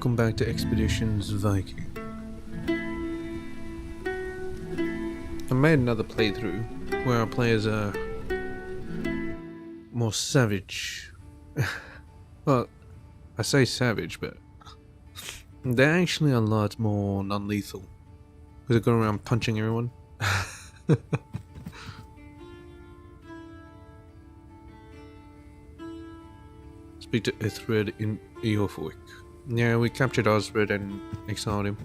welcome back to Expeditions Viking. I made another playthrough where our players are more savage. Well, I say savage, but they're actually a lot more non-lethal. Because they go around punching everyone. Speak to Ithred in Eorfork. Yeah, we captured Osred and exiled him.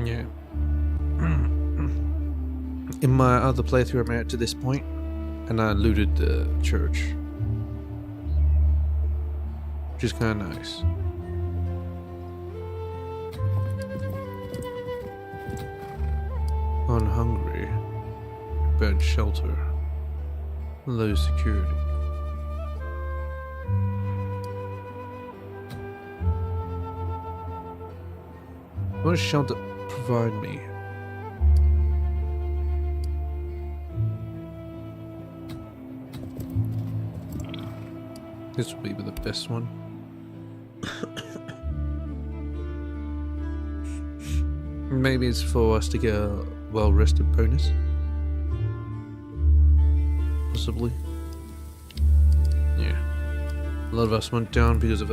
Yeah. In my other playthrough I made it to this point, and I looted the church. Which is kind of nice. I'm hungry. Bad shelter. Low security. What does shelter provide me? This will be the best one. Maybe it's for us to get a well-rested bonus. Possibly. Yeah. A lot of us went down because of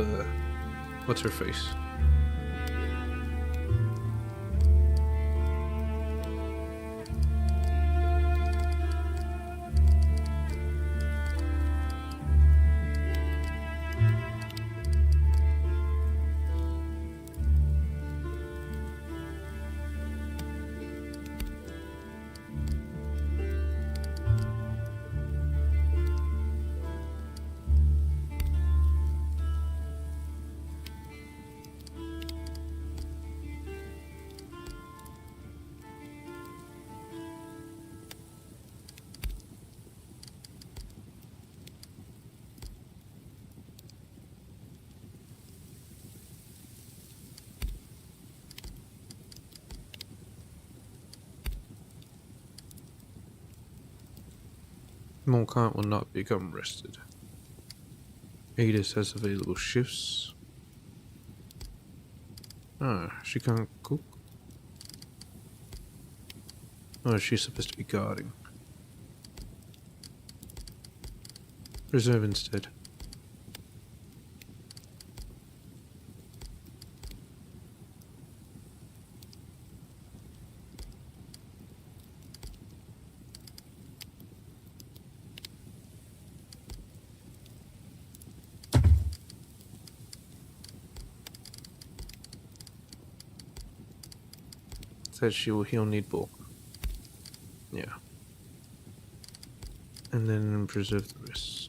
what's her face? Monkant will not become rested. Adis has available shifts. Ah, she can't cook. Oh, she's supposed to be guarding. Preserve instead. Said he'll need bulk. Yeah. And then preserve the rest.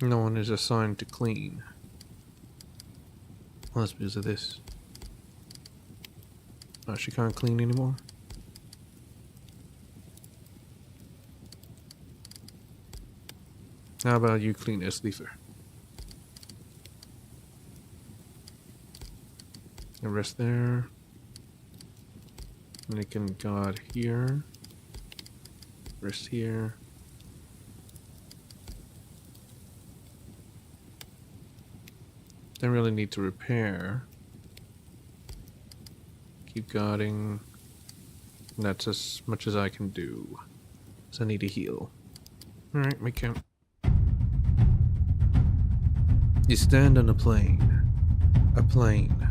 No one is assigned to clean. Well, that's because of this. Oh, she can't clean anymore? How about you clean this leafer? And rest there. And it can guard here. Rest here. Don't really need to repair. Keep guarding. That's as much as I can do. So I need to heal. Alright, make count. You stand on a plain. A plain.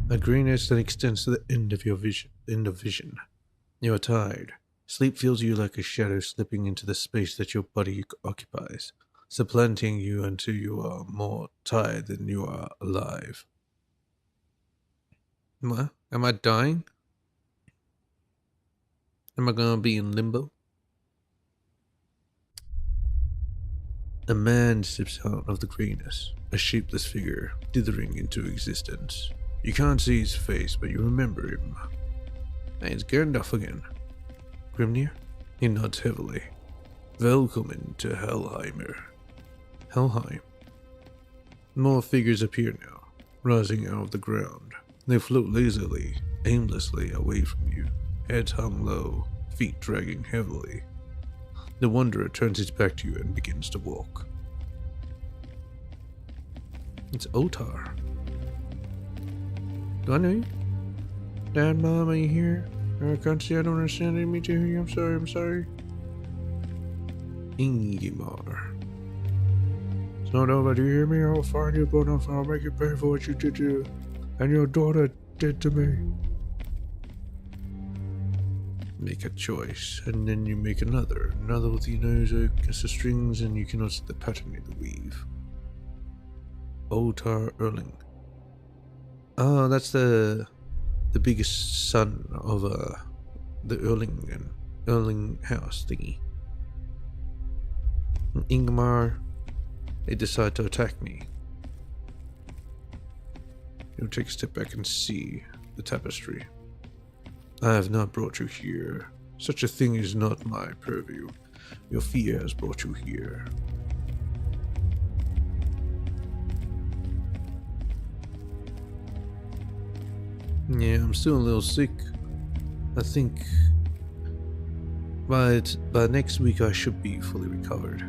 A greenness that extends to the end of your vision. You are tired. Sleep feels you like a shadow slipping into the space that your body occupies. supplanting you until you are more tired than you are alive. What? Am I dying? Am I gonna be in limbo? A man steps out of the grayness, a shapeless figure dithering into existence. You can't see his face, but you remember him. Hey, it's Gandalf again. Grimnir? He nods heavily. Welcome to Helheimer. Helheim. More figures appear now, rising out of the ground. They float lazily, aimlessly away from you, heads hung low, feet dragging heavily. The wanderer turns his back to you and begins to walk. It's Otar. Do I know you? Dad, Mom, are you here? I can't see, I don't understand. I didn't mean to hear you. I'm sorry. Ingimar. It's not over. Do you hear me? I'll find you, but I'll make you pay for what you did to, and your daughter did to me. Make a choice, and then you make another with your nose against the strings, and you cannot see the pattern in the weave. Otar Erling. Oh, that's the biggest son of the Erling house thingy. Ingmar, they decide to attack me. You'll take a step back and see the tapestry. I have not brought you here. Such a thing is not my purview. Your fear has brought you here. Yeah, I'm still a little sick. I think by next week I should be fully recovered.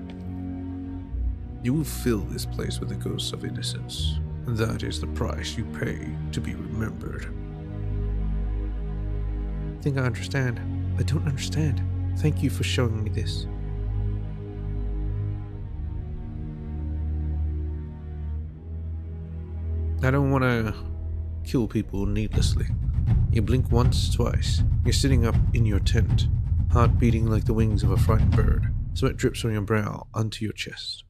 You will fill this place with the ghosts of innocence, and that is the price you pay to be remembered. I think I understand. I don't understand. Thank you for showing me this. I don't want to kill people needlessly. You blink once, twice. You're sitting up in your tent, heart beating like the wings of a frightened bird. Sweat drips from your brow onto your chest.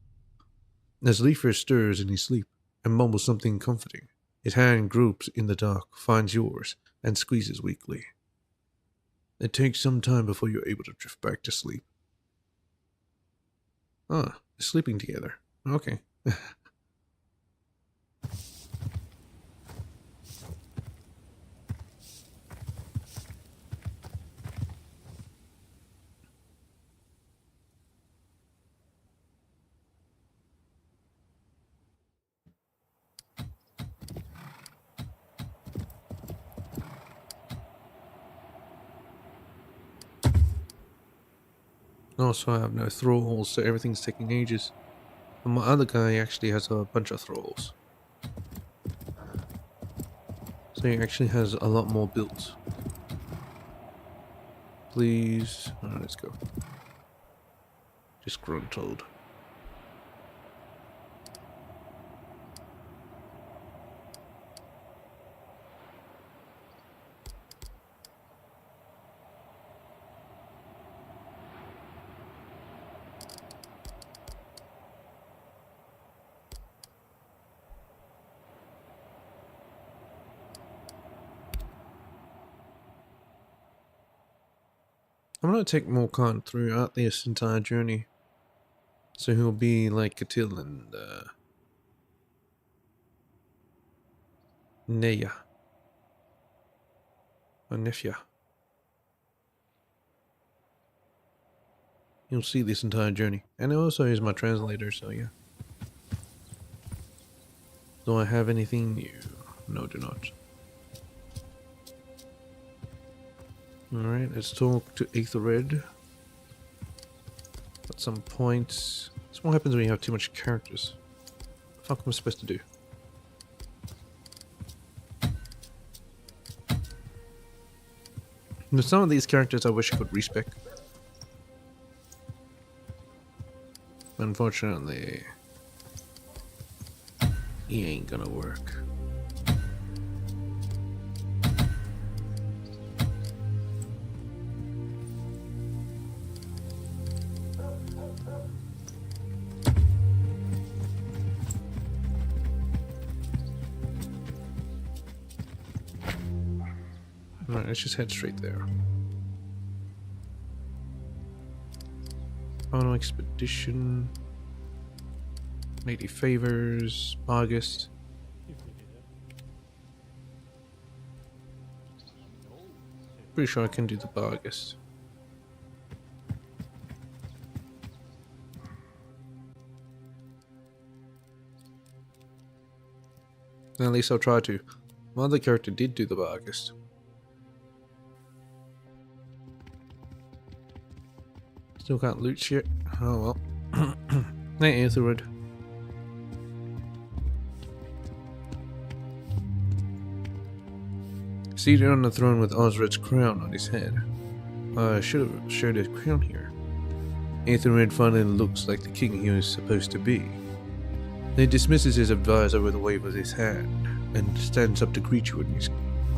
As Leifer stirs in his sleep and mumbles something comforting, his hand gropes in the dark, finds yours, and squeezes weakly. It takes some time before you're able to drift back to sleep. Ah, they're sleeping together. Okay. Also, I have no thralls, so everything's taking ages. And my other guy actually has a bunch of thralls. So he actually has a lot more built. Please. Alright, let's go. Disgruntled. I'm gonna take Morkan throughout this entire journey. So he'll be like Katil and Neya. Or Nefya. You'll see this entire journey. And also he's my translator, so yeah. Do I have anything new? No, do not. Alright, let's talk to Aethelred. At some point. That's what happens when you have too much characters. What the fuck am I supposed to do? There's some of these characters I wish I could respec. Unfortunately, it ain't gonna work. Alright, let's just head straight there. Final expedition. Lady Favors. August. Pretty sure I can do the August. At least I'll try to. My other character did do the August. Still can't loot shit. Oh well. Hey, Aetherwood. Seated on the throne with Osred's crown on his head. I should have shared his crown here. Aetherwood finally looks like the king he was supposed to be. He dismisses his advisor with a wave of his hand, and stands up to greet you in his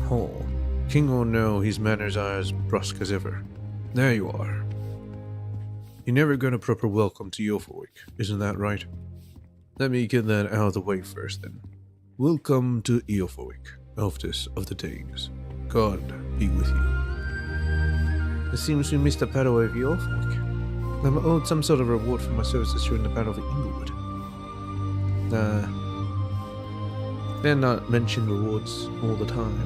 hall. King or no, his manners are as brusque as ever. There you are. You never got a proper welcome to Eoforwick, isn't that right? Let me get that out of the way first then. Welcome to Eoforwick, Elftis of the Danes. God be with you. It seems we missed the battle of Eoforwick. I'm owed some sort of reward for my services during the Battle of Inglewood. They're not mentioned rewards all the time.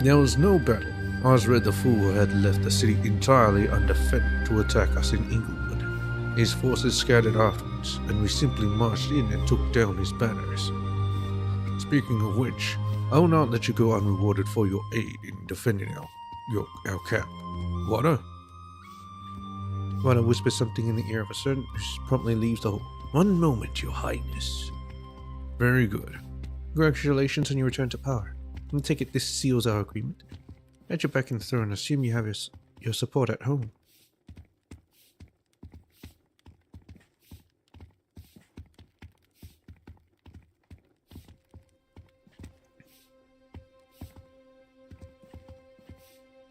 There was no battle. Osred the Fool had left the city entirely undefended to attack us in Inglewood. His forces scattered afterwards, and we simply marched in and took down his banners. Speaking of which, I will not let you go unrewarded for your aid in defending our camp. Wada? Wada whispers something in the ear of a servant who promptly leaves the hall. One moment, your highness. Very good. Congratulations on your return to power. I take it this seals our agreement. At your back and throne, assume you have your support at home.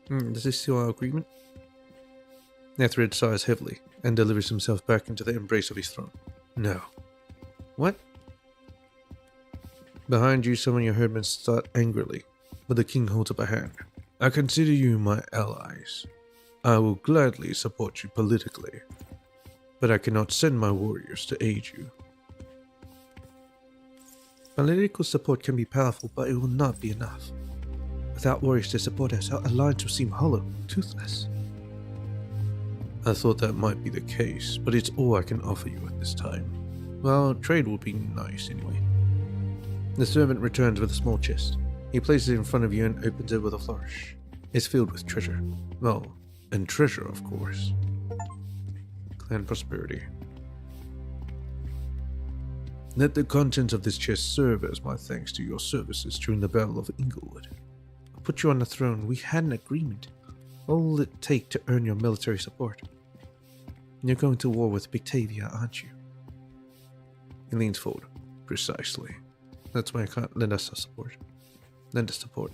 Does this seal our agreement? Netherid sighs heavily and delivers himself back into the embrace of his throne. No. What? Behind you, some of your herdmen start angrily, but the king holds up a hand. I consider you my allies. I will gladly support you politically, but I cannot send my warriors to aid you. Political support can be powerful, but it will not be enough. Without warriors to support us, our alliance will seem hollow, toothless. I thought that might be the case, but it's all I can offer you at this time. Well, trade will be nice anyway. The servant returns with a small chest. He places it in front of you and opens it with a flourish. It's filled with treasure. Well, and treasure, of course. Clan prosperity. Let the contents of this chest serve as my thanks to your services during the Battle of Inglewood. I'll put you on the throne. We had an agreement. What will it take to earn your military support? You're going to war with Pictavia, aren't you? He leans forward. Precisely. That's why I can't lend us support. Lend us support.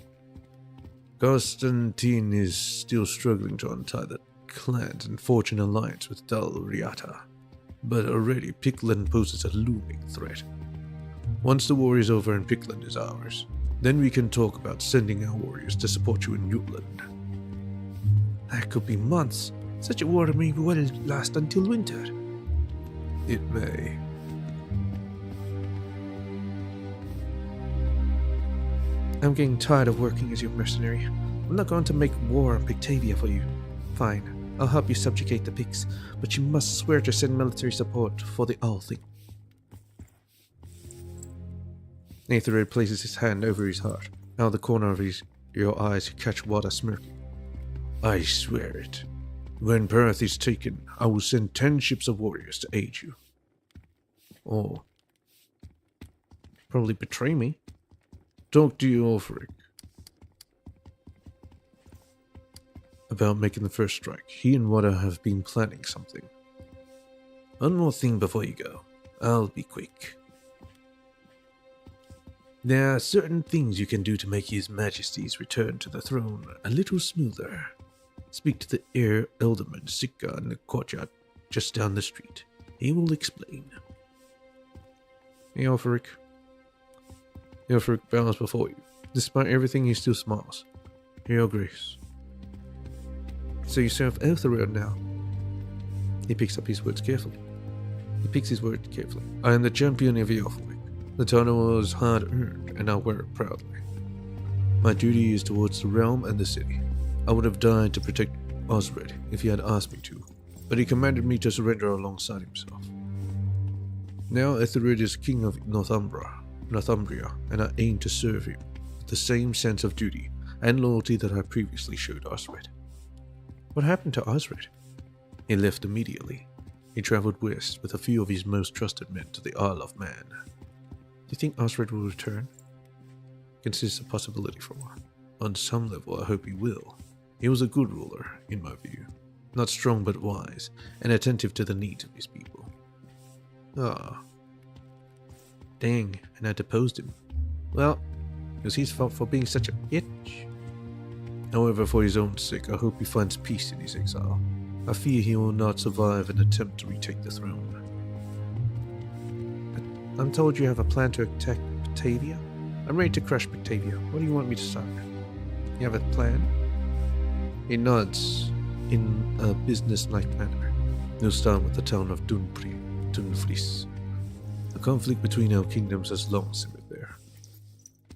Constantine is still struggling to untie the clan's unfortunate alliance with Dal Riata, but already Pickland poses a looming threat. Once the war is over and Pickland is ours, then we can talk about sending our warriors to support you in Jutland. That could be months. Such a war may well last until winter. It may. I'm getting tired of working as your mercenary. I'm not going to make war on Pictavia for you. Fine, I'll help you subjugate the Picts, but you must swear to send military support for the Owl thing. Aetherwood places his hand over his heart. Out of the corner of your eyes you catch Wada smirking. I swear it. When Perth is taken, I will send 10 ships of warriors to aid you. Or probably betray me. Talk to Eoforwick about making the first strike. He and Wada have been planning something. One more thing before you go. I'll be quick. There are certain things you can do to make His Majesty's return to the throne a little smoother. Speak to the heir Elderman Sikka in the courtyard just down the street. He will explain. Eoforwick bows before you. Despite everything, he still smiles. Your Grace. So you serve Ethelred now? He picks his words carefully. I am the champion of Eorfwick. The title was hard earned, and I wear it proudly. My duty is towards the realm and the city. I would have died to protect Osred if he had asked me to, but he commanded me to surrender alongside himself. Now Ethelred is king of Northumbria, and I aim to serve him with the same sense of duty and loyalty that I previously showed Osred. What happened to Osred? He left immediately. He traveled west with a few of his most trusted men to the Isle of Man. Do you think Osred will return? Considers a possibility for one. On some level, I hope he will. He was a good ruler, in my view. Not strong but wise, and attentive to the needs of his people. Ah. Dang, and I deposed him. Well, it was his fault for being such a bitch. However, for his own sake, I hope he finds peace in his exile. I fear he will not survive an attempt to retake the throne. I'm told you have a plan to attack Batavia? I'm ready to crush Batavia. What do you want me to start? You have a plan? He nods in a business-like manner. We'll start with the town of Dunfries. The conflict between our kingdoms has long simmered there.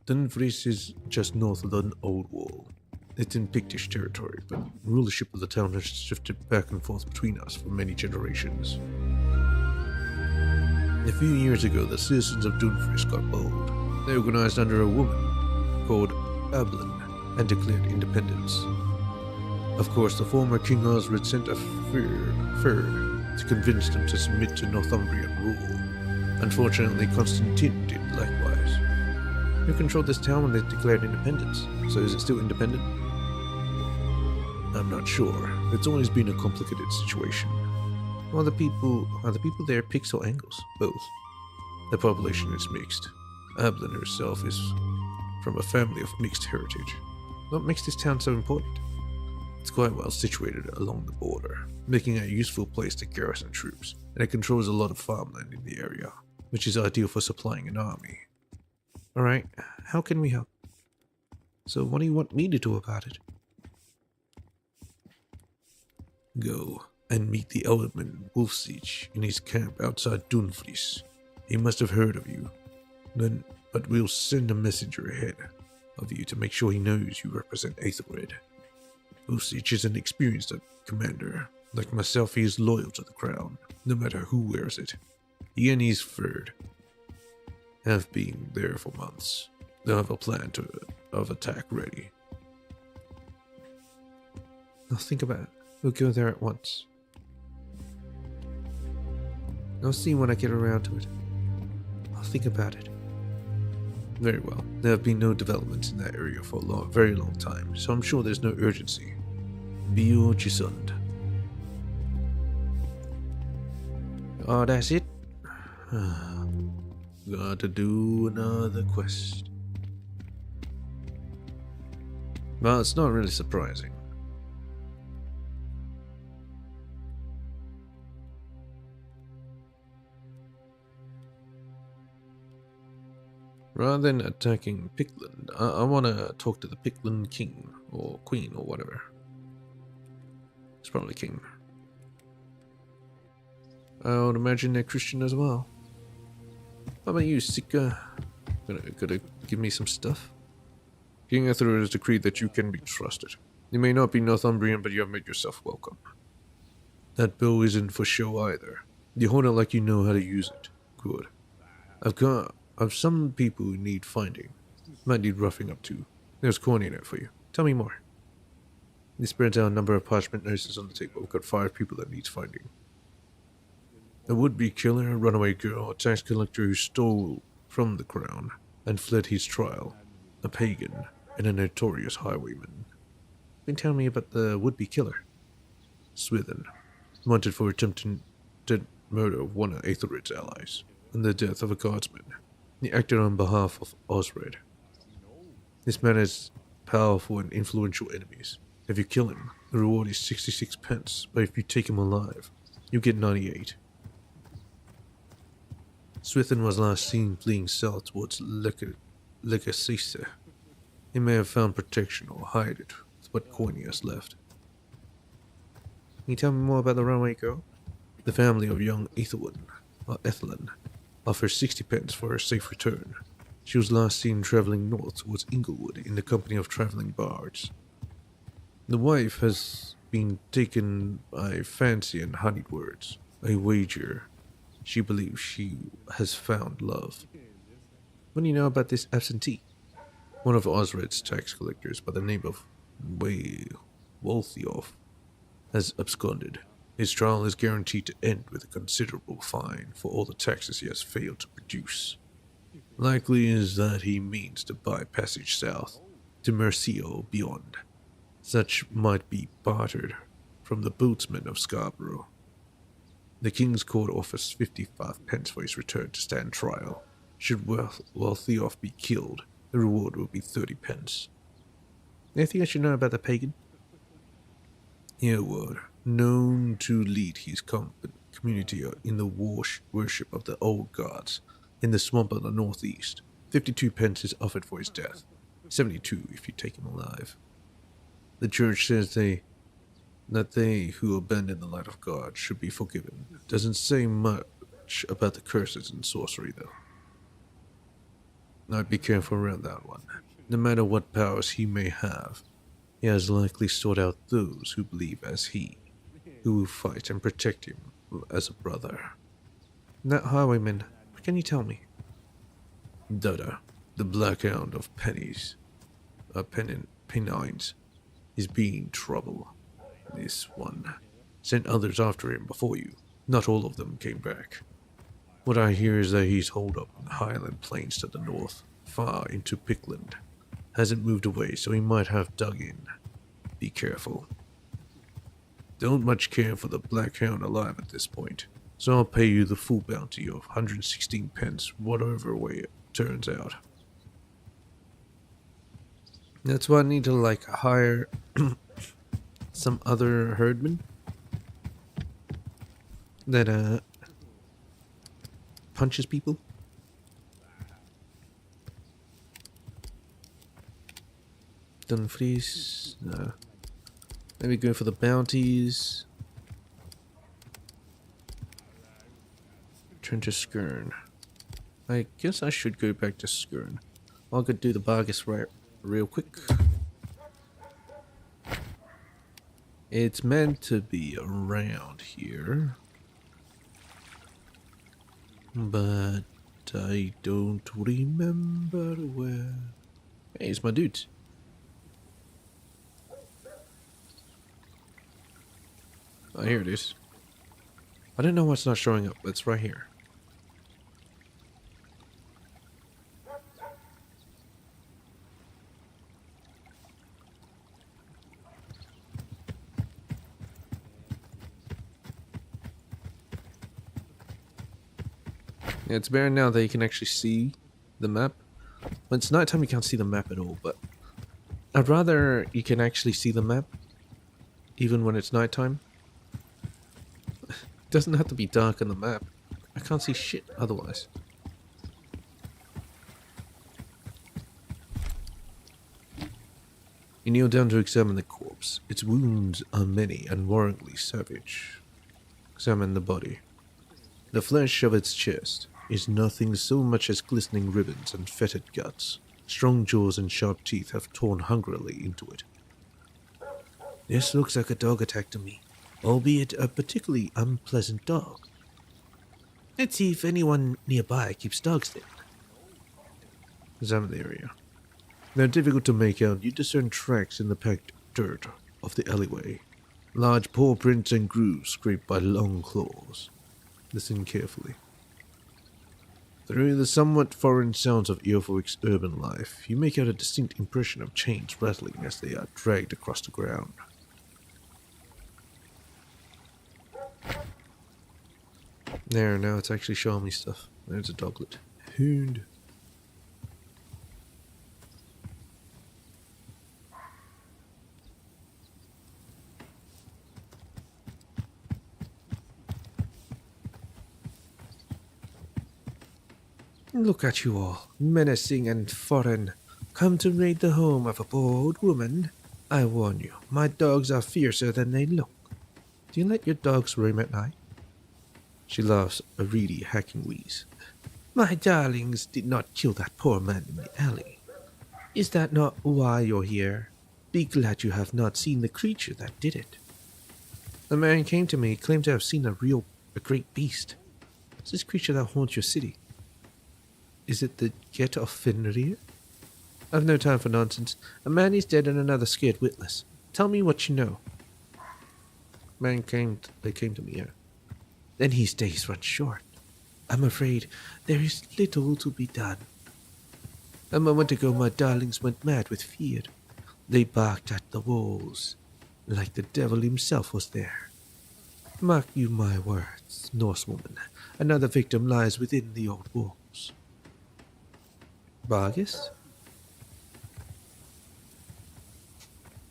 Dunfries is just north of the old wall. It's in Pictish territory, but rulership of the town has shifted back and forth between us for many generations. A few years ago, the citizens of Dunfries got bold. They organized under a woman called Ablin and declared independence. Of course, the former King Osred sent a fyrd to convince them to submit to Northumbrian rule. Unfortunately, Constantine did likewise. Who controlled this town when they declared independence? So is it still independent? I'm not sure. It's always been a complicated situation. Are the people there Picts or Angles? Both. The population is mixed. Ablin herself is from a family of mixed heritage. What makes this town so important? It's quite well situated along the border, making it a useful place to garrison troops, and it controls a lot of farmland in the area, which is ideal for supplying an army. Alright, how can we help? So what do you want me to do about it? Go and meet the Ealdman Wolfsiege in his camp outside Dunfries. He must have heard of you. But we'll send a messenger ahead of you to make sure he knows you represent Ethelred. Wolfsiege is an experienced commander. Like myself, he is loyal to the crown, no matter who wears it. He and his fyrd have been there for months. They'll have a plan of attack ready. I'll think about it. We'll go there at once. I'll see when I get around to it. I'll think about it. Very well. There have been no developments in that area for a very long time, so I'm sure there's no urgency. Bio Gisund. Oh, that's it? Got to do another quest. Well, it's not really surprising. Rather than attacking Pictland, I want to talk to the Pictland king, or queen, or whatever. It's probably king. I would imagine they're Christian as well. How about you, Sika? Gonna give me some stuff? King Ethelred has decreed that you can be trusted. You may not be Northumbrian, but you have made yourself welcome. That bow isn't for show either. You hold it like you know how to use it. Good. I've some people who need finding. Might need roughing up too. There's corn in it for you. Tell me more. He spreads out a number of parchment notices on the table. We've got 5 people that needs finding. A would-be killer, a runaway girl, a tax collector who stole from the crown and fled his trial, a pagan, and a notorious highwayman. Then tell me about the would-be killer. Swithin, wanted for attempted murder of one of Ethelred's allies, and the death of a guardsman. He acted on behalf of Osred. This man has powerful and influential enemies. If you kill him, the reward is 66 pence, but if you take him alive, you get 98. Swithin was last seen fleeing south towards Lekasisa. He may have found protection or hide it with what coin he has left. Can you tell me more about the runaway girl? The family of young Ethelyn offers 60 pence for her safe return. She was last seen travelling north towards Inglewood in the company of travelling bards. The wife has been taken by fancy and honeyed words. I wager she believes she has found love. What do you know about this absentee? One of Osred's tax collectors by the name of Waltheoff has absconded. His trial is guaranteed to end with a considerable fine for all the taxes he has failed to produce. Likely is that he means to buy passage south, to Mercio beyond. Such might be bartered from the bootsmen of Scarborough. The King's Court offers 55 pence for his return to stand trial. Should Waltheoff be killed, the reward will be 30 pence. Anything I should know about the pagan? Earward, known to lead his community in the worship of the old gods in the swamp of the northeast. 52 pence is offered for his death. 72 if you take him alive. The church says that they who abandon the light of God should be forgiven. Doesn't say much about the curses and sorcery, though. I'd be careful around that one. No matter what powers he may have, he has likely sought out those who believe as he, who will fight and protect him as a brother. That highwayman, what can you tell me? Dudda, the Black Hound of Pennines, is being trouble. This one sent others after him before you. Not all of them came back. What I hear is that he's holed up in the Highland Plains to the north, far into Pickland. Hasn't moved away, so he might have dug in. Be careful. Don't much care for the Black Hound alive at this point, so I'll pay you the full bounty of 116 pence, whatever way it turns out. That's why I need to, hire some other herdman that, punches people. Dunfries, no. Maybe go for the bounties. Turn to Skern. I guess I should go back to Skern. I'll go do the Bargus real quick. It's meant to be around here, but I don't remember where. Hey, it's my dude. Oh, here it is. I don't know why it's not showing up, but it's right here. Yeah, it's better now that you can actually see the map. When it's nighttime, you can't see the map at all, but I'd rather you can actually see the map, even when it's nighttime. It doesn't have to be dark on the map. I can't see shit otherwise. You kneel down to examine the corpse. Its wounds are many and worryingly savage. Examine the body. The flesh of its chest is nothing so much as glistening ribbons and fetid guts. Strong jaws and sharp teeth have torn hungrily into it. This looks like a dog attack to me, albeit a particularly unpleasant dog. Let's see if anyone nearby keeps dogs then. Examine the area. They're difficult to make out. You discern tracks in the packed dirt of the alleyway. Large paw prints and grooves scraped by long claws. Listen carefully. Through the somewhat foreign sounds of Eoforic's urban life, you make out a distinct impression of chains rattling as they are dragged across the ground. There, now it's actually showing me stuff. There's a doglet. Hound. Look at you all, menacing and foreign, come to raid the home of a bold woman. I warn you, my dogs are fiercer than they look. Do you let your dogs roam at night? She laughs a reedy, hacking wheeze. My darlings did not kill that poor man in the alley. Is that not why you're here? Be glad you have not seen the creature that did it. The man came to me, claimed to have seen a great beast. It's this creature that haunts your city. Is it the Get of Fenrir? I've no time for nonsense. A man is dead and another scared witless. Tell me what you know. They came to me here. Then his days run short. I'm afraid there is little to be done. A moment ago my darlings went mad with fear. They barked at the walls, like the devil himself was there. Mark you my words, Norsewoman, another victim lies within the old walls. Vargas?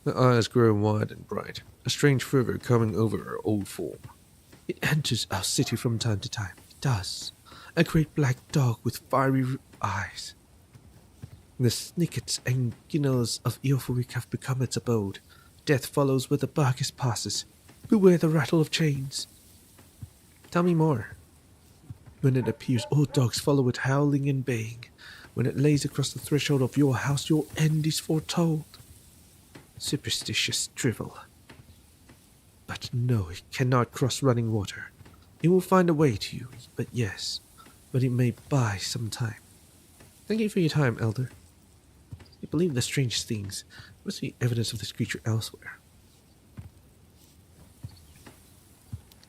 Her eyes grow wide and bright, a strange fervor coming over her old form. It enters our city from time to time. It does. A great black dog with fiery eyes. The snickets and ginnels of Eoforwick have become its abode. Death follows where the Vargas passes. Beware the rattle of chains. Tell me more. When it appears, all dogs follow it, howling and baying. When it lays across the threshold of your house, your end is foretold. Superstitious drivel. But no, it cannot cross running water. It will find a way to you, but it may buy some time. Thank you for your time, Elder. You believe the strange things. There must be evidence of this creature elsewhere.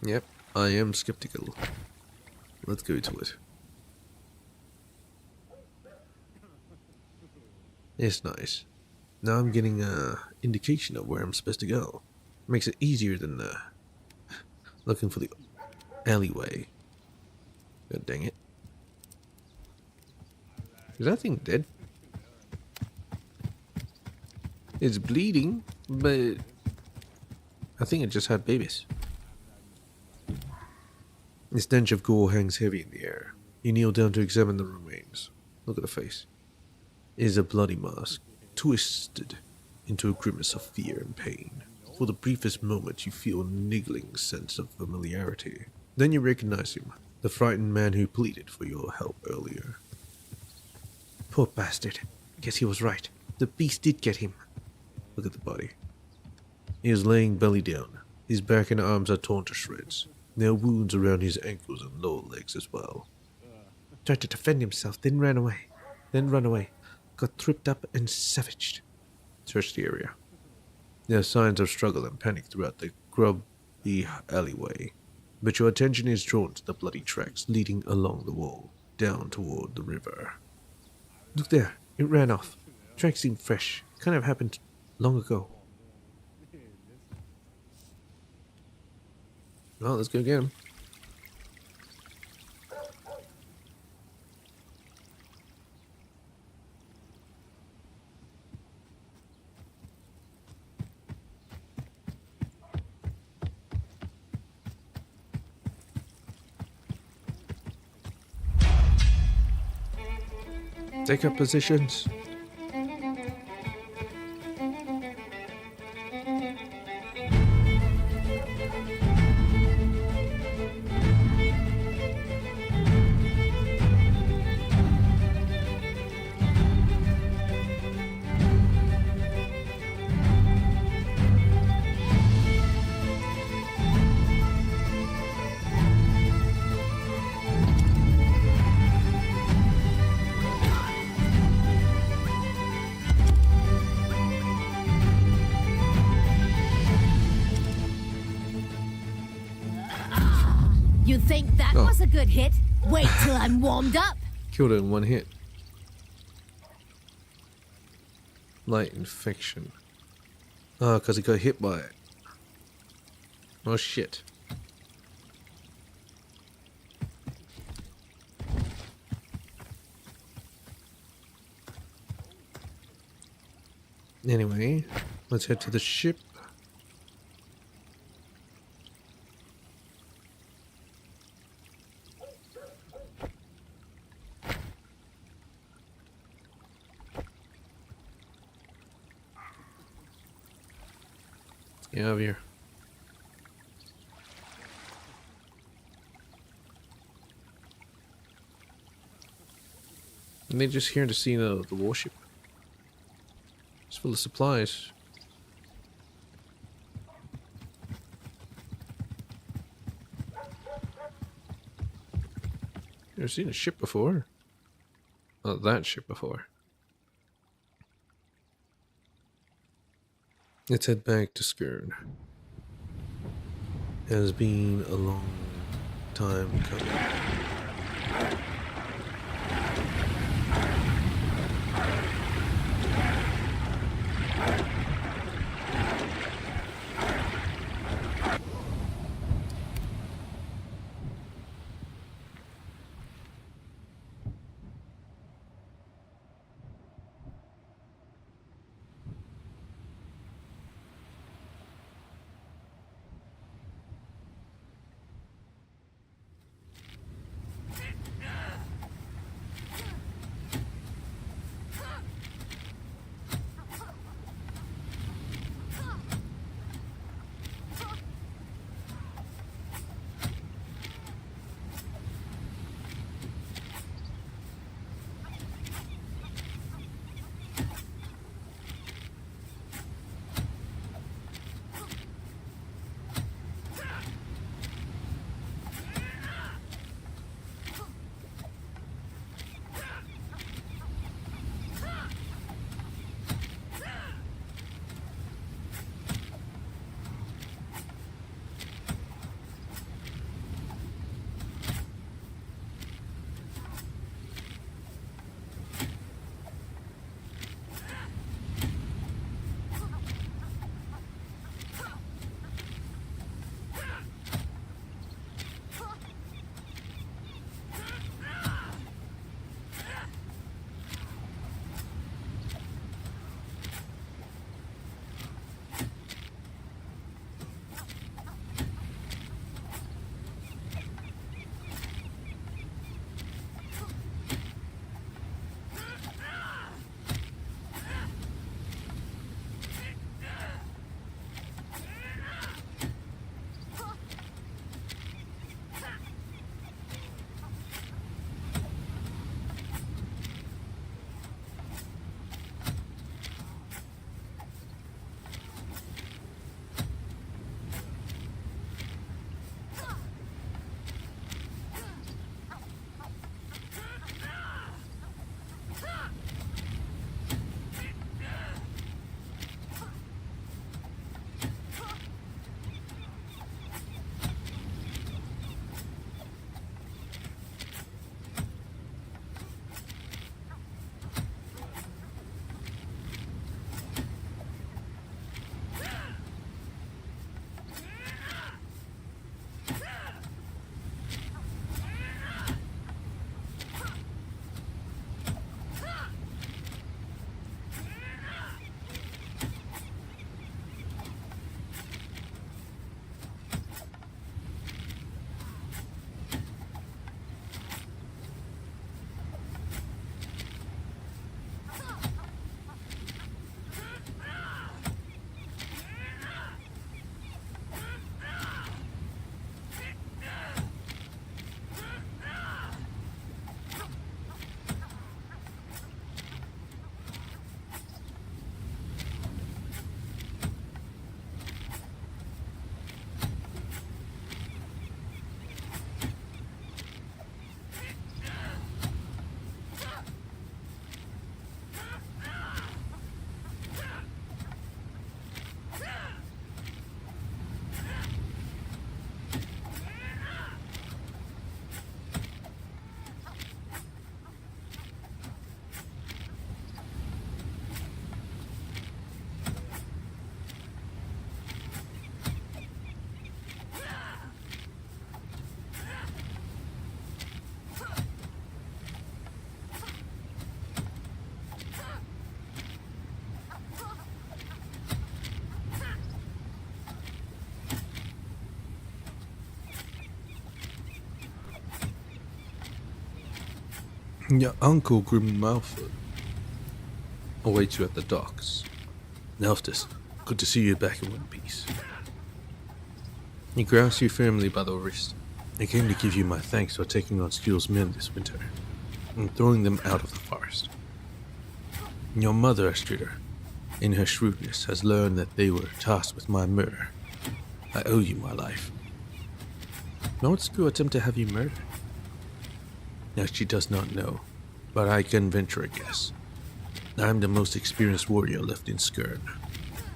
Yep, I am skeptical. Let's go to it. It's nice. Now I'm getting an indication of where I'm supposed to go. Makes it easier than looking for the alleyway. God dang it. Is that thing dead? It's bleeding, but I think it just had babies. The stench of gore hangs heavy in the air. You kneel down to examine the remains. Look at the face. It is a bloody mask, twisted into a grimace of fear and pain. For the briefest moment you feel a niggling sense of familiarity. Then you recognize him, the frightened man who pleaded for your help earlier. Poor bastard. Guess he was right. The beast did get him. Look at the body. He is laying belly down. His back and arms are torn to shreds. There are wounds around his ankles and lower legs as well. Tried to defend himself, then ran away. Got tripped up and savaged. Search the area. There are signs of struggle and panic throughout the grubby alleyway, but your attention is drawn to the bloody tracks leading along the wall, down toward the river. Look there, it ran off. Tracks seem fresh, kind of happened long ago. Well, let's go get him. Take up positions. You think that was a good hit? Wait till I'm warmed up. Killed it in one hit. Light infection. Oh, because he got hit by it. Oh shit. Anyway, let's head to the ship. Get out of here. And they're just here to see the warship. It's full of supplies. Never seen a ship before. Not that ship before. Let's head back to Skern. It has been a long time coming. Your uncle Grim Malford awaits you at the docks. Nelftis, Good to see you back in one piece. He grasps you firmly by the wrist. I came to give you my thanks for taking on Skill's men this winter and throwing them out of the forest. Your mother, Astrida, in her shrewdness, has learned that they were tasked with my murder. I owe you my life. Won't Skill attempt to have you murdered? Now she does not know, but I can venture a guess. I am the most experienced warrior left in Skirn.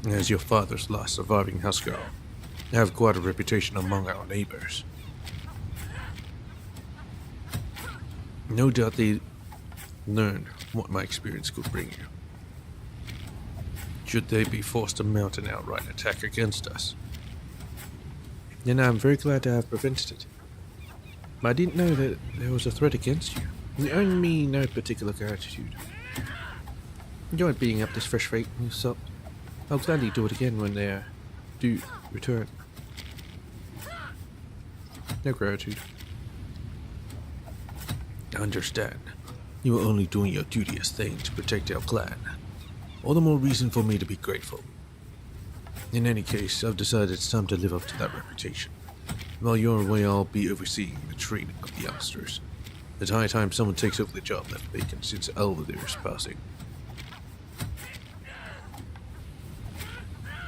As your father's last surviving housecarl, I have quite a reputation among our neighbors. No doubt they learned what my experience could bring you. Should they be forced to mount an outright attack against us? Then I'm very glad to have prevented it. But I didn't know that there was a threat against you. You owe me no particular gratitude. Enjoyed being up this fresh freight and sup. I'll gladly do it again when they do return. No gratitude. I understand. You were only doing your duteous thing to protect our clan. All the more reason for me to be grateful. In any case, I've decided it's time to live up to that reputation. While you're away, I'll be overseeing the training of the youngsters. It's high time someone takes over the job left vacant since Elvidir's passing.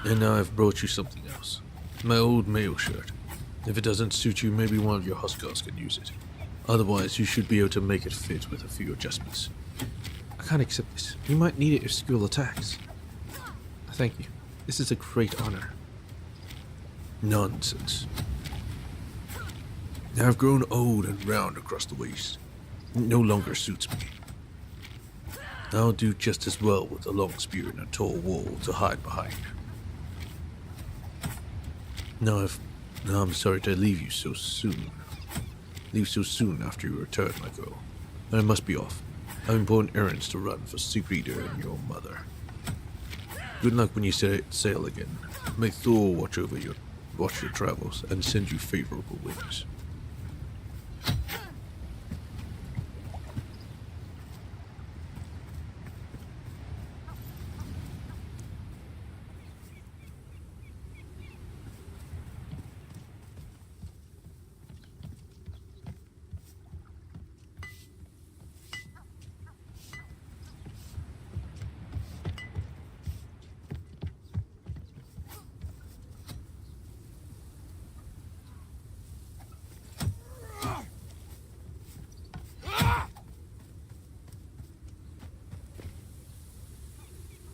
And now I've brought you something else. My old mail shirt. If it doesn't suit you, maybe one of your huskars can use it. Otherwise, you should be able to make it fit with a few adjustments. I can't accept this. You might need it if Skull attacks. Thank you. This is a great honor. Nonsense. I've grown old and round across the waist. It no longer suits me. I'll do just as well with a long spear and a tall wall to hide behind. Now I'm sorry to leave you so soon. Leave so soon after you return, my girl. I must be off. I have important errands to run for Sigrid and your mother. Good luck when you sail again. May Thor watch your travels and send you favorable winds.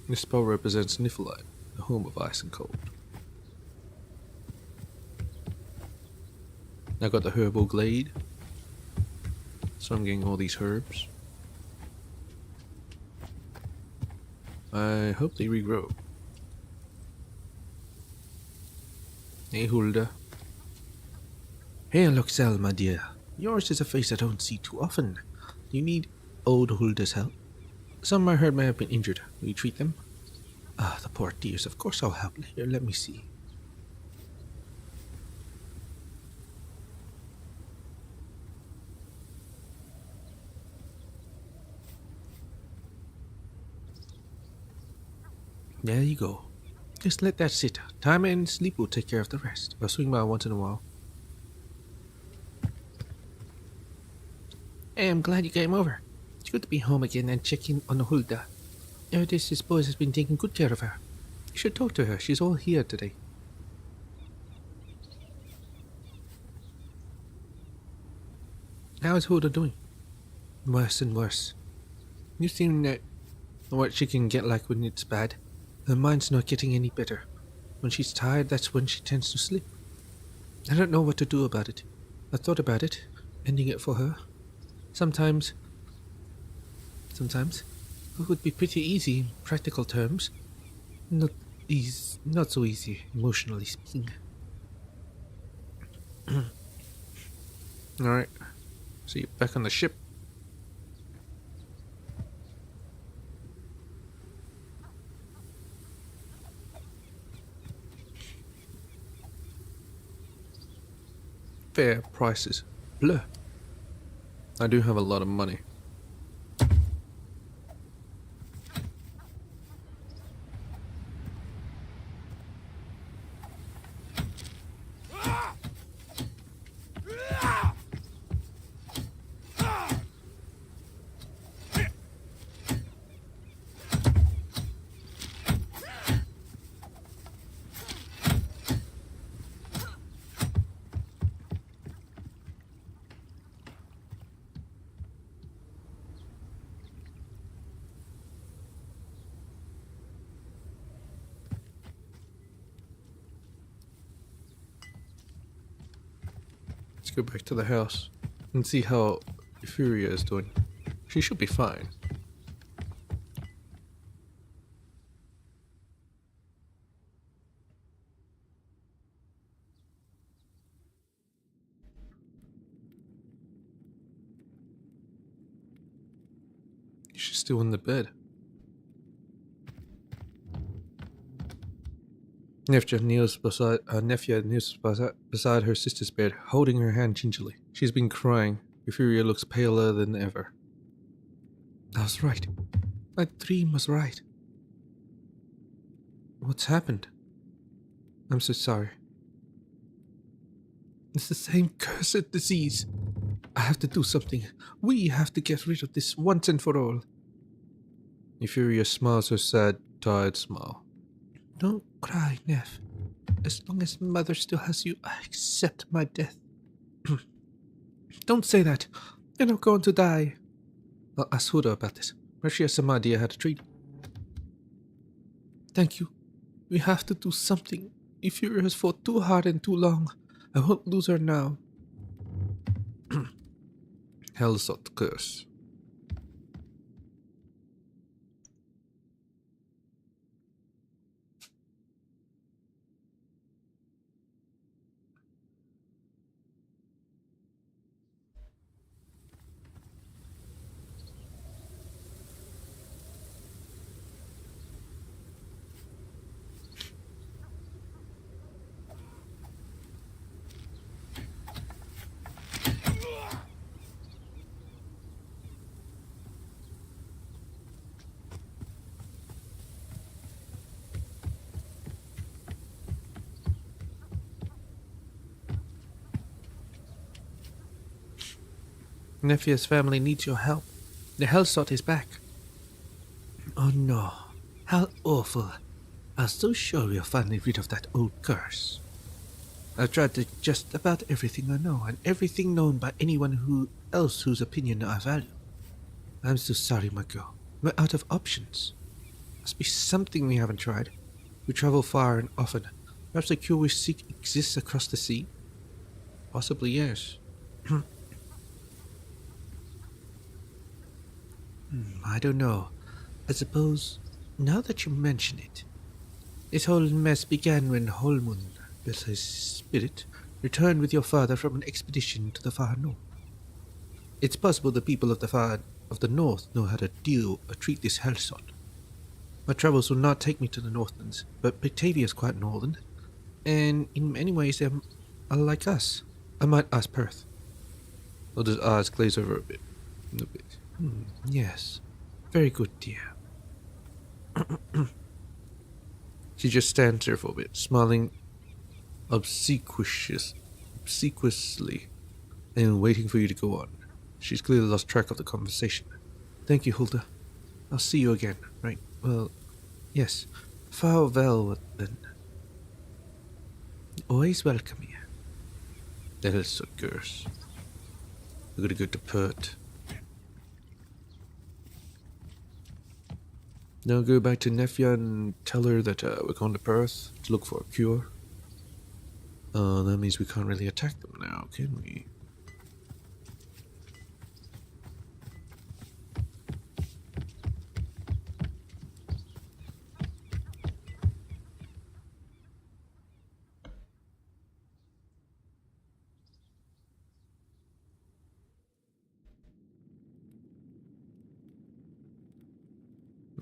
This spell represents Niflheim, the home of ice and cold. I got the herbal glade, so I'm getting all these herbs. I hope they regrow. Hey Hulda. Hey Luxel, my dear. Yours is a face I don't see too often. You need old Hulda's help? Some I heard may have been injured. Will you treat them? Ah, the poor dears. Of course I'll help. Here, let me see. There you go. Just let that sit. Time and sleep will take care of the rest. I'll swing by once in a while. Hey, I'm glad you came over. It's good to be home again and check in on Hulda. This boy has been taking good care of her. You should talk to her. She's all here today. How is Hulda doing? Worse and worse. You've seen what she can get like when it's bad. Her mind's not getting any better. When she's tired, that's when she tends to sleep. I don't know what to do about it. I thought about it, ending it for her. Sometimes it would be pretty easy in practical terms. Not so easy, emotionally speaking. Alright. See you back on the ship. Fair prices. Blur. I do have a lot of money. Let's go back to the house and see how Euphoria is doing. She should be fine. She's still in the bed. Nefja kneels beside her sister's bed, holding her hand gingerly. She's been crying. Euphoria looks paler than ever. I was right. My dream was right. What's happened? I'm so sorry. It's the same cursed disease. I have to do something. We have to get rid of this once and for all. Euphoria smiles her sad, tired smile. Don't cry, Neff. As long as Mother still has you, I accept my death. Don't say that. You're not going to die. I'll ask Huda about this. She has some idea how to treat. Thank you. We have to do something. Euphoria has fought too hard and too long. I won't lose her now. Hellsot curse. Nephia's family needs your help. The Hellsot is back. Oh no. How awful. I was so sure we were finally rid of that old curse. I've tried to just about everything I know, and everything known by anyone else whose opinion I value. I'm so sorry, my girl. We're out of options. Must be something we haven't tried. We travel far and often. Perhaps the cure we seek exists across the sea? Possibly, yes. I don't know. I suppose, now that you mention it, this whole mess began when Holmund, with his spirit, returned with your father from an expedition to the far north. It's possible the people of the north know how to deal or treat this Hellsot. My travels will not take me to the Northlands, but Batavia is quite northern, and in many ways they are like us. I might ask Perth. Hilda's eyes glaze over a bit. Yes. Very good, dear. She just stands there for a bit, smiling obsequiously and waiting for you to go on. She's clearly lost track of the conversation. Thank you, Hulda. I'll see you again, right? Well, yes. Farewell, then. Always welcome here. That is so curse. We're gonna go to Perth. Now go back to Nefja and tell her that we're going to Perth to look for a cure. That means we can't really attack them now, can we?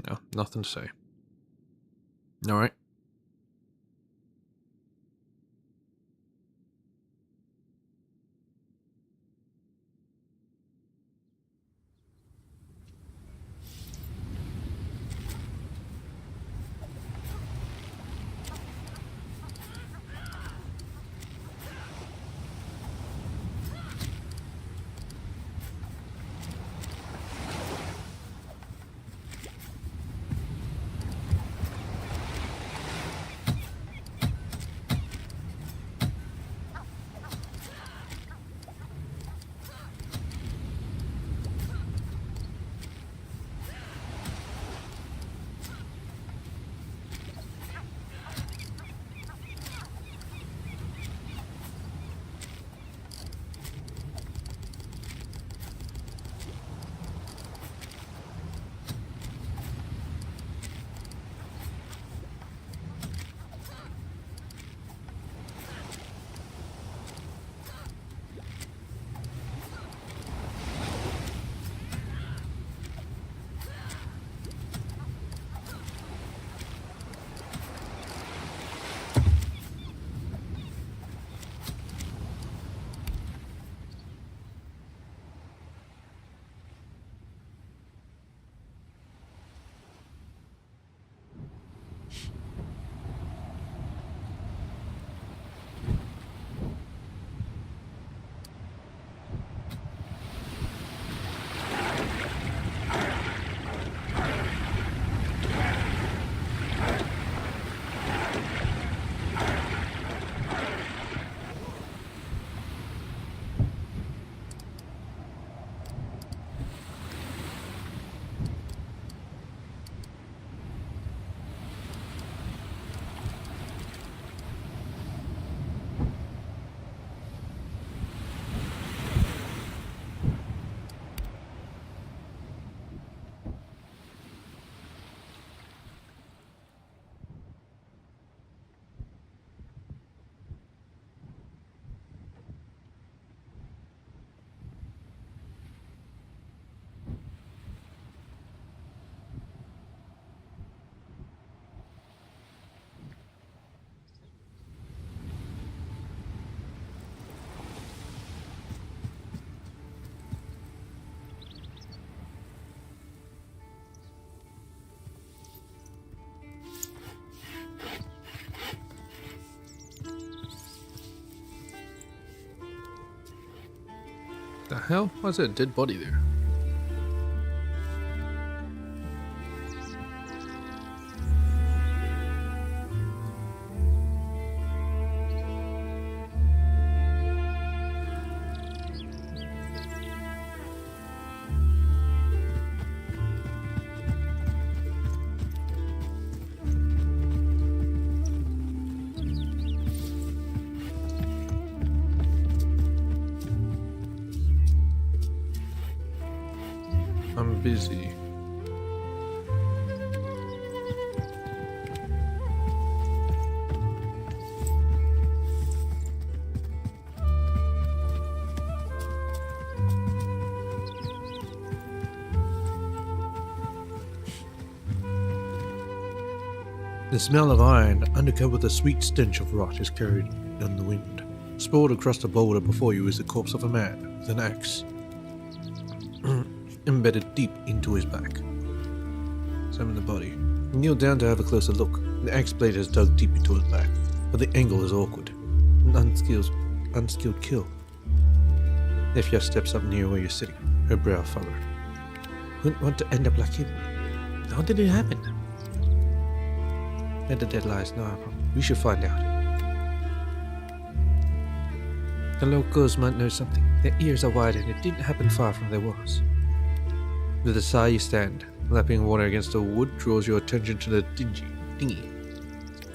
No, nothing to say. Alright. The hell? Why is there a dead body there? I'm busy. The smell of iron, undercovered with a sweet stench of rot, is carried on the wind. Sprawled across the boulder before you is the corpse of a man with an axe embedded deep into his back. Examine the body. You kneel down to have a closer look. The axe blade has dug deep into his back, but the angle is awkward. An unskilled kill. Nefia steps up near where you're sitting, her brow furrowed. Wouldn't want to end up like him. How did it happen? Where the dead lies now, we should find out. The locals might know something. Their ears are wide and it didn't happen far from their walls. With a sigh you stand. Lapping water against the wood draws your attention to the dinghy,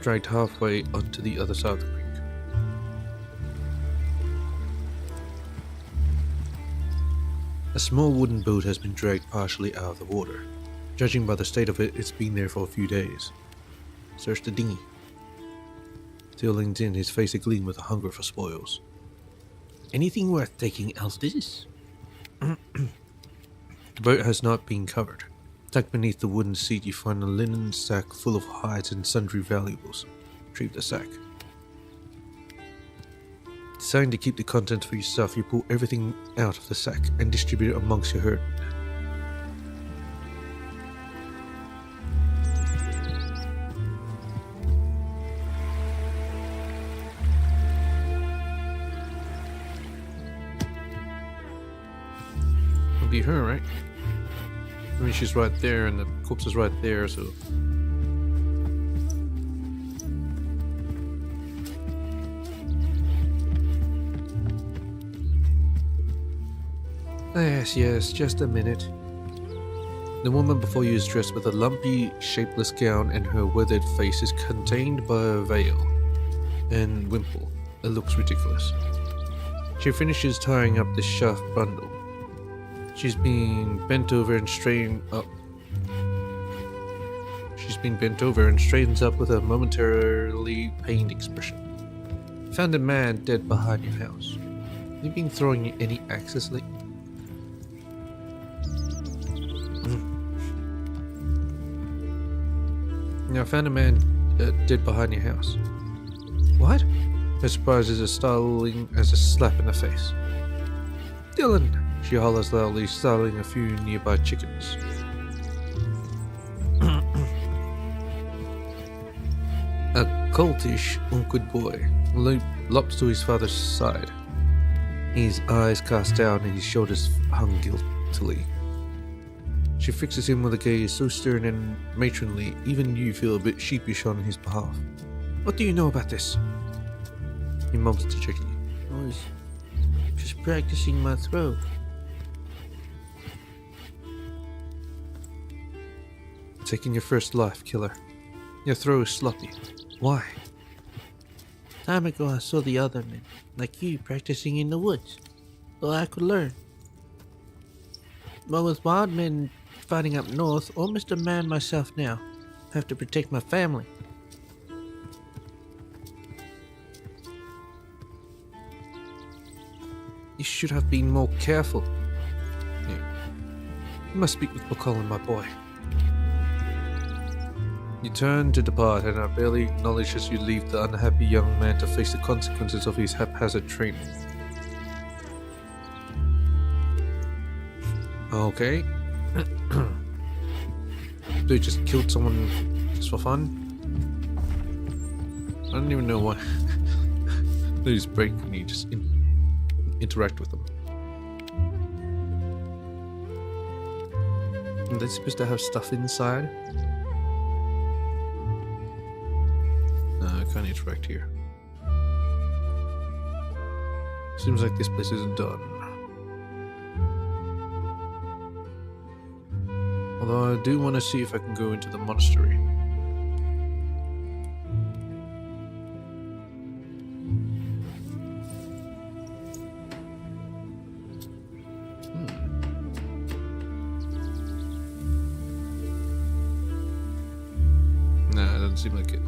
dragged halfway onto the other side of the creek. A small wooden boat has been dragged partially out of the water. Judging by the state of it, it's been there for a few days. Search the dinghy. Till leans in, his face agleam with a hunger for spoils. Anything worth taking else this? The boat has not been covered. Tucked beneath the wooden seat you find a linen sack full of hides and sundry valuables. Retrieve the sack. Deciding to keep the contents for yourself, you pull everything out of the sack and distribute it amongst your herd. It'll be her, right? I mean, she's right there and the corpse is right there, so... Yes, just a minute. The woman before you is dressed with a lumpy, shapeless gown and her withered face is contained by a veil and wimple. It looks ridiculous. She finishes tying up the shaft bundle. She's been bent over and straightens up with a momentarily pained expression. Found a man dead behind your house. Have you been throwing any axes lately? I found a man dead behind your house. What? Her surprise is as startling as a slap in the face. Dylan! She hollers loudly, startling a few nearby chickens. A coltish, awkward boy lops to his father's side. His eyes cast down and his shoulders hung guiltily. She fixes him with a gaze so stern and matronly, even you feel a bit sheepish on his behalf. What do you know about this? He mumbles to Chicky. I was just practicing my throw. Taking your first life, killer. Your throw is sloppy. Why? Time ago I saw the other men, like you, practicing in the woods. Thought I could learn. But with wild men fighting up north, almost a man myself now. Have to protect my family. You should have been more careful. You must speak with McCollum, my boy. You turn to depart and are barely acknowledged as you leave the unhappy young man to face the consequences of his haphazard training. Okay. They just killed someone just for fun? I don't even know why. They just break when you just interact with them. Are they supposed to have stuff inside? No, I can't interact here. Seems like this place is done. Although I do want to see if I can go into the monastery. Nah, it doesn't seem like it.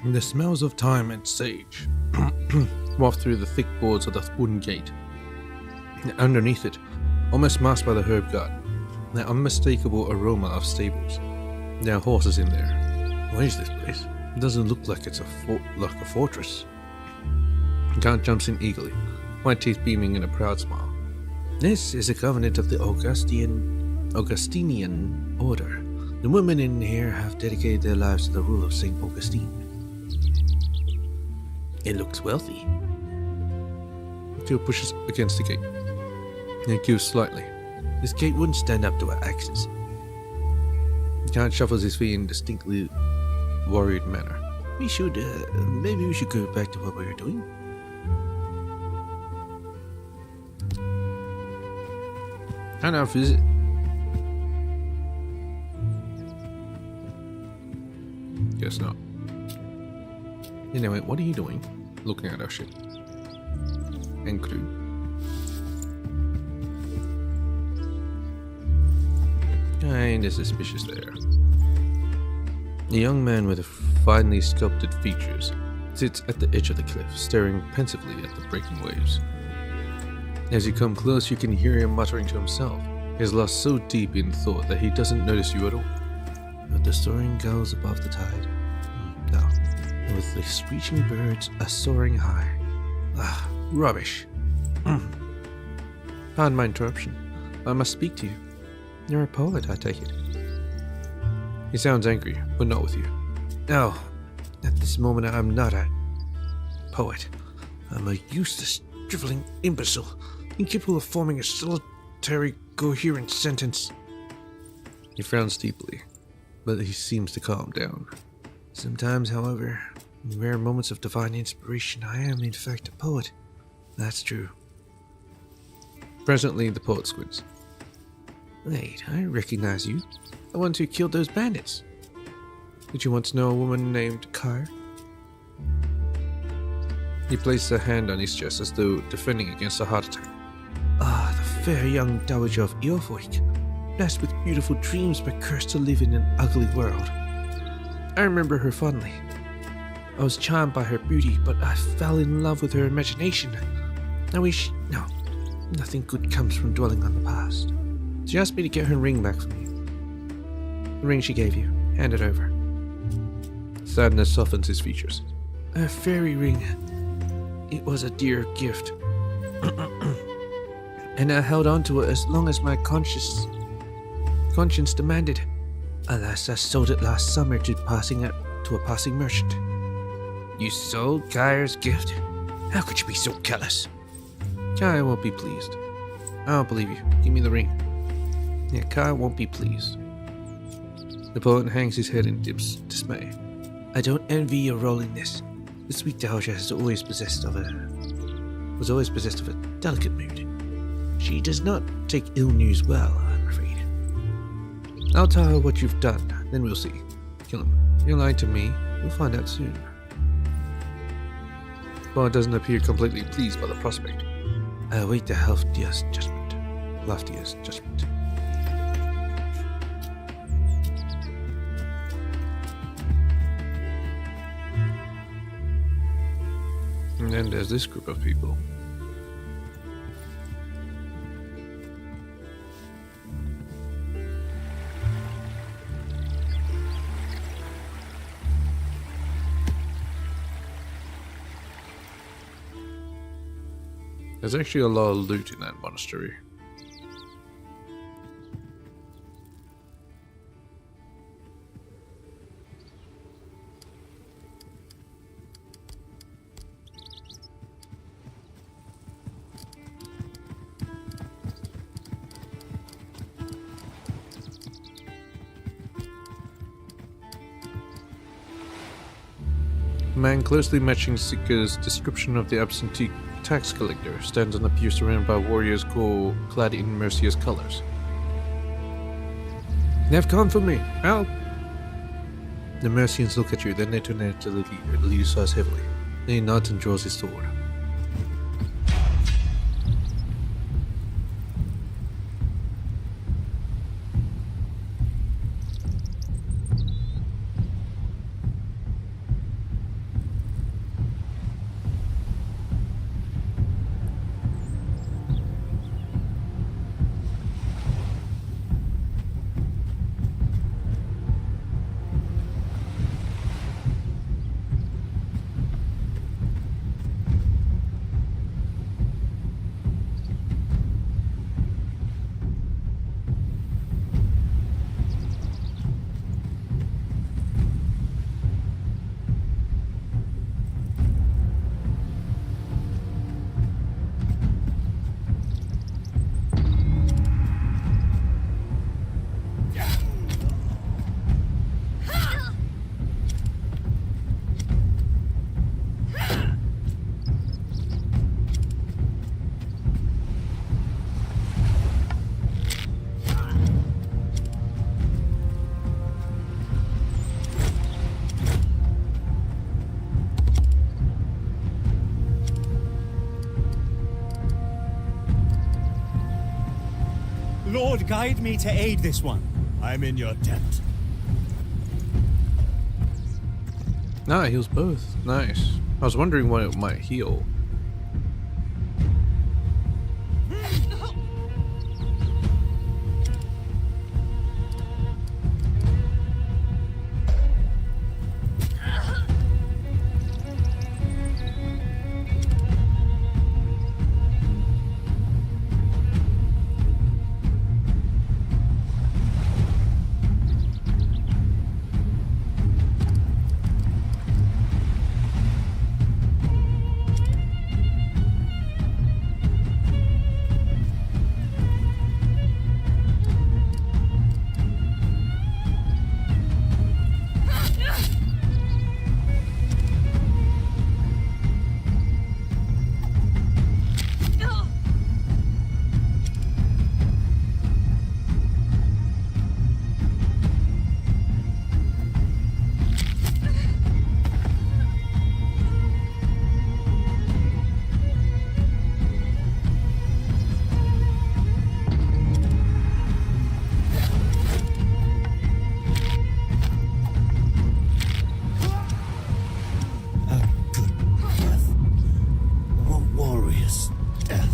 The smells of thyme and sage waft through the thick boards of the wooden gate. Underneath it, almost masked by the herb garden, the unmistakable aroma of stables. There are horses in there. What is this place? It doesn't look like it's like a fortress. Count jumps in eagerly, white teeth beaming in a proud smile. This is a covenant of the Augustinian order. The women in here have dedicated their lives to the rule of St. Augustine. It looks wealthy. Kyo pushes against the gate. And cues slightly. This gate wouldn't stand up to our axes. Count shuffles his feet in a distinctly worried manner. Maybe we should go back to what we were doing. And our visit. Guess not. Anyway, what are you doing? Looking at our ship. And crew. Kinda suspicious there. A young man with finely sculpted features sits at the edge of the cliff, staring pensively at the breaking waves. As you come close, you can hear him muttering to himself. He is lost so deep in thought that he doesn't notice you at all. But the soaring gulls above the tide. No. And with the screeching birds soaring high. Ah, rubbish. Pardon my interruption. I must speak to you. You're a poet, I take it. He sounds angry, but not with you. No, at this moment I'm not a poet. I'm a useless, driveling imbecile, incapable of forming a solitary, coherent sentence. He frowns deeply, but he seems to calm down. Sometimes, however, in rare moments of divine inspiration, I am in fact a poet. That's true. Presently, the poet squints. Wait, I recognize you. The ones who killed those bandits. Did you once know a woman named Kyr? He placed a hand on his chest as though defending against a heart attack. Ah, the fair young dowager of Eorfoik, blessed with beautiful dreams but cursed to live in an ugly world. I remember her fondly. I was charmed by her beauty, but I fell in love with her imagination. I wish... No, nothing good comes from dwelling on the past. She asked me to get her ring back from you. The ring she gave you. Hand it over. Sadness softens his features. A fairy ring. It was a dear gift. And I held on to it as long as my conscience demanded. Alas, I sold it last summer to a passing merchant. You sold Kyr's gift? How could you be so callous? Kyr won't be pleased. I don't believe you. Give me the ring. Yeah, Kyr won't be pleased. The poet hangs his head in dismay. I don't envy your role in this. The sweet dowager was always possessed of a delicate mood. She does not take ill news well, I'm afraid. I'll tell her what you've done, then we'll see. Kill him. You lied to me. We'll find out soon. The poet doesn't appear completely pleased by the prospect. I await the loftiest judgment. And then there's this group of people. There's actually a lot of loot in that monastery. A man closely matching Sika's description of the absentee tax collector stands on a pier surrounded by warriors clad in Mercia's colors. They've come for me. Help! The Mercians look at you, then they turn to the leader. The leader sighs heavily. Then he nods and draws his sword. Lord, guide me to aid this one. I'm in your tent. Ah, it heals both. Nice. I was wondering what it might heal. A good death. A warrior's death.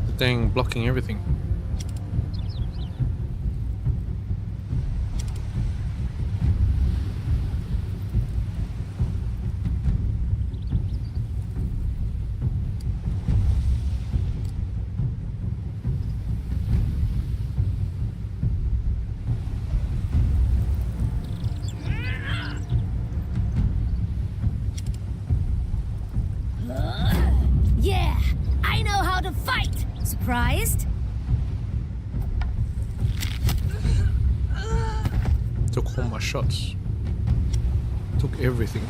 The thing blocking everything. Yeah, I know how to fight. Surprised? Took all my shots. Took everything.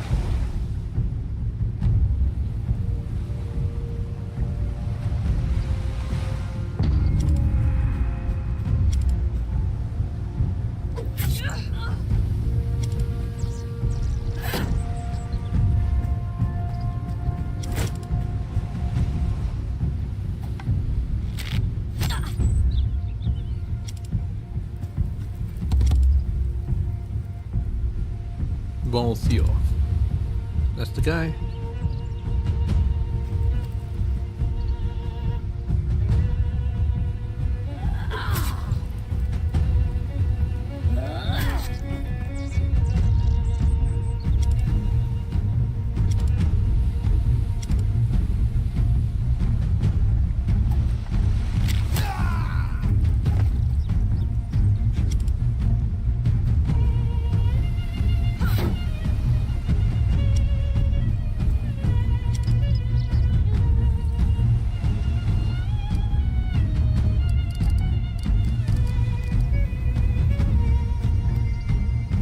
Theo. That's the guy.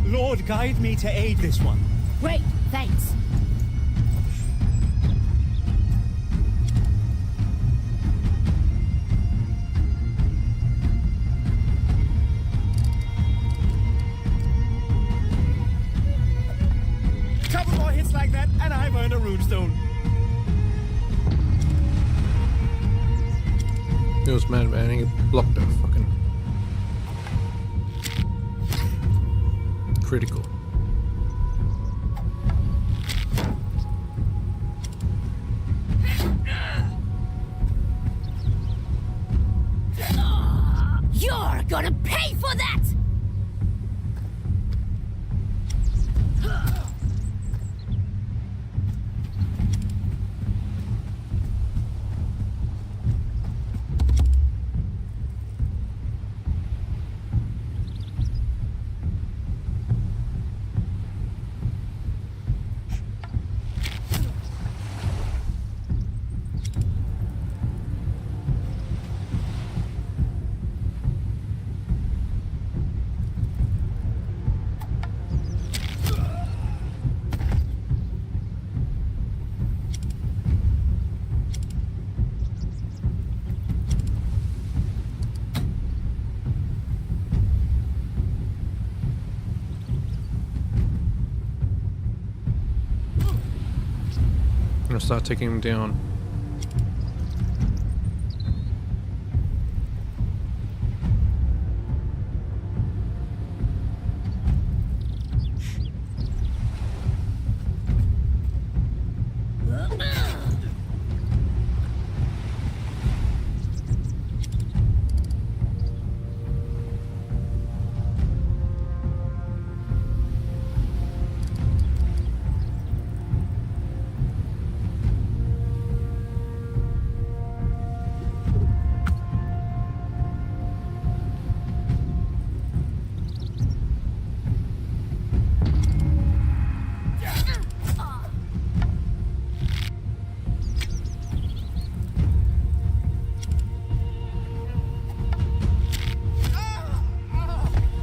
Lord, guide me to aid this one. Great, thanks. Couple more hits like that, and I've earned a runestone. It was mad, man. He blocked a fucking critical. You're gonna pay for that! gonna start taking him down.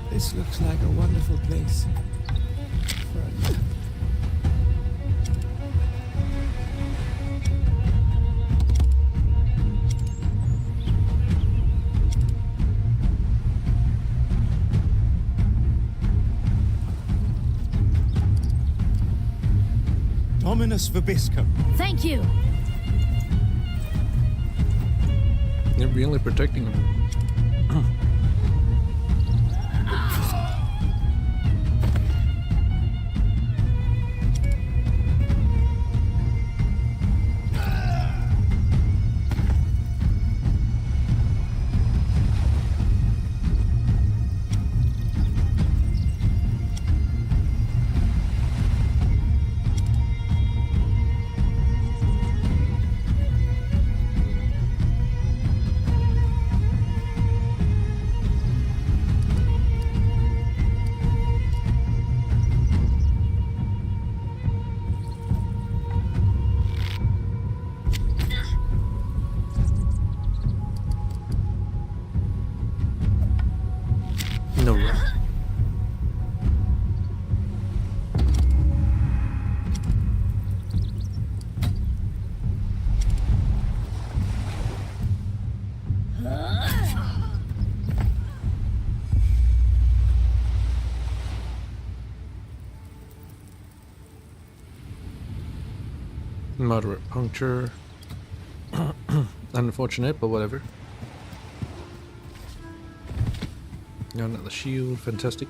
This looks like a wonderful place for a nap. Dominus Vobiscum. Thank you. They're really protecting him. No way. Moderate puncture. Unfortunate, but whatever. Now another shield, fantastic.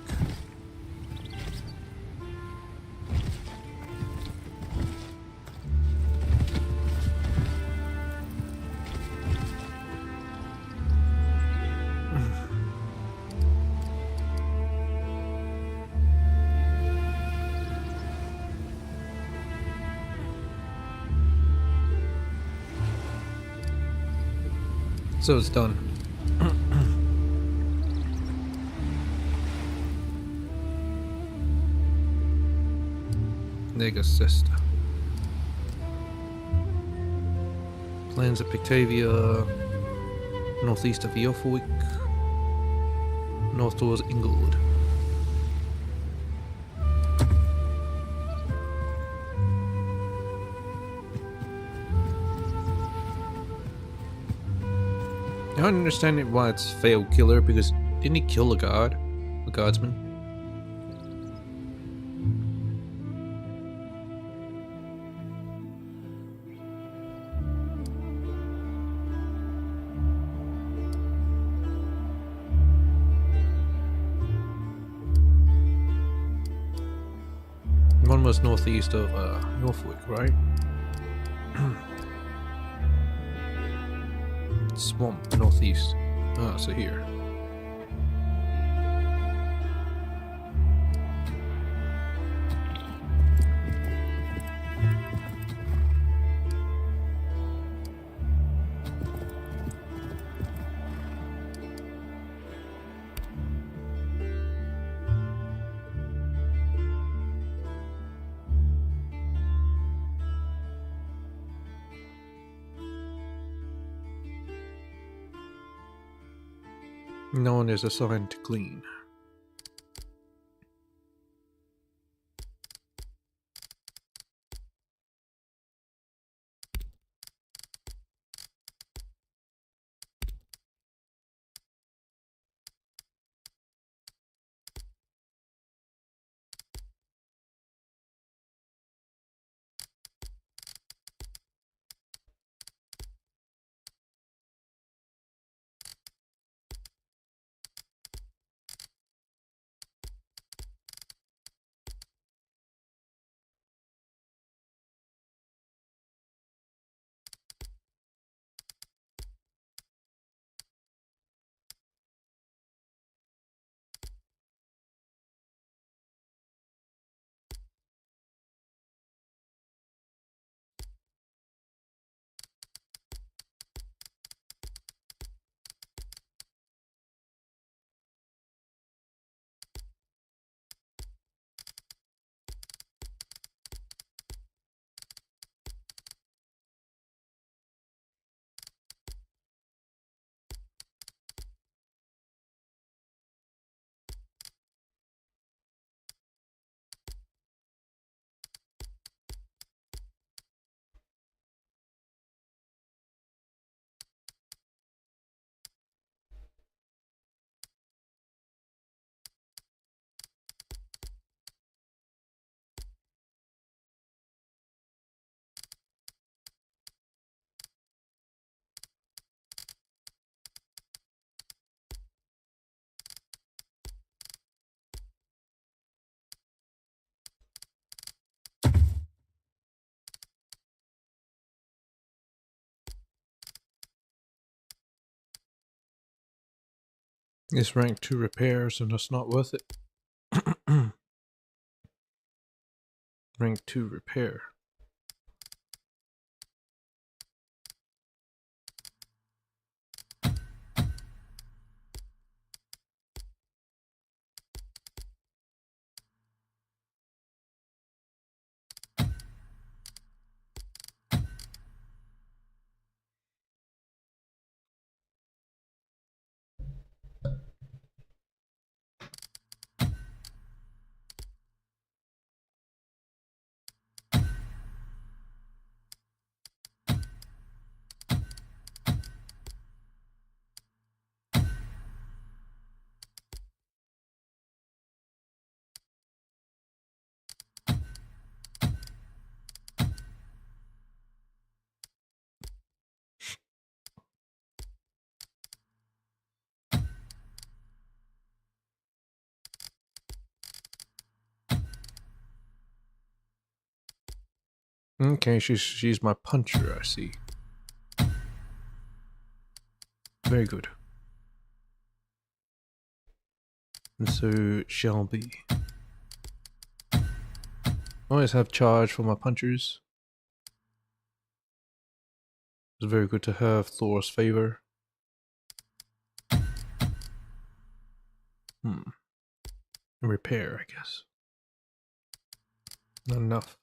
So it's done. Nega sister. Plans of Pictavia, northeast of Yorfwick, north towards Inglewood. I don't understand why it's failed killer, because didn't he kill a guard? A guardsman? One was northeast of Northwick, right? Swamp, northeast. Ah, so here. No one is assigned to clean. It's rank 2 repairs and it's not worth it. Rank 2 repair. Okay, she's my puncher, I see. Very good. And so shall be. Always have charge for my punchers. It's very good to have Thor's favor. Repair, I guess. Not enough.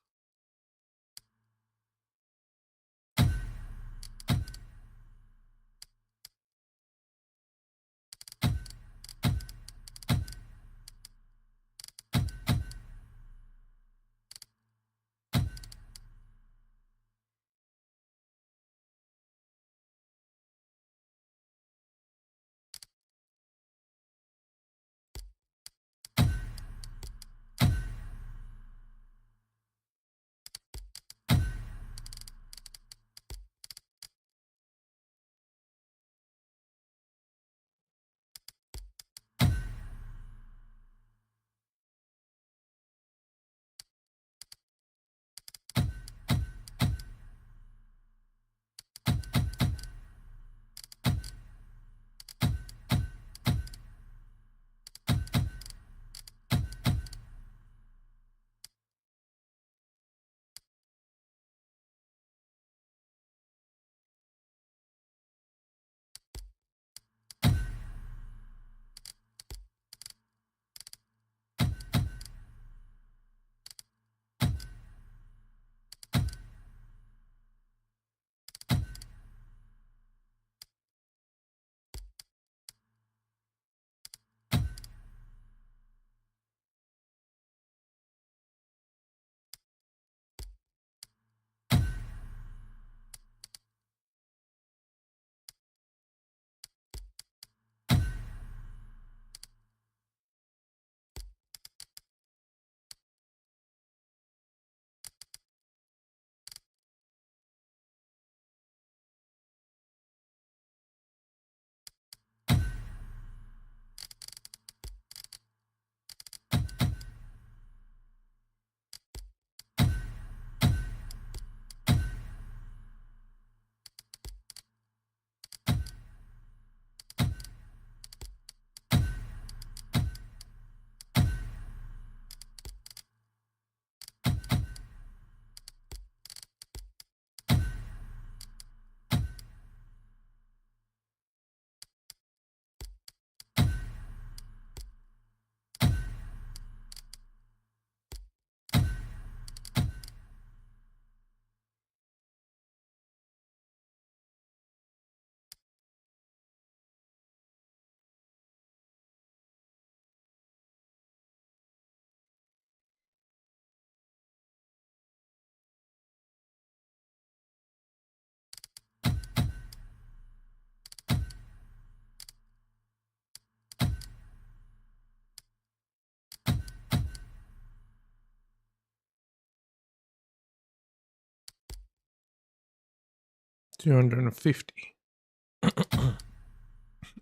$250.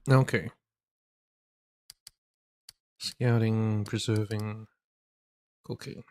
Okay. Scouting, preserving, cooking.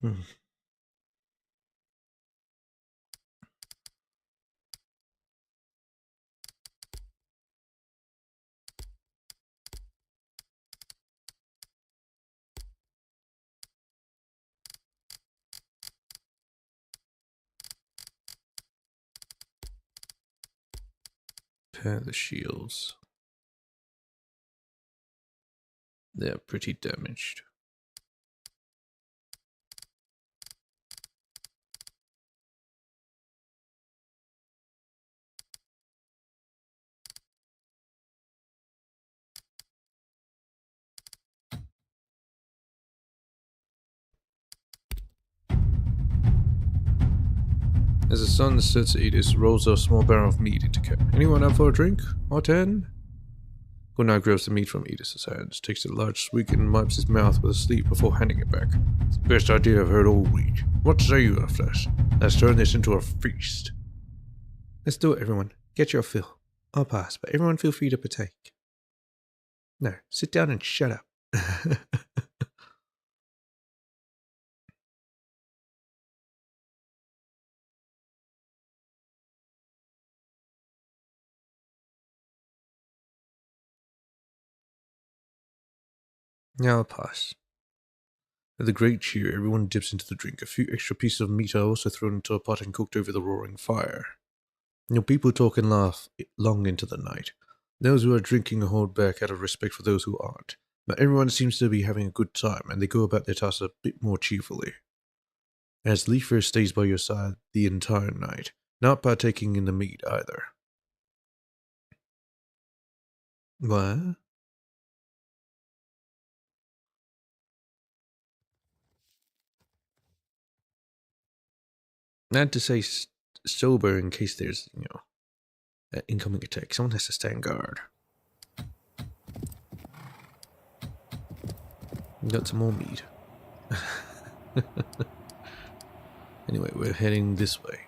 Hmm. Repair the shields. They're pretty damaged. As the sun sets, Edis rolls a small barrel of meat into camp. Anyone up for a drink? Or 10? Gunnar grabs the meat from Edis's hands, takes a large swig and wipes his mouth with a sleeve before handing it back. It's the best idea I've heard all week. What say you of this? Let's turn this into a feast. Let's do it, everyone. Get your fill. I'll pass, but everyone feel free to partake. No, sit down and shut up. Now I'll pass. With a great cheer, everyone dips into the drink. A few extra pieces of meat are also thrown into a pot and cooked over the roaring fire. People talk and laugh long into the night. Those who are drinking hold back out of respect for those who aren't. But everyone seems to be having a good time, and they go about their tasks a bit more cheerfully. As Leifer stays by your side the entire night, not partaking in the meat either. What? Not to say sober in case there's, an incoming attack. Someone has to stand guard. We got some more meat. Anyway, we're heading this way.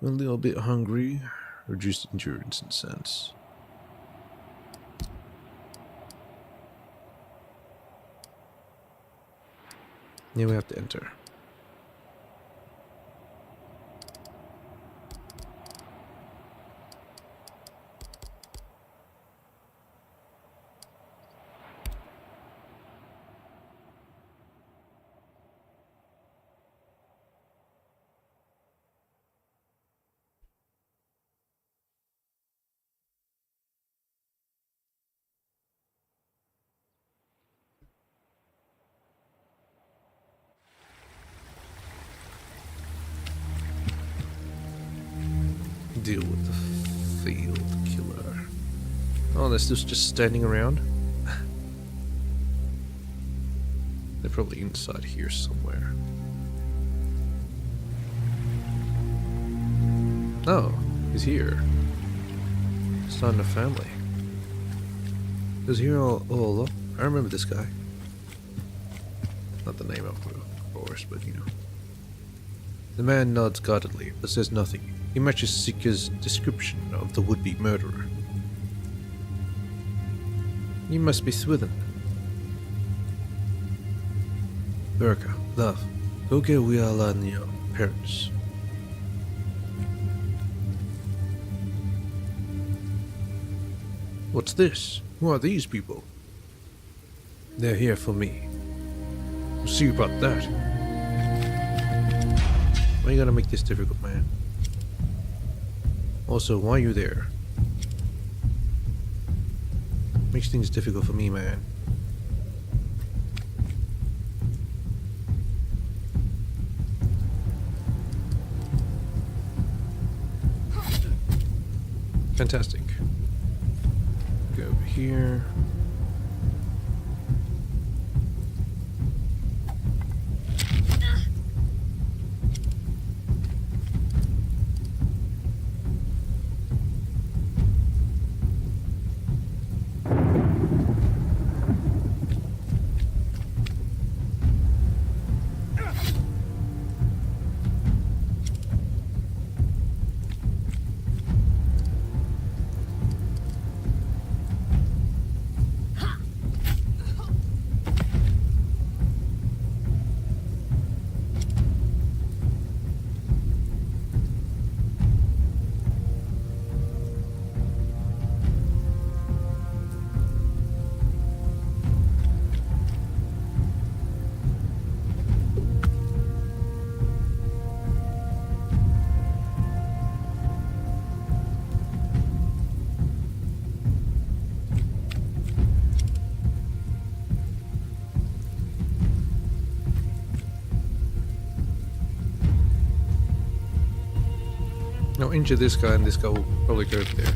A little bit hungry. Reduced endurance and sense. Yeah, we have to enter. Deal with the field killer. Oh, they're still just standing around? They're probably inside here somewhere. Oh, he's here. Starting a family. He was here all along. I remember this guy. Not the name of course, but The man nods guardedly, but says nothing. He matches Sika's description of the would-be murderer. You must be Swithin. Berka, love, go get Wiala and your parents. What's this? Who are these people? They're here for me. We'll see about that. Why you gotta make this difficult, man? Also, why are you there? Makes things difficult for me, man. Fantastic. Go over here. Now injure this guy, and this guy will probably go over there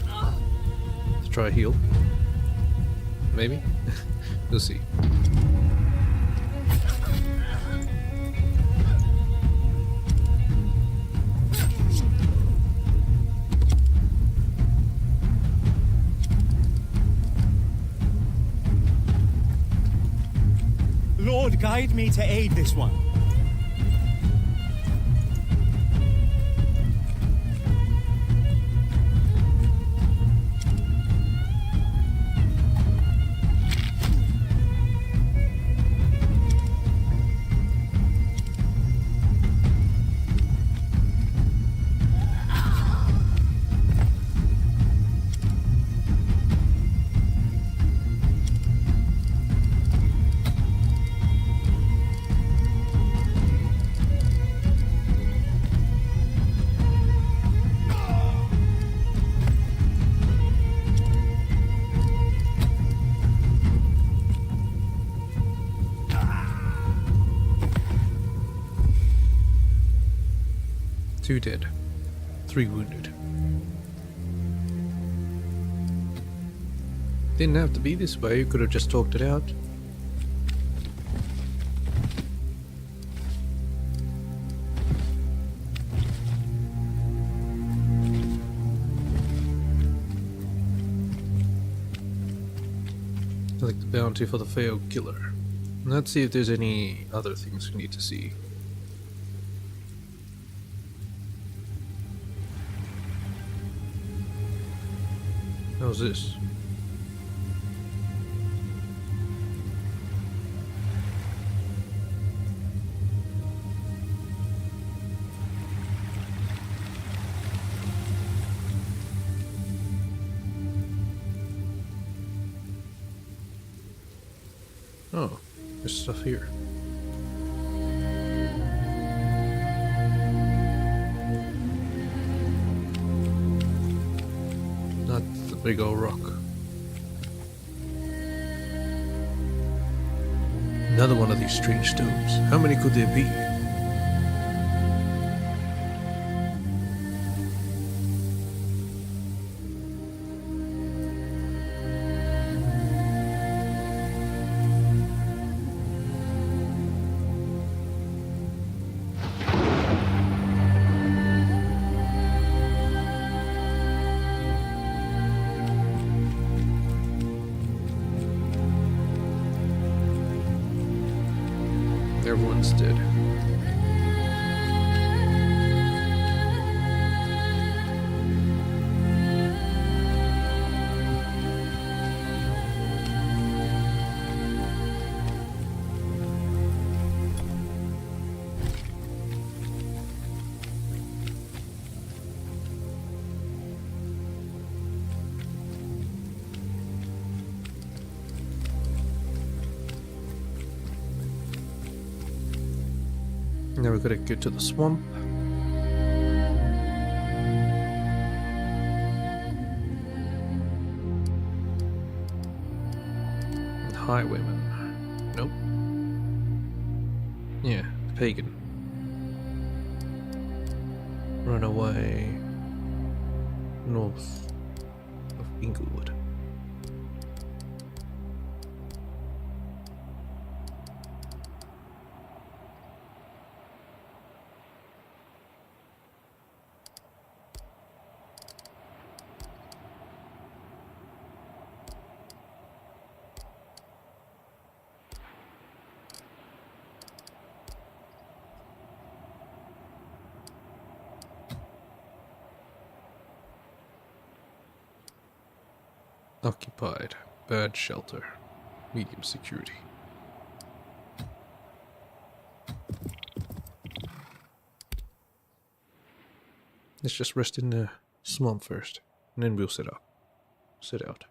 to try heal. Maybe? We'll see. Lord, guide me to aid this one. Two dead. 3 wounded. Didn't have to be this way, you could have just talked it out. Like the bounty for the failed killer. Let's see if there's any other things we need to see. How's this? Oh, there's stuff here. Not the big old rock. Another one of these strange stones. How many could there be? Everyone's dead. Now we've got to get to the swamp. And highwayman. Nope. Yeah, pagan. Run away north of Inglewood. Occupied. Bad shelter. Medium security. Let's just rest in the swamp first, and then we'll set out.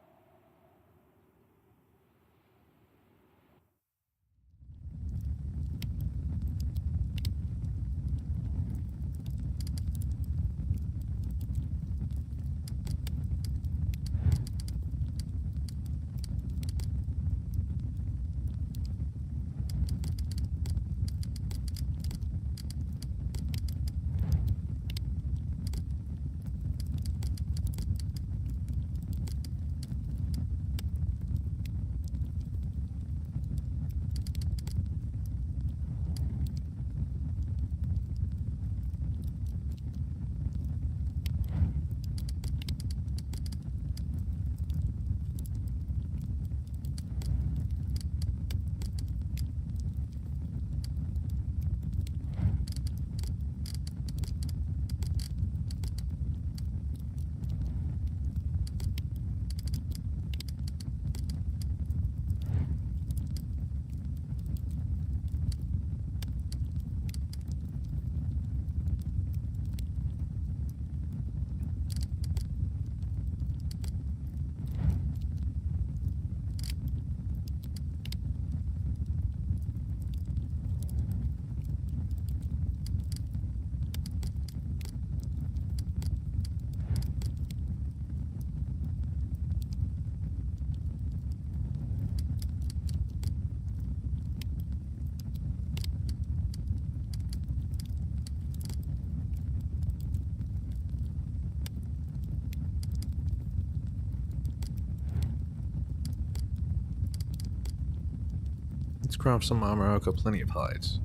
craft some armor. I've got plenty of hides.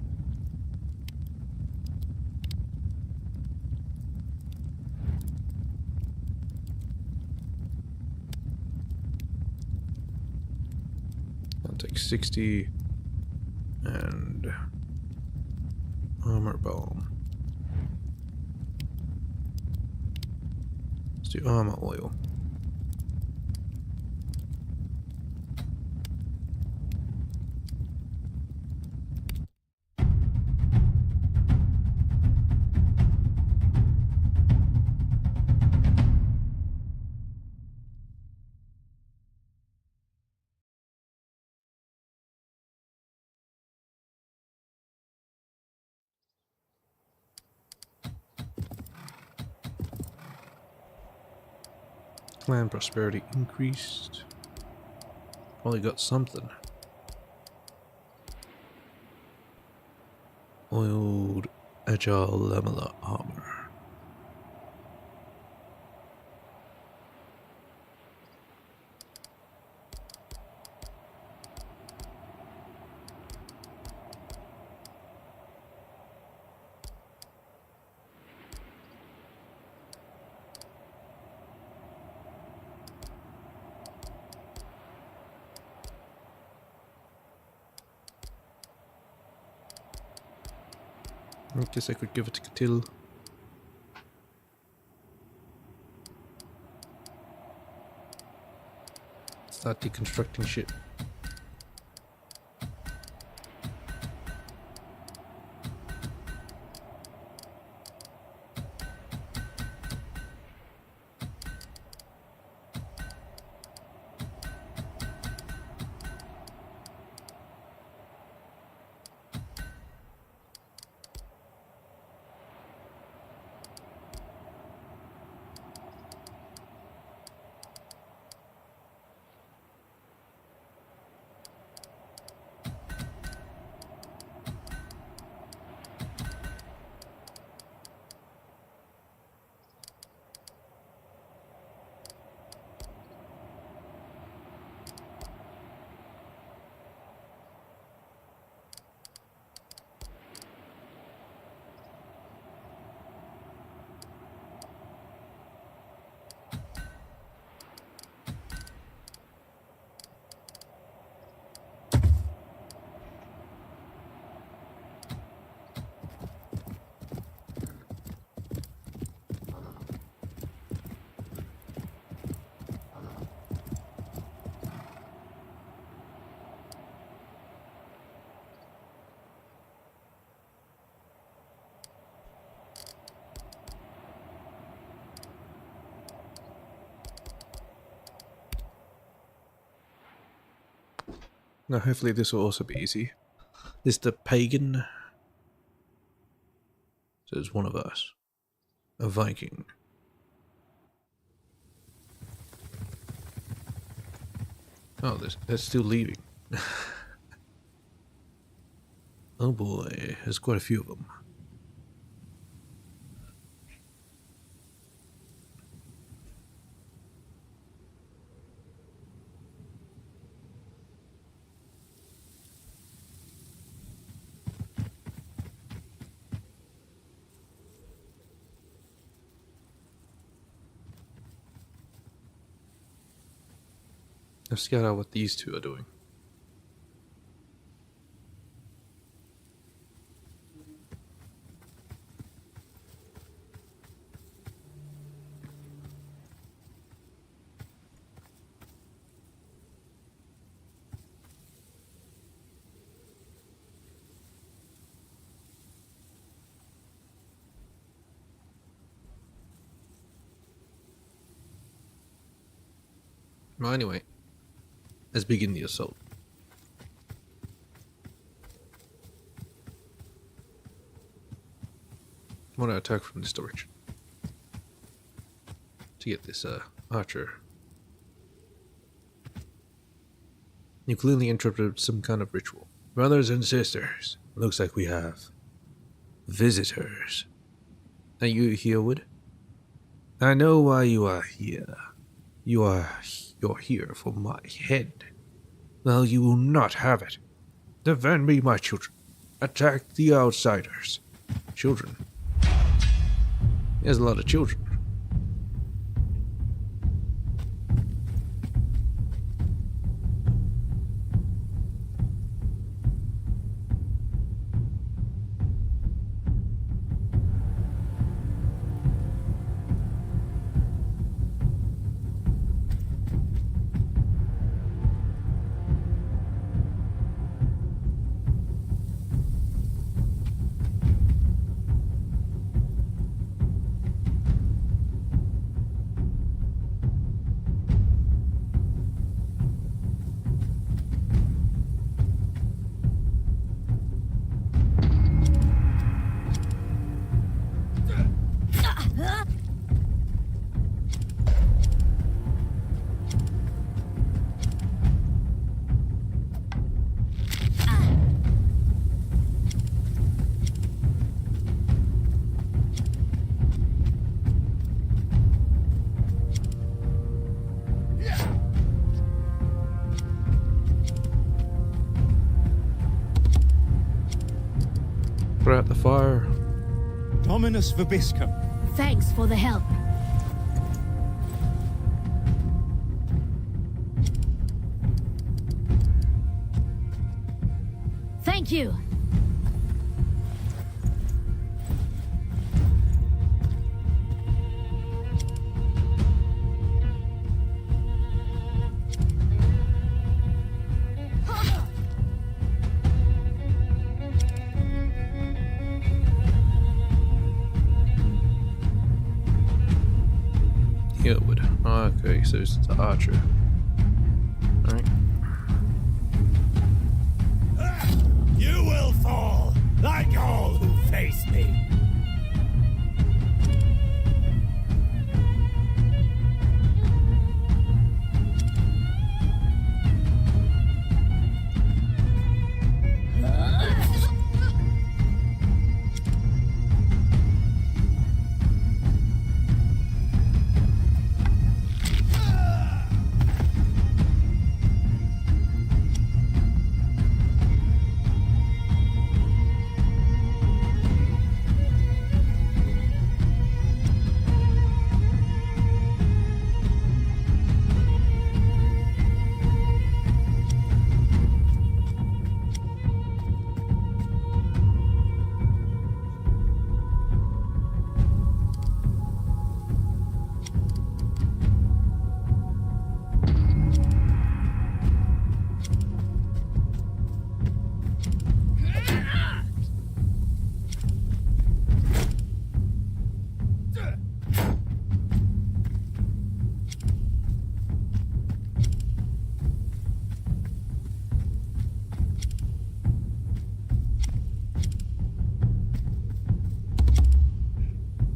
I'll take 60 and armor balm. Let's do armor oil. Clan prosperity increased. Only got something. Oiled agile lamella armor. I guess I could give it to Catil. Start deconstructing shit. Now hopefully this will also be easy. This the pagan. So it's one of us. A Viking. Oh, they're still leaving. Oh boy, there's quite a few of them. Let's scout out what these two are doing. Well, anyway, let's begin the assault. I want to attack from this direction to get this archer. You clearly interrupted some kind of ritual. Brothers and sisters, looks like we have visitors. Are you here, Wood? I know why you are here. You're here for my head. Well, you will not have it. Defend me, my children. Attack the outsiders. Children. There's a lot of children. Put out the fire. Dominus Vobiscum. Thanks for the help. Thank you. Heelwood. Okay, so it's the archer. Alright. You will fall, like all who face me.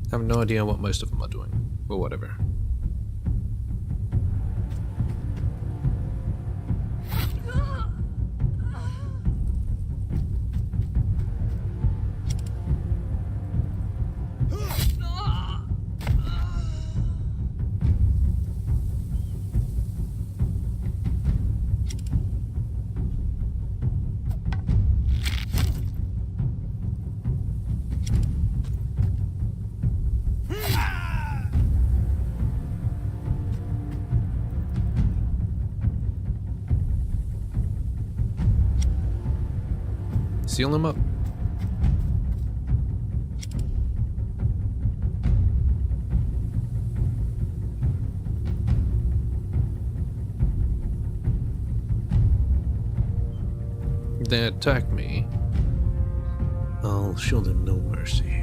I have no idea what most of them are doing, but whatever. Seal him up. They attack me. I'll show them no mercy.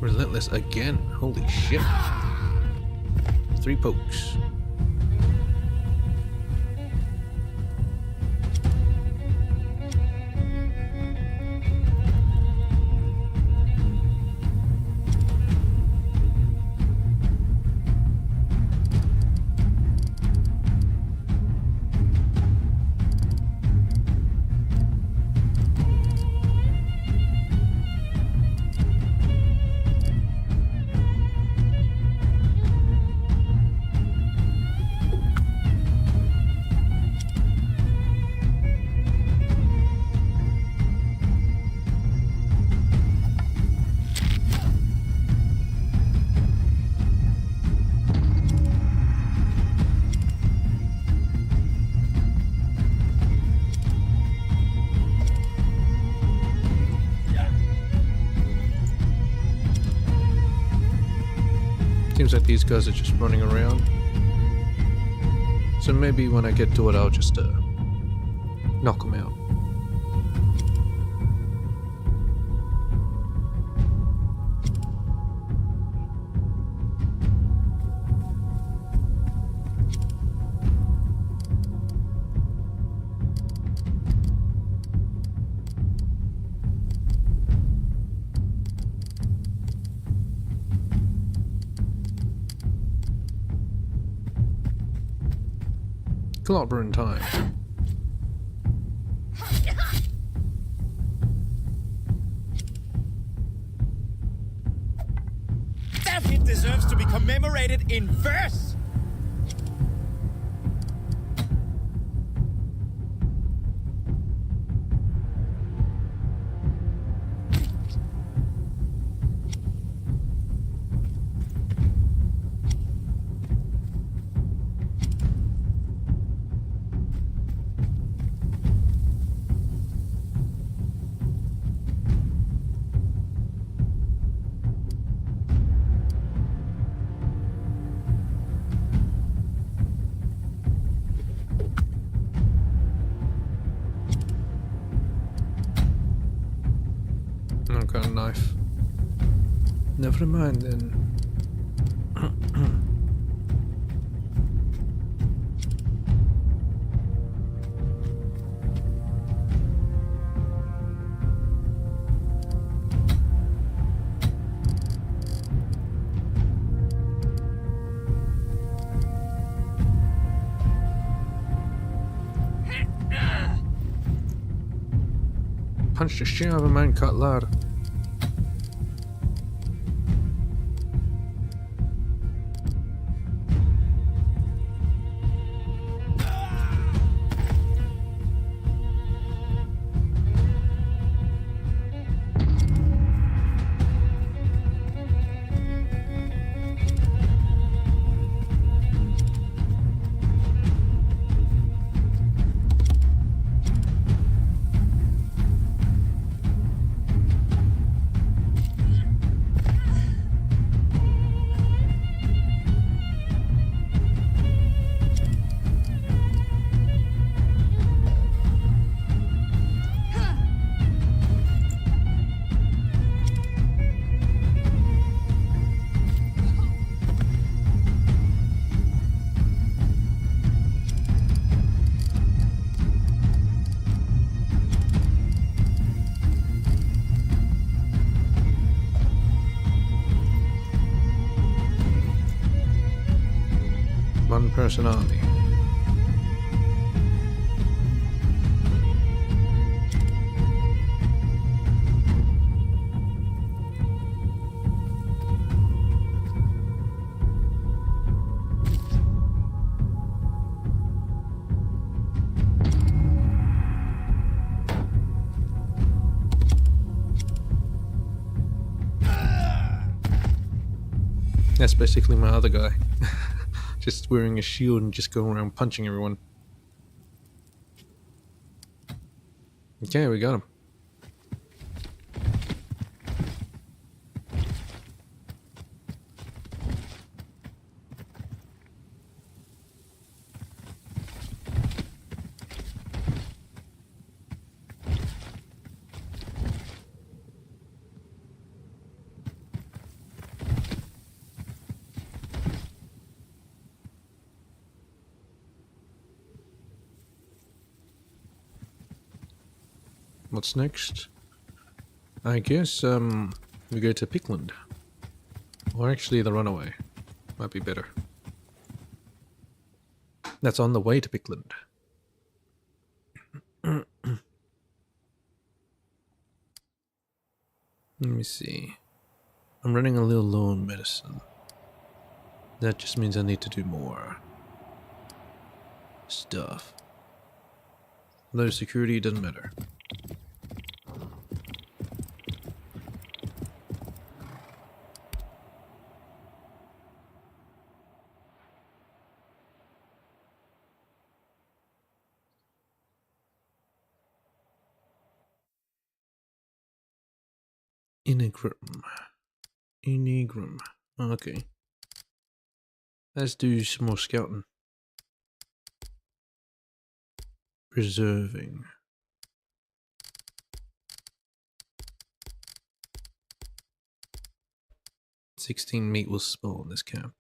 Relentless again. Holy shit. 3 pokes. seems like these guys are just running around. So maybe when I get to it, I'll just knock them out. Clobbering time. That hit deserves to be commemorated in verse! I've got a knife. Never mind then. Punch the shit out of a man cut lad. One person army. That's basically my other guy. Just wearing a shield and just going around punching everyone. Okay, we got him. What's next? I guess, we go to Pickland. Or actually the Runaway. Might be better. That's on the way to Pickland. Let me see. I'm running a little low on medicine. That just means I need to do more stuff. Low security doesn't matter. Enneagram. Okay. Let's do some more scouting. Preserving. 16 meat will spawn in this camp.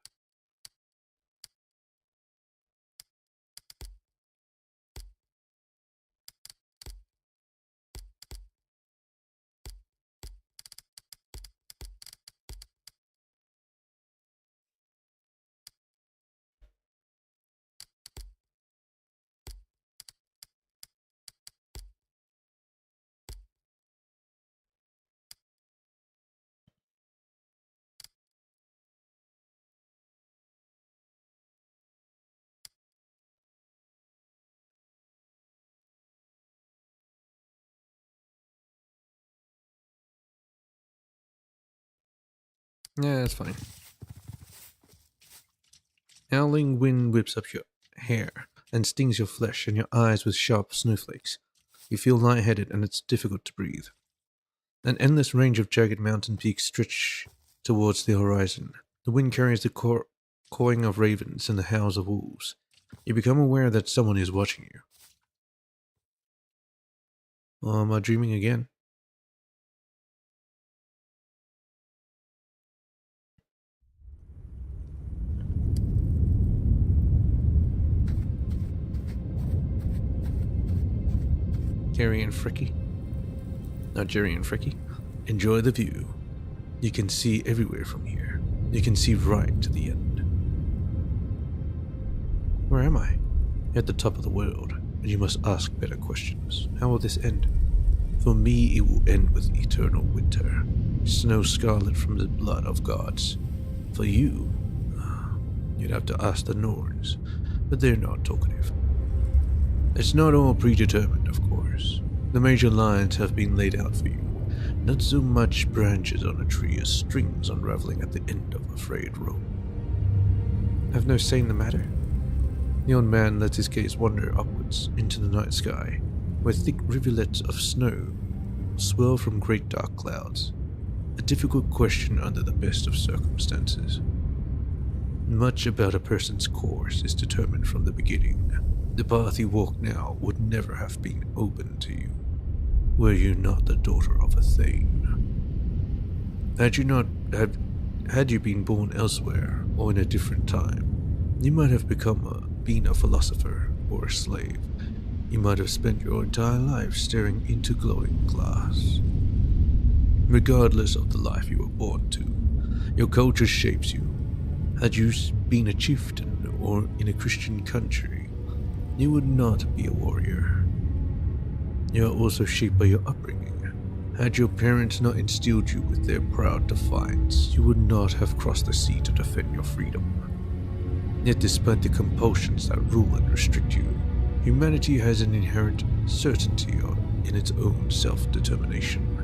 Yeah, that's fine. Howling wind whips up your hair and stings your flesh and your eyes with sharp snowflakes. You feel lightheaded and it's difficult to breathe. An endless range of jagged mountain peaks stretch towards the horizon. The wind carries the cawing of ravens and the howls of wolves. You become aware that someone is watching you. Oh, am I dreaming again? Jerry and Fricky. Not Jerry and Fricky. Enjoy the view. You can see everywhere from here. You can see right to the end. Where am I? At the top of the world, and you must ask better questions. How will this end? For me, it will end with eternal winter, snow scarlet from the blood of gods. For you, you'd have to ask the Norns, but they're not talkative. It's not all predetermined, of course. The major lines have been laid out for you. Not so much branches on a tree as strings unraveling at the end of a frayed rope. Have no say in the matter? The old man lets his gaze wander upwards into the night sky, where thick rivulets of snow swirl from great dark clouds. A difficult question under the best of circumstances. Much about a person's course is determined from the beginning. The path you walk now would never have been open to you, were you not the daughter of a Thane. Had you been born elsewhere or in a different time, you might have been a philosopher or a slave. You might have spent your entire life staring into glowing glass. Regardless of the life you were born to, your culture shapes you. Had you been a chieftain or in a Christian country, you would not be a warrior. You are also shaped by your upbringing. Had your parents not instilled you with their proud defiance, you would not have crossed the sea to defend your freedom. Yet despite the compulsions that rule and restrict you, humanity has an inherent certainty in its own self-determination.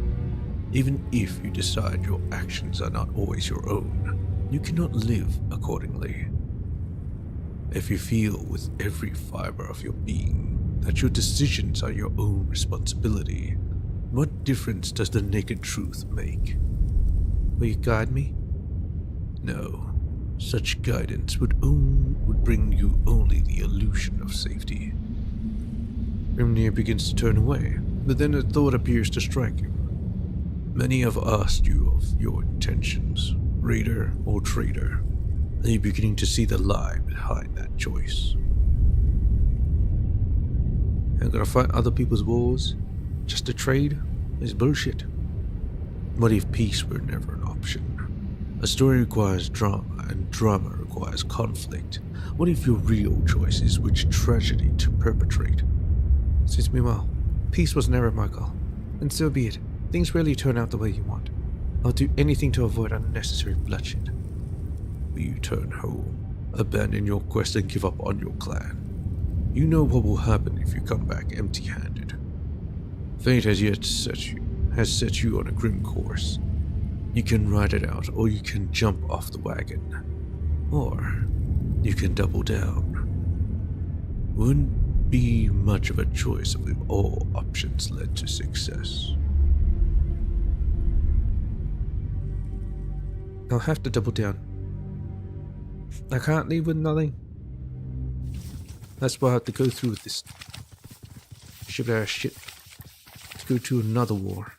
Even if you decide your actions are not always your own, you cannot live accordingly. If you feel with every fiber of your being that your decisions are your own responsibility, what difference does the naked truth make? Will you guide me? No. Such guidance would bring you only the illusion of safety. Grimnir begins to turn away, but then a thought appears to strike him. Many have asked you of your intentions, raider or trader. Are you beginning to see the lie behind that choice? I'm gonna fight other people's wars just to trade is bullshit. What if peace were never an option? A story requires drama, and drama requires conflict. What if your real choice is which tragedy to perpetrate? Suits me well. Peace was never my goal, and so be it. Things rarely turn out the way you want. I'll do anything to avoid unnecessary bloodshed. Will you turn home, abandon your quest and give up on your clan? You know what will happen if you come back empty-handed. Fate has set you on a grim course. You can ride it out, or you can jump off the wagon. Or you can double down. Wouldn't be much of a choice if all options led to success. I'll have to double down. I can't leave with nothing. That's why I have to go through with this stupid ass shit to go to another war.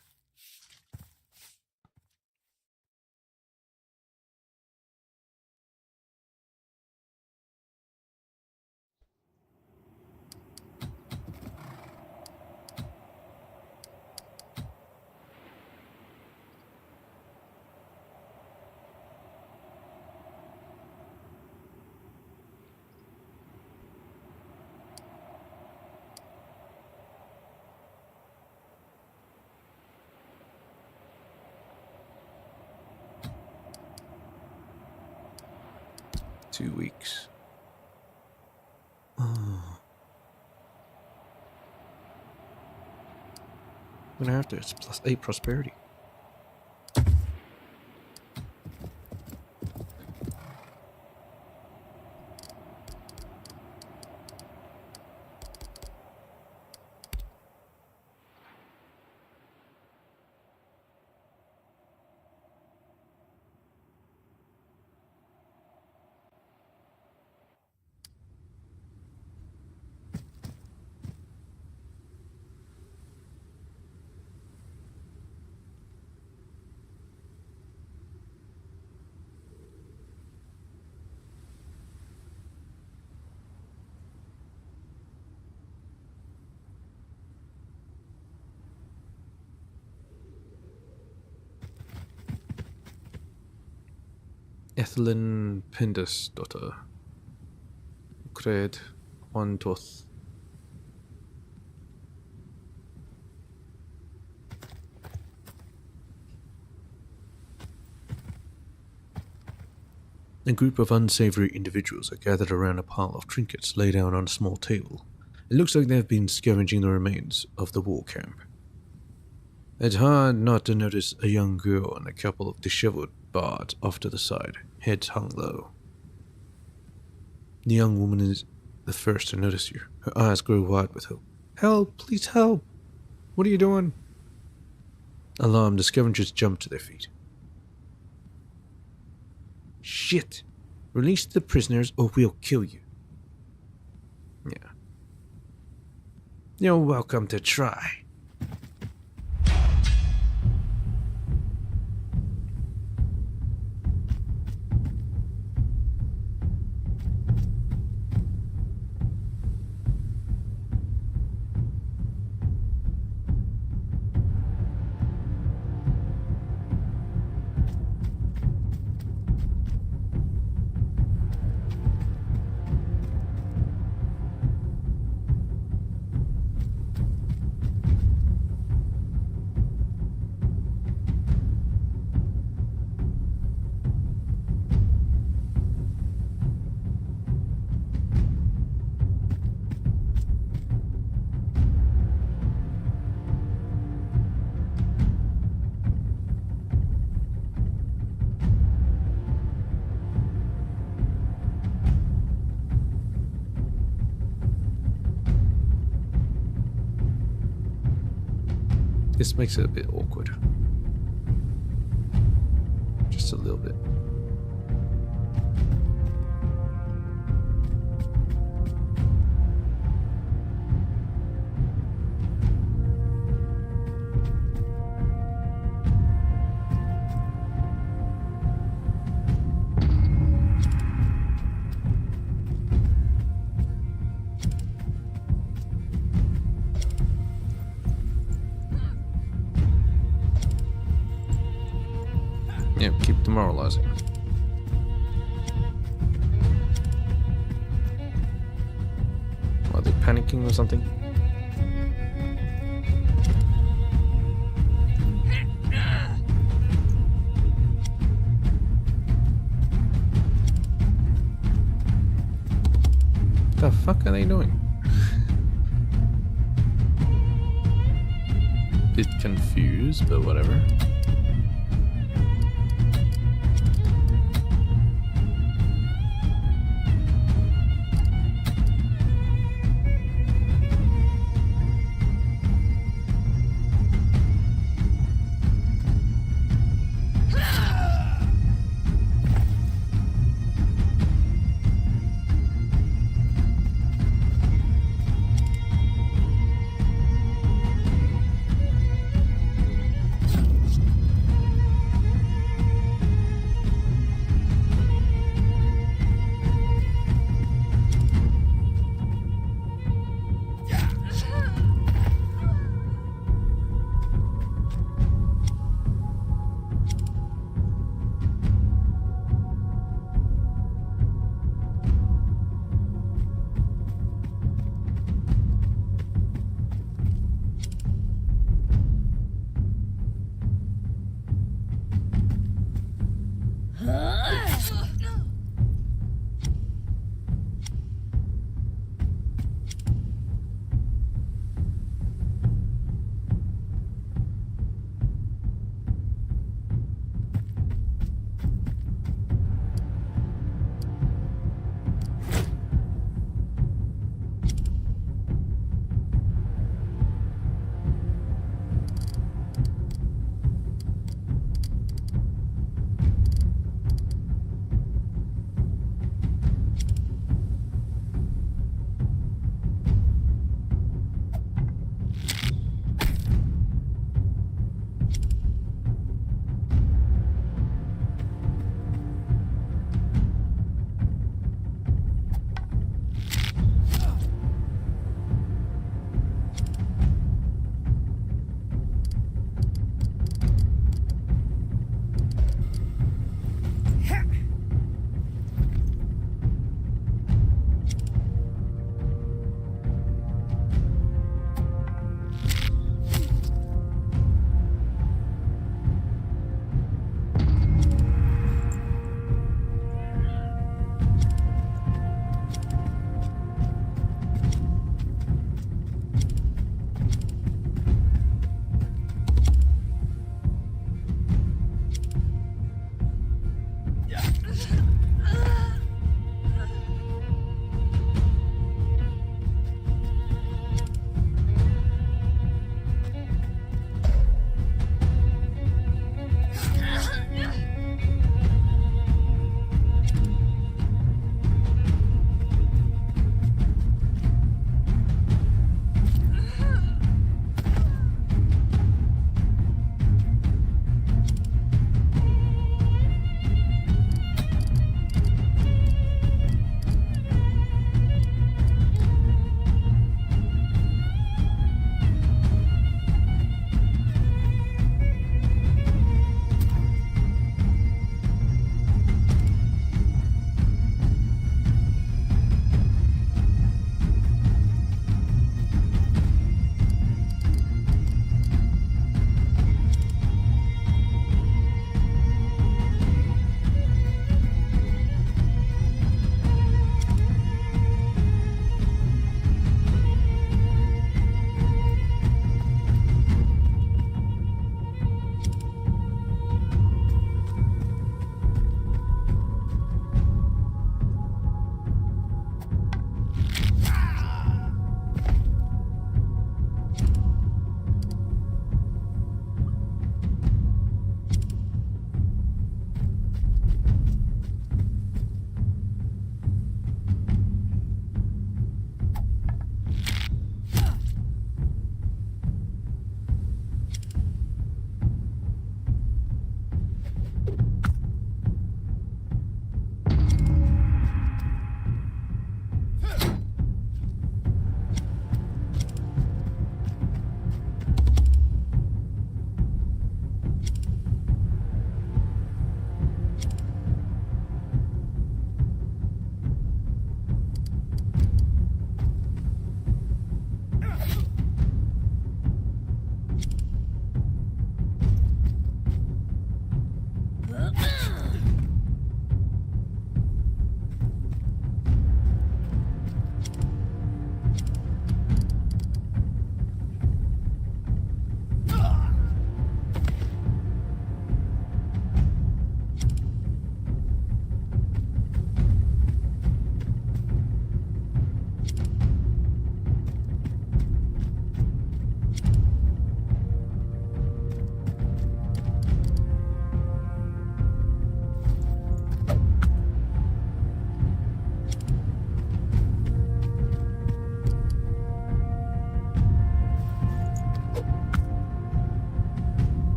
Two weeks. Oh. I'm gonna have to. It's +8 prosperity. Ethelyn Pindus daughter. Cred one toth. A group of unsavory individuals are gathered around a pile of trinkets laid out on a small table. It looks like they have been scavenging the remains of the war camp. It's hard not to notice a young girl and a couple of disheveled bards off to the side, heads hung low. The young woman is the first to notice you. Her eyes grow wide with hope. Help! Please help! What are you doing? Alarmed, the scavengers jump to their feet. Shit! Release the prisoners or we'll kill you. Yeah. You're welcome to try. This makes it a bit awkward. Just a little bit. Yeah, keep demoralizing. Are they panicking or something? The fuck are they doing? Bit confused, but whatever.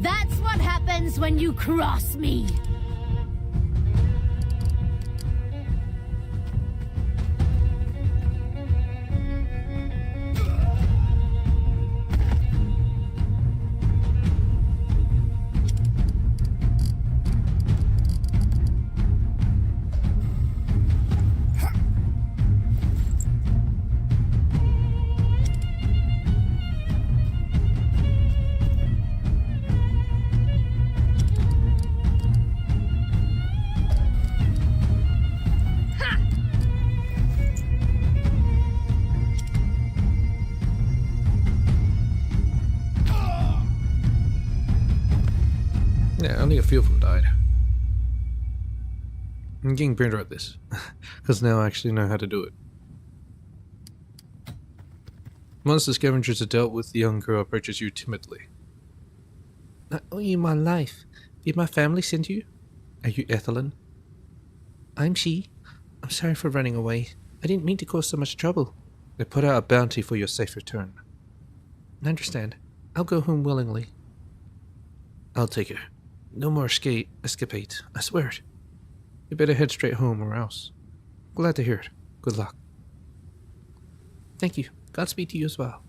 That's what happens when you cross me. Yeah, only a few of them died. I'm getting better at this, because now I actually know how to do it. Once the scavengers are dealt with, the young girl approaches you timidly. I owe you my life. Did my family send you? Are you Ethelyn? I'm she. I'm sorry for running away. I didn't mean to cause so much trouble. They put out a bounty for your safe return. I understand. I'll go home willingly. I'll take her. No more escapades, I swear it. You better head straight home or else. Glad to hear it. Good luck. Thank you. Godspeed to you as well.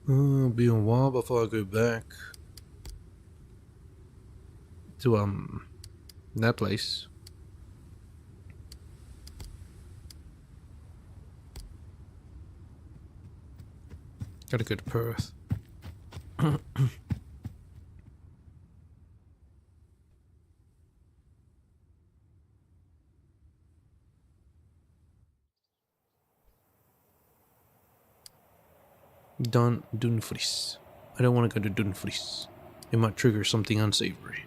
It'll be a while before I go back to that place. Gotta go to Perth. Dunfries. I don't want to go to Dunfries. It might trigger something unsavory.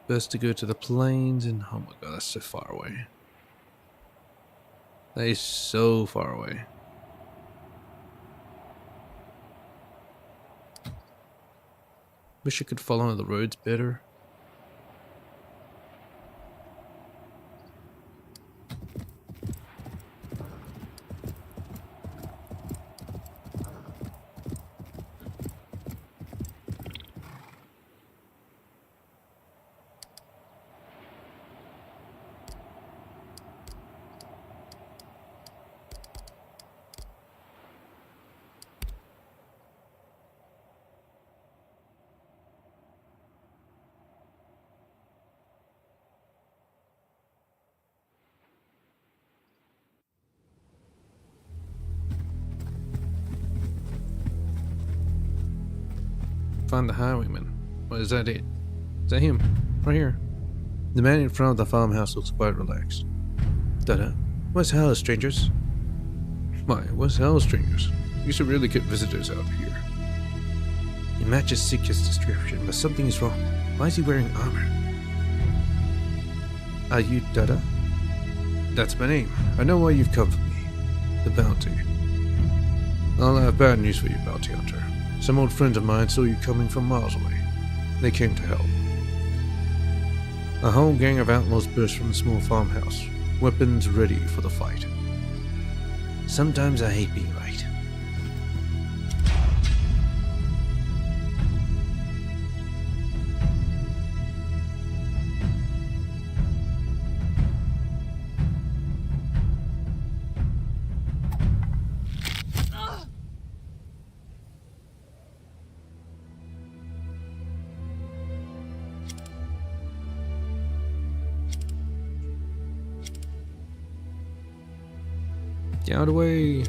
Best to go to the plains and oh my god, that's so far away. That is so far away. Wish I could follow the roads better. Find the highwayman. What is that it? Is that him? Right here. The man in front of the farmhouse looks quite relaxed. Dada, what's hell, strangers? Why, what's hell, strangers? You should really get visitors out here. He matches Sikya's description, but something is wrong. Why is he wearing armor? Are you Dada? That's my name. I know why you've come for me. The bounty. I'll have bad news for you, bounty hunter. Some old friends of mine saw you coming from miles away. They came to help. A whole gang of outlaws burst from the small farmhouse, weapons ready for the fight. Sometimes I hate being right. Get out of the way.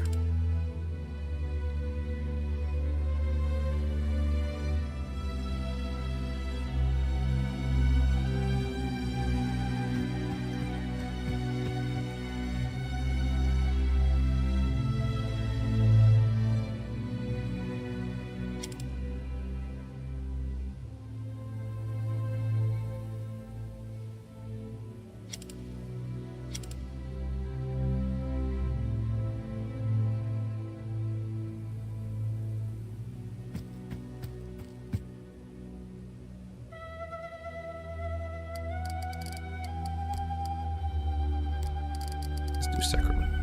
do sacrament.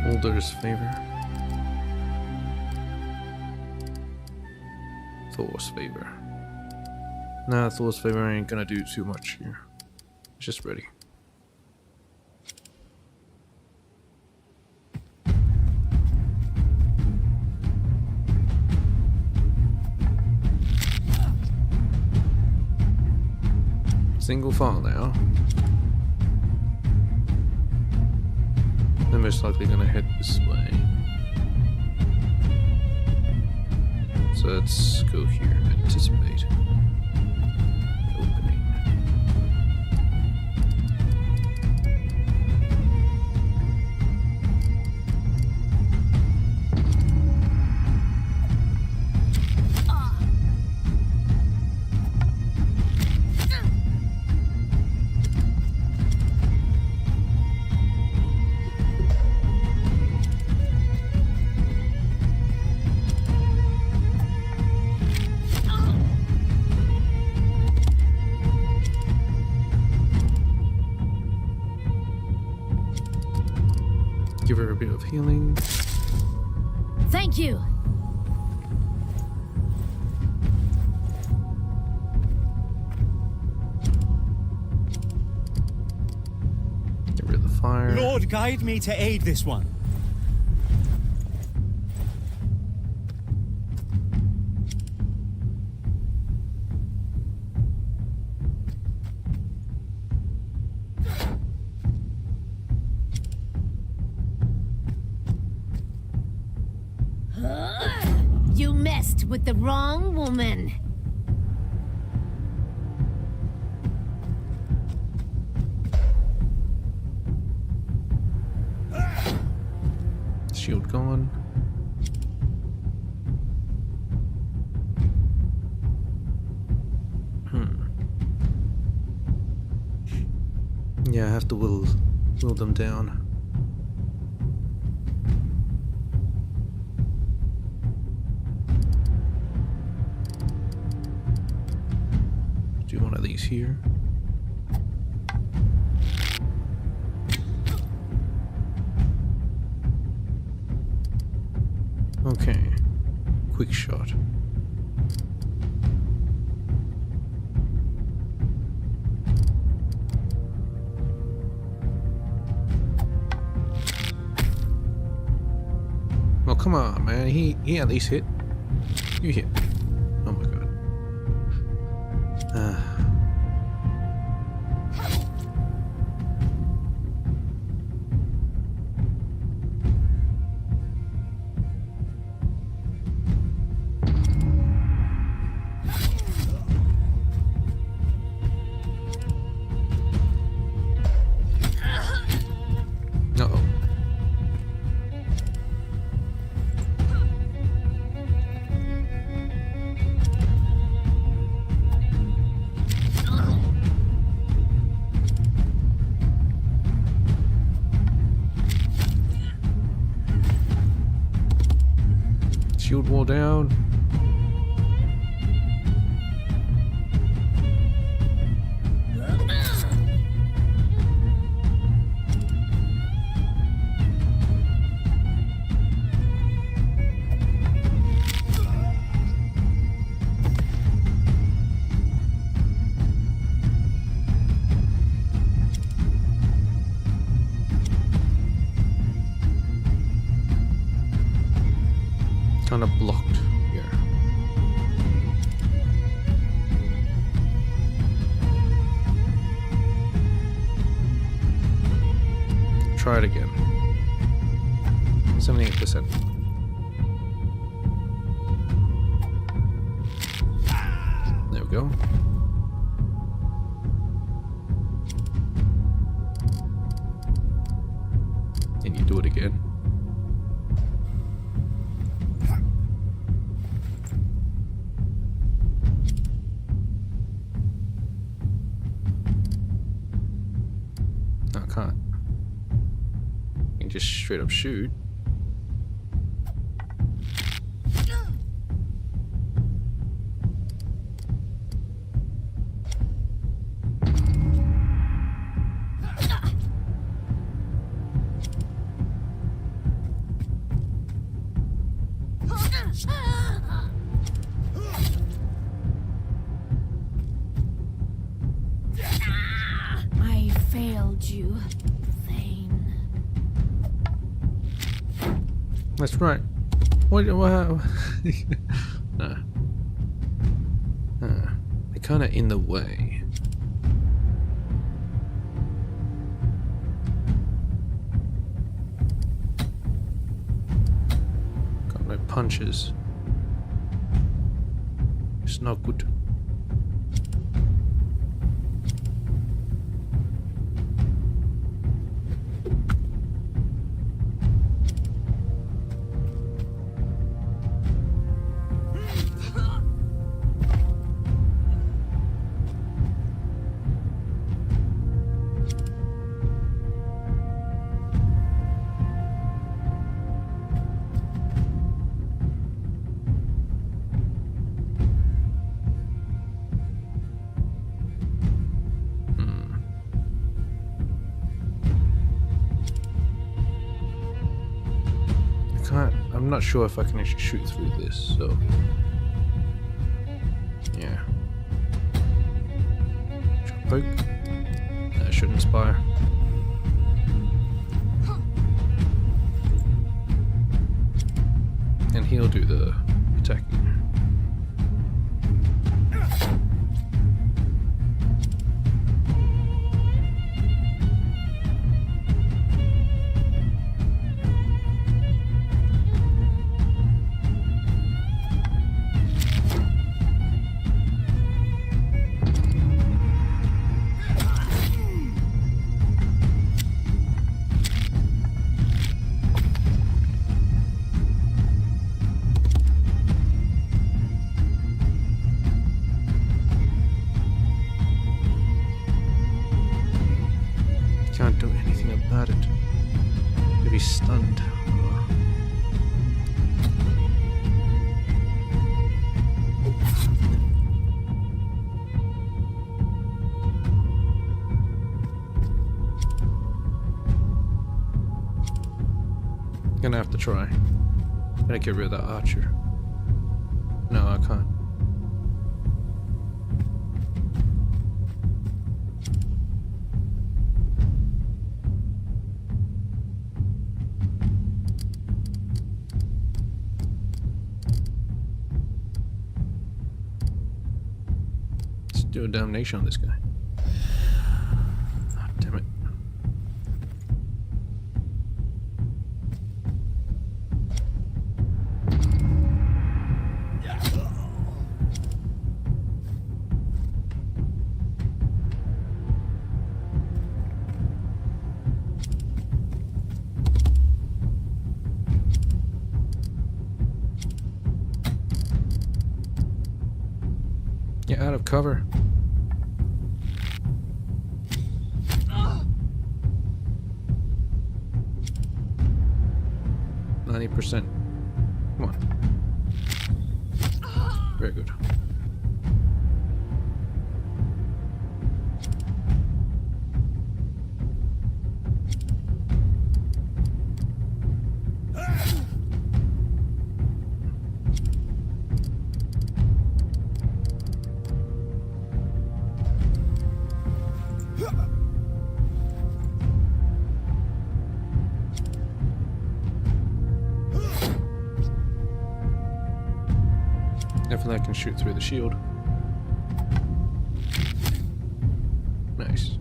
Mulder's favor. Thor's favor. Nah, Thor's favor ain't gonna do too much here. It's just ready. Single file now. They're most likely gonna head this way. So let's go here. Anticipate. Opening. Give her a bit of healing. Thank you. Get rid of the fire. Lord, guide me to aid this one. You messed with the wrong woman. Shield gone. Yeah, I have to will them down. Do one of these here. Okay. Quick shot. Well, come on, man. He at least hit. You hit. Oh my god. Uh-oh. Shield wall down. Kind of blocked here. Try it again. 78%. There we go. And you do it again. can't just straight up shoot. I failed you, Thane. That's right. What? Nah. They're kind of in the way. Got no punches. It's not good. I'm not sure if I can actually shoot through this, so yeah. Should I poke? That should inspire. And he'll do the attacking. Can't do anything about it. If he's stunned. Gonna have to try. Gotta get rid of that archer. No, I can't. Let's do a damnation on this guy. Oh, damn it. Get out of cover. %. Come on. Very good. Definitely I can shoot through the shield. Nice.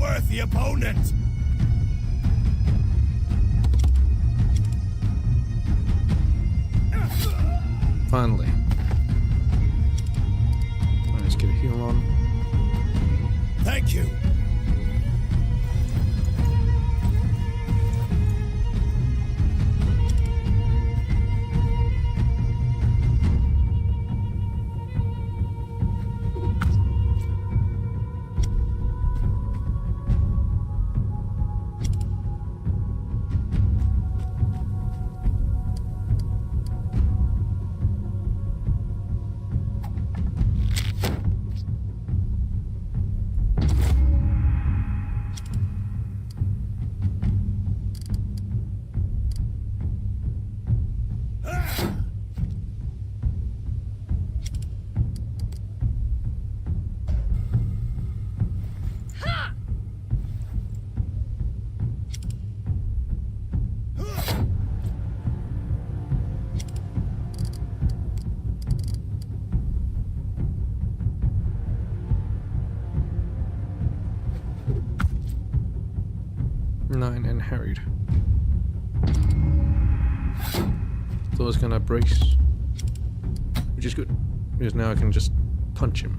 worthy opponent. Finally. Let's get a heal on. Thank you. Nine and harried. Thought I was gonna brace, which is good because now I can just punch him.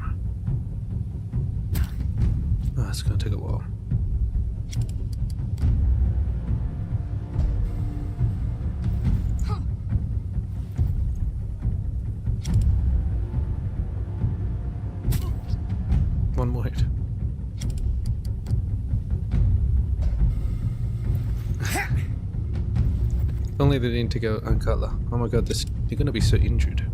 Ah, it's gonna take a while. One more hit. If only they didn't take out Ankala. Oh my god, they're gonna be so injured.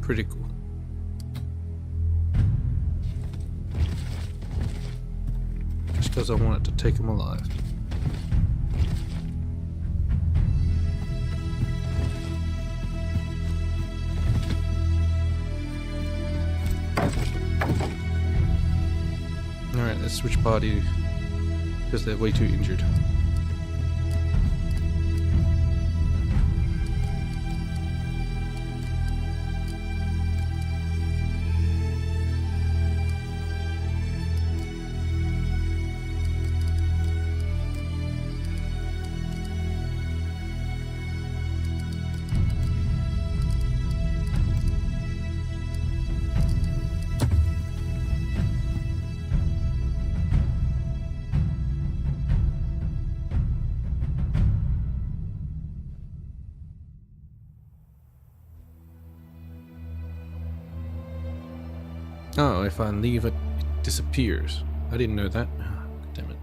Critical. Just because I wanted to take him alive. Alright, let's switch party because they're way too injured. Oh, if I leave it, it disappears. I didn't know that. Oh, damn it.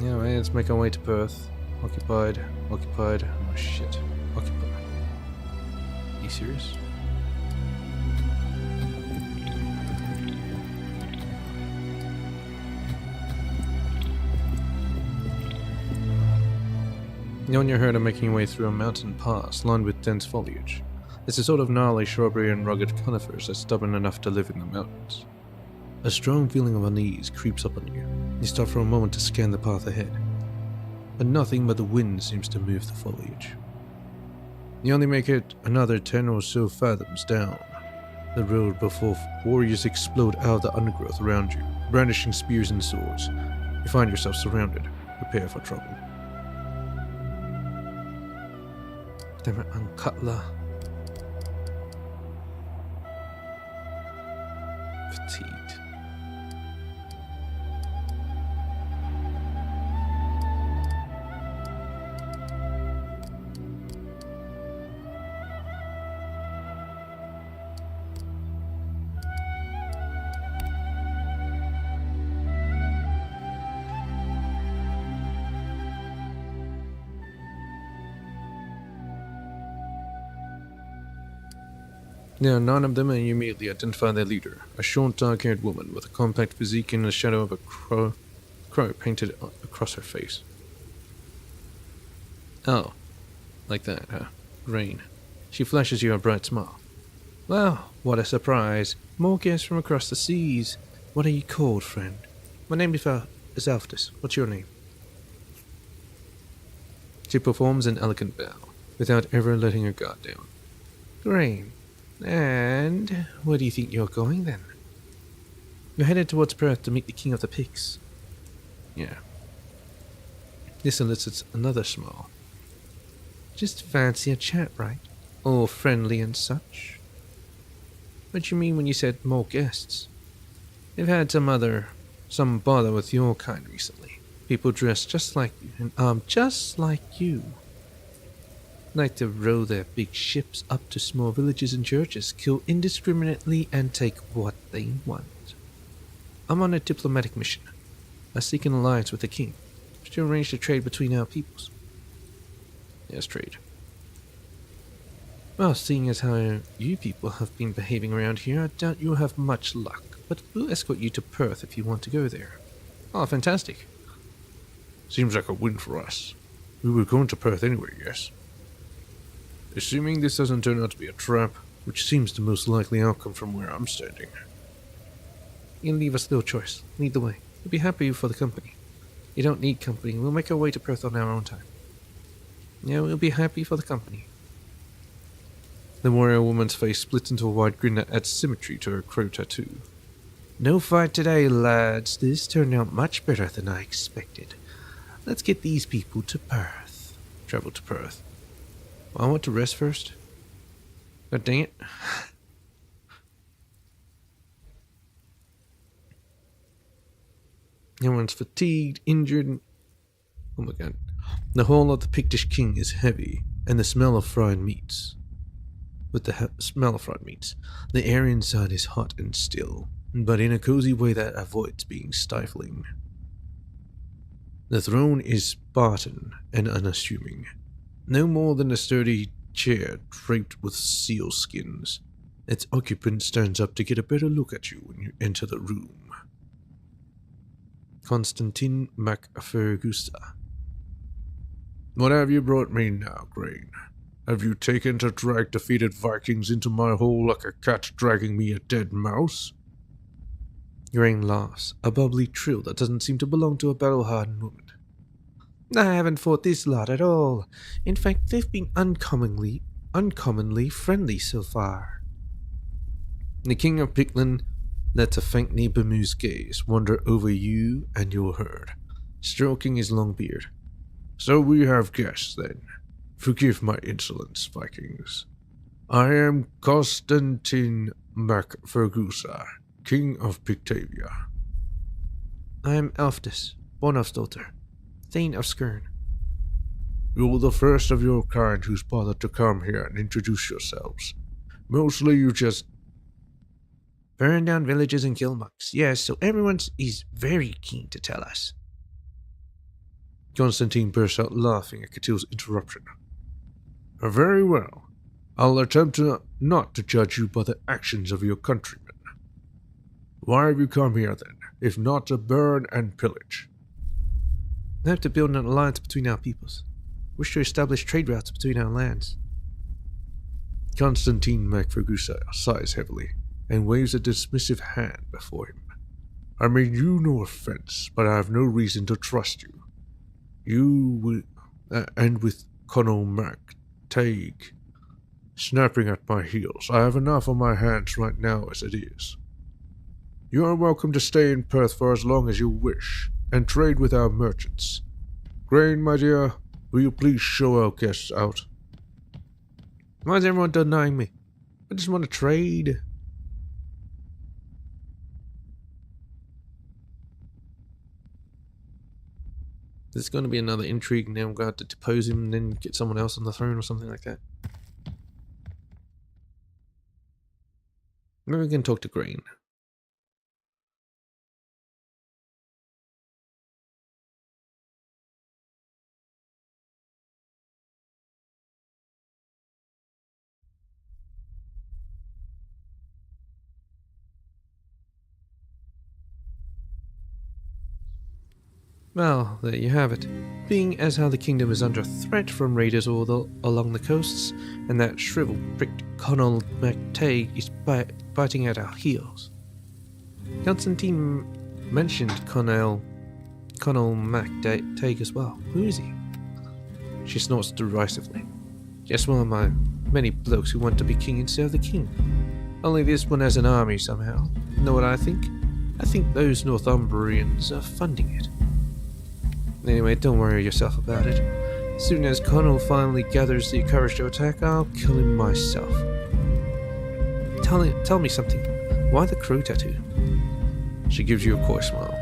Anyway, let's make our way to Perth. Occupied. Occupied. Oh shit. Occupied. Are you serious? You and your herd are making your way through a mountain pass lined with dense foliage. It's a sort of gnarly shrubbery and rugged conifers that's stubborn enough to live in the mountains. A strong feeling of unease creeps up on you. You stop for a moment to scan the path ahead, but nothing but the wind seems to move the foliage. You only make it another 10 or so fathoms down the road before warriors explode out of the undergrowth around you, brandishing spears and swords. You find yourself surrounded. Prepare for trouble. Damn it, Uncutler. Fatigued. There are 9 of them, and you immediately identify their leader, a short, dark-haired woman with a compact physique and the shadow of a crow painted across her face. Oh, like that, huh? Rain. She flashes you a bright smile. Well, what a surprise. More guests from across the seas. What are you called, friend? My name is Alftus. What's your name? She performs an elegant bow, without ever letting her guard down. Grain. And where do you think you're going then? You're headed towards Perth to meet the King of the Pigs. Yeah. This elicits another smile. Just fancy a chat, right? All friendly and such. What do you mean when you said more guests? They've had some bother with your kind recently. People dressed just like you, and armed just like you. Like to row their big ships up to small villages and churches, kill indiscriminately, and take what they want. I'm on a diplomatic mission. I seek an alliance with the king, to arrange the trade between our peoples. Yes, trade. Well, seeing as how you people have been behaving around here, I doubt you'll have much luck, but we'll escort you to Perth if you want to go there. Oh, fantastic. Seems like a win for us. We were going to Perth anyway, yes? Assuming this doesn't turn out to be a trap, which seems the most likely outcome from where I'm standing. You leave us no choice. Lead the way. We'll be happy for the company. You don't need company. We'll make our way to Perth on our own time. Yeah, we'll be happy for the company. The warrior woman's face splits into a wide grin that adds symmetry to her crow tattoo. No fight today, lads. This turned out much better than I expected. Let's get these people to Perth. Travel to Perth. Well, I want to rest first. God dang it. Everyone's fatigued, injured, and... oh my god. The whole of the Pictish king is heavy, and the smell of fried meats. With the smell of fried meats, the air inside is hot and still, but in a cozy way that avoids being stifling. The throne is Spartan and unassuming, no more than a sturdy chair draped with seal skins. Its occupant stands up to get a better look at you when you enter the room. Constantine MacFergusa. What have you brought me now, Grain? Have you taken to drag defeated Vikings into my hole like a cat dragging me a dead mouse? Grain laughs, a bubbly trill that doesn't seem to belong to a battle-hardened woman. I haven't fought this lot at all. In fact, they've been uncommonly friendly so far. The King of Pictland lets a faintly bemused gaze wander over you and your herd, stroking his long beard. So we have guests, then. Forgive my insolence, Vikings. I am Constantine MacFergusa, King of Pictavia. I am Alfdus, Bornhofsdottir, Thane of Skirn. You're the first of your kind who's bothered to come here and introduce yourselves. Mostly you just burn down villages and kill monks. Yes, so everyone is very keen to tell us. Constantine bursts out laughing at Catil's interruption. Very well. I'll attempt not to judge you by the actions of your countrymen. Why have you come here, then, if not to burn and pillage? I hope to build an alliance between our peoples. Wish to establish trade routes between our lands. Constantine MacFergusa sighs heavily and waves a dismissive hand before him. I mean you no offense, but I have no reason to trust you. And with Conall Mac Taig snapping at my heels, I have enough on my hands right now as it is. You are welcome to stay in Perth for as long as you wish, and trade with our merchants. Grain, my dear, will you please show our guests out? Why is everyone denying me? I just want to trade. There's going to be another intrigue, and now I'm going to have to depose him and then get someone else on the throne or something like that. Maybe we can talk to Grain. Well, there you have it. Being as how the kingdom is under threat from raiders all along the coasts, and that shrivel-pricked Conall MacTaig is biting at our heels. Constantine mentioned Conall MacTaig as well. Who is he? She snorts derisively. Just one of my many blokes who want to be king and serve the king. Only this one has an army somehow. Know what I think? I think those Northumbrians are funding it. Anyway, don't worry yourself about it. As soon as Connell finally gathers the courage to attack, I'll kill him myself. Tell me something. Why the crow tattoo? She gives you a coy smile.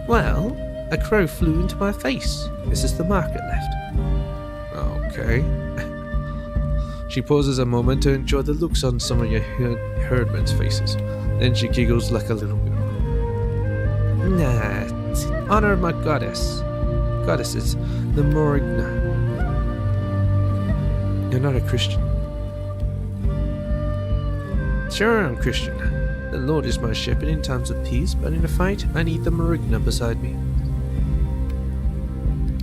Well, a crow flew into my face. This is the mark it left. Okay. She pauses a moment to enjoy the looks on some of your herdmen's faces. Then she giggles like a little girl. Nah, it's in honor of my goddesses, the Morigna. You're not a Christian. Sure, I'm Christian. The Lord is my shepherd in times of peace, but in a fight, I need the Morigna beside me.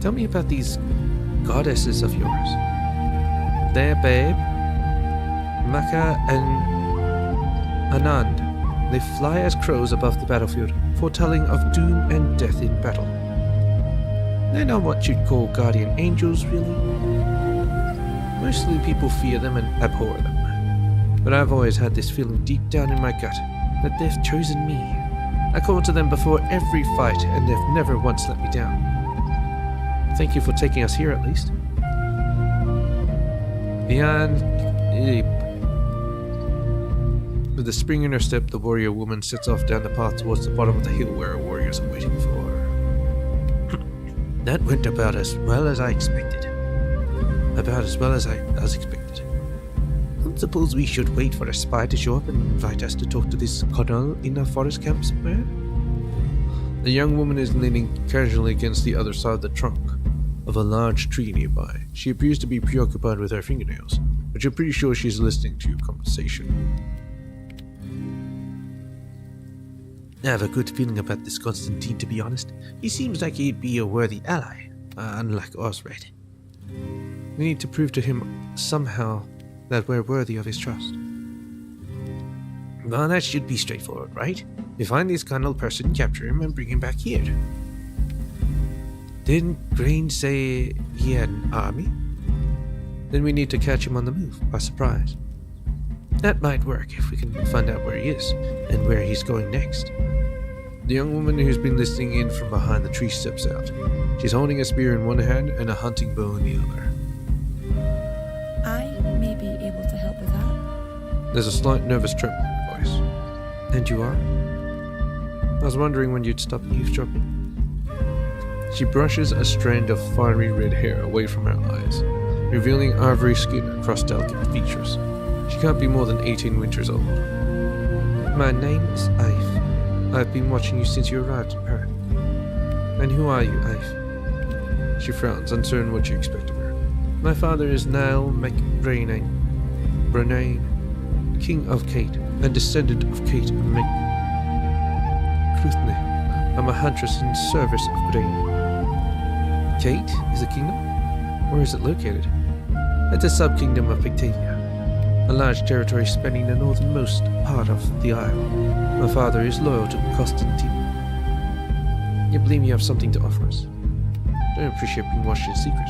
Tell me about these goddesses of yours. They're Babe, Maka, and Anand. They fly as crows above the battlefield, foretelling of doom and death in battle. They're not what you'd call guardian angels, really. Mostly people fear them and abhor them. But I've always had this feeling deep down in my gut that they've chosen me. I call to them before every fight, and they've never once let me down. Thank you for taking us here, at least. With a spring in her step, the warrior woman sets off down the path towards the bottom of the hill where her warriors are waiting for her. That went about as well as I expected. About as well as I expected. I suppose we should wait for a spy to show up and invite us to talk to this colonel in a forest camp somewhere. The young woman is leaning casually against the other side of the trunk of a large tree nearby. She appears to be preoccupied with her fingernails, but you're pretty sure she's listening to your conversation. I have a good feeling about this Constantine, to be honest. He seems like he'd be a worthy ally, unlike Osred. We need to prove to him somehow that we're worthy of his trust. Well, that should be straightforward, right? We find this colonel person, capture him, and bring him back here. Didn't Grain say he had an army? Then we need to catch him on the move, by surprise. That might work if we can find out where he is, and where he's going next. The young woman who's been listening in from behind the tree steps out. She's holding a spear in one hand and a hunting bow in the other. I may be able to help with that. There's a slight nervous tremor in her voice. And you are? I was wondering when you'd stop eavesdropping. She brushes a strand of fiery red hair away from her eyes, revealing ivory skin across delicate features. She can't be more than 18 winters old. My name is Ive. I've been watching you since you arrived in Perth. And who are you, Ive? She frowns, uncertain what you expect of her. My father is Niall MacBrayne, King of Kate, and descendant of Kate MacCruthne. I'm a huntress in service of Grain. Kate is a kingdom? Where is it located? It's a sub-kingdom of Pictavia, a large territory spanning the northernmost part of the isle. My father is loyal to Constantine. You believe you have something to offer us? Don't appreciate being watched in secret.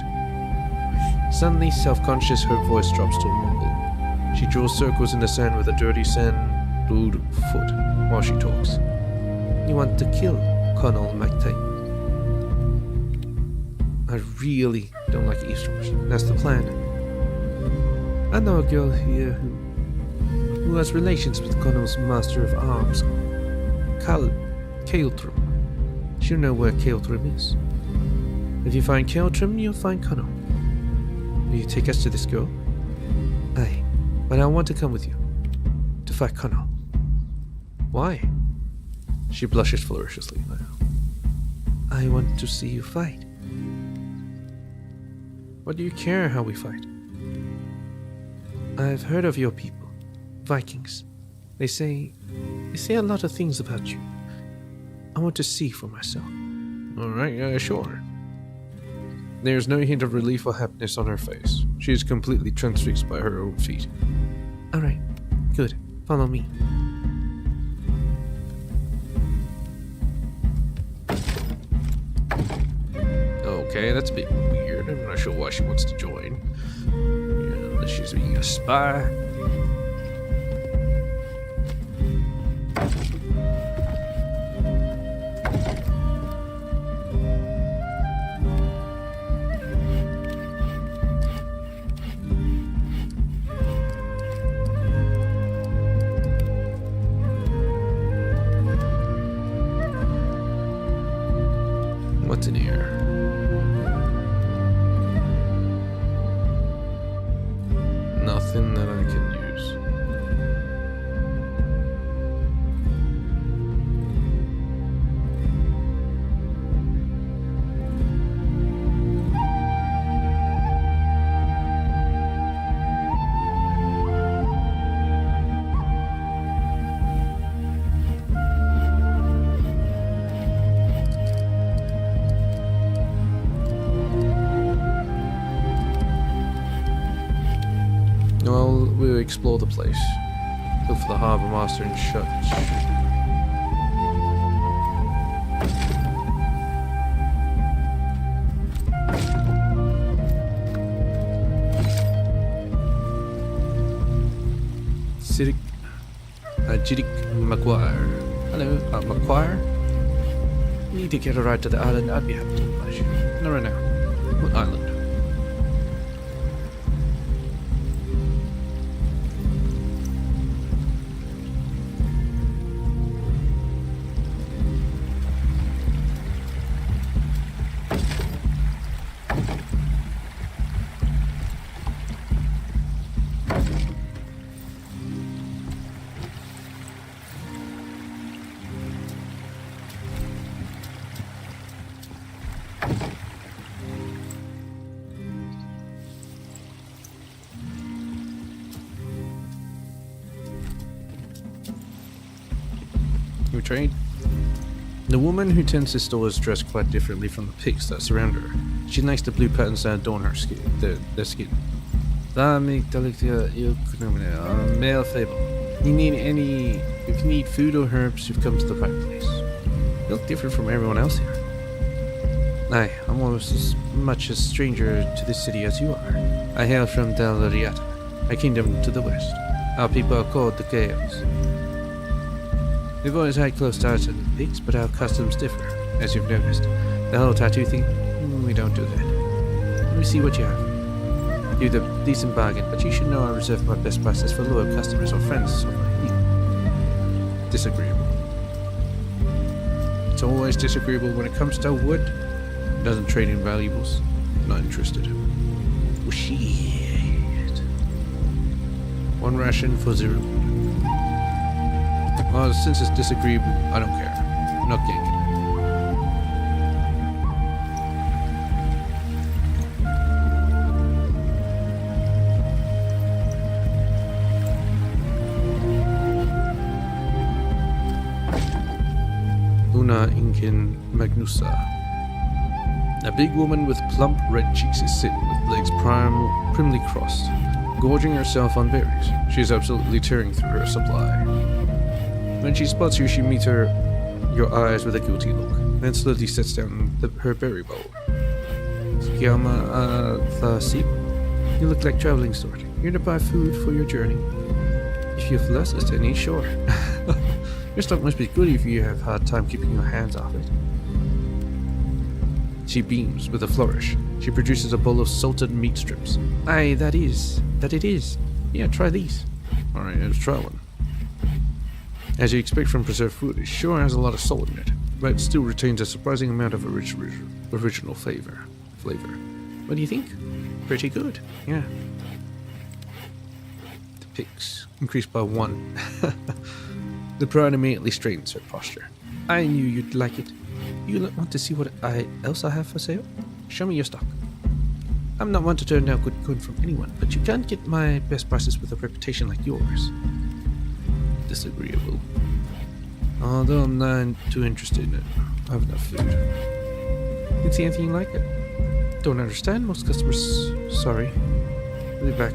Suddenly self-conscious, her voice drops to a mumble. She draws circles in the sand with a dirty sandaled foot while she talks. You want to kill Colonel MacTaine? I really don't like eavesdroppers. That's the plan. I know a girl here who has relations with Connell's master of arms, Caeltrim. She'll know where Caeltrim is. If you find Caeltrim, you'll find Connell. Will you take us to this girl? Aye, but I want to come with you. To fight Connell. Why? She blushes furiously now. I want to see you fight. What do you care how we fight? I've heard of your people, Vikings. They say a lot of things about you. I want to see for myself. Alright, sure. There's no hint of relief or happiness on her face. She is completely transfixed by her own feat. Alright, good. Follow me. Okay, that's a bit weird. I'm not sure why she wants to join. Yeah, unless she's being a spy. What's in here? Nothing that I can use. Well, we'll explore the place. Look for the harbour master and shut. Jiddick McGuire. Hello, McGuire? You need to get a ride to the island. I'd be happy to oblige you. No, right now. What island? You trade? The woman who tends this store is dressed quite differently from the pigs that surround her. She likes the blue patterns that adorn her skin. Their skin. Male fable. If you need food or herbs, you've come to the right place. You look different from everyone else here. Aye, I'm almost as much a stranger to this city as you are. I hail from Del Riata, a kingdom to the west. Our people are called the Gales. We've always had close ties to the pigs, but our customs differ, as you've noticed. The whole tattoo thing, we don't do that. Let me see what you have. You're the decent bargain, but you should know I reserve my best prices for loyal customers or friends of my disagreeable. It's always disagreeable when it comes to wood. Doesn't trade in valuables. Not interested. Oh, shit. One ration for 0. Well, since it's disagreeable, I don't care. I'm not getting it. Una Inkin Magnusa. A big woman with plump red cheeks is sitting with legs primly crossed, gorging herself on berries. She's absolutely tearing through her supply. When she spots you, she meets your eyes with a guilty look, then slowly sets down her berry bowl. You look like traveling sort. Here to buy food for your journey. If you've less at any, sure. Your stock must be good if you have hard time keeping your hands off it. She beams with a flourish. She produces a bowl of salted meat strips. Aye, that it is. Yeah, try these. Alright, let's try one. As you expect from preserved food, it sure has a lot of salt in it, but it still retains a surprising amount of original flavor. What do you think? Pretty good, yeah. The pigs increased by 1. The bride immediately straightens her posture. I knew you'd like it. You want to see what else I have for sale? Show me your stock. I'm not one to turn down good from anyone, but you can't get my best prices with a reputation like yours. Disagreeable. Although I'm not too interested in it. I have enough food. Didn't see anything like it. Don't understand. Most customers. Sorry. I'll be back.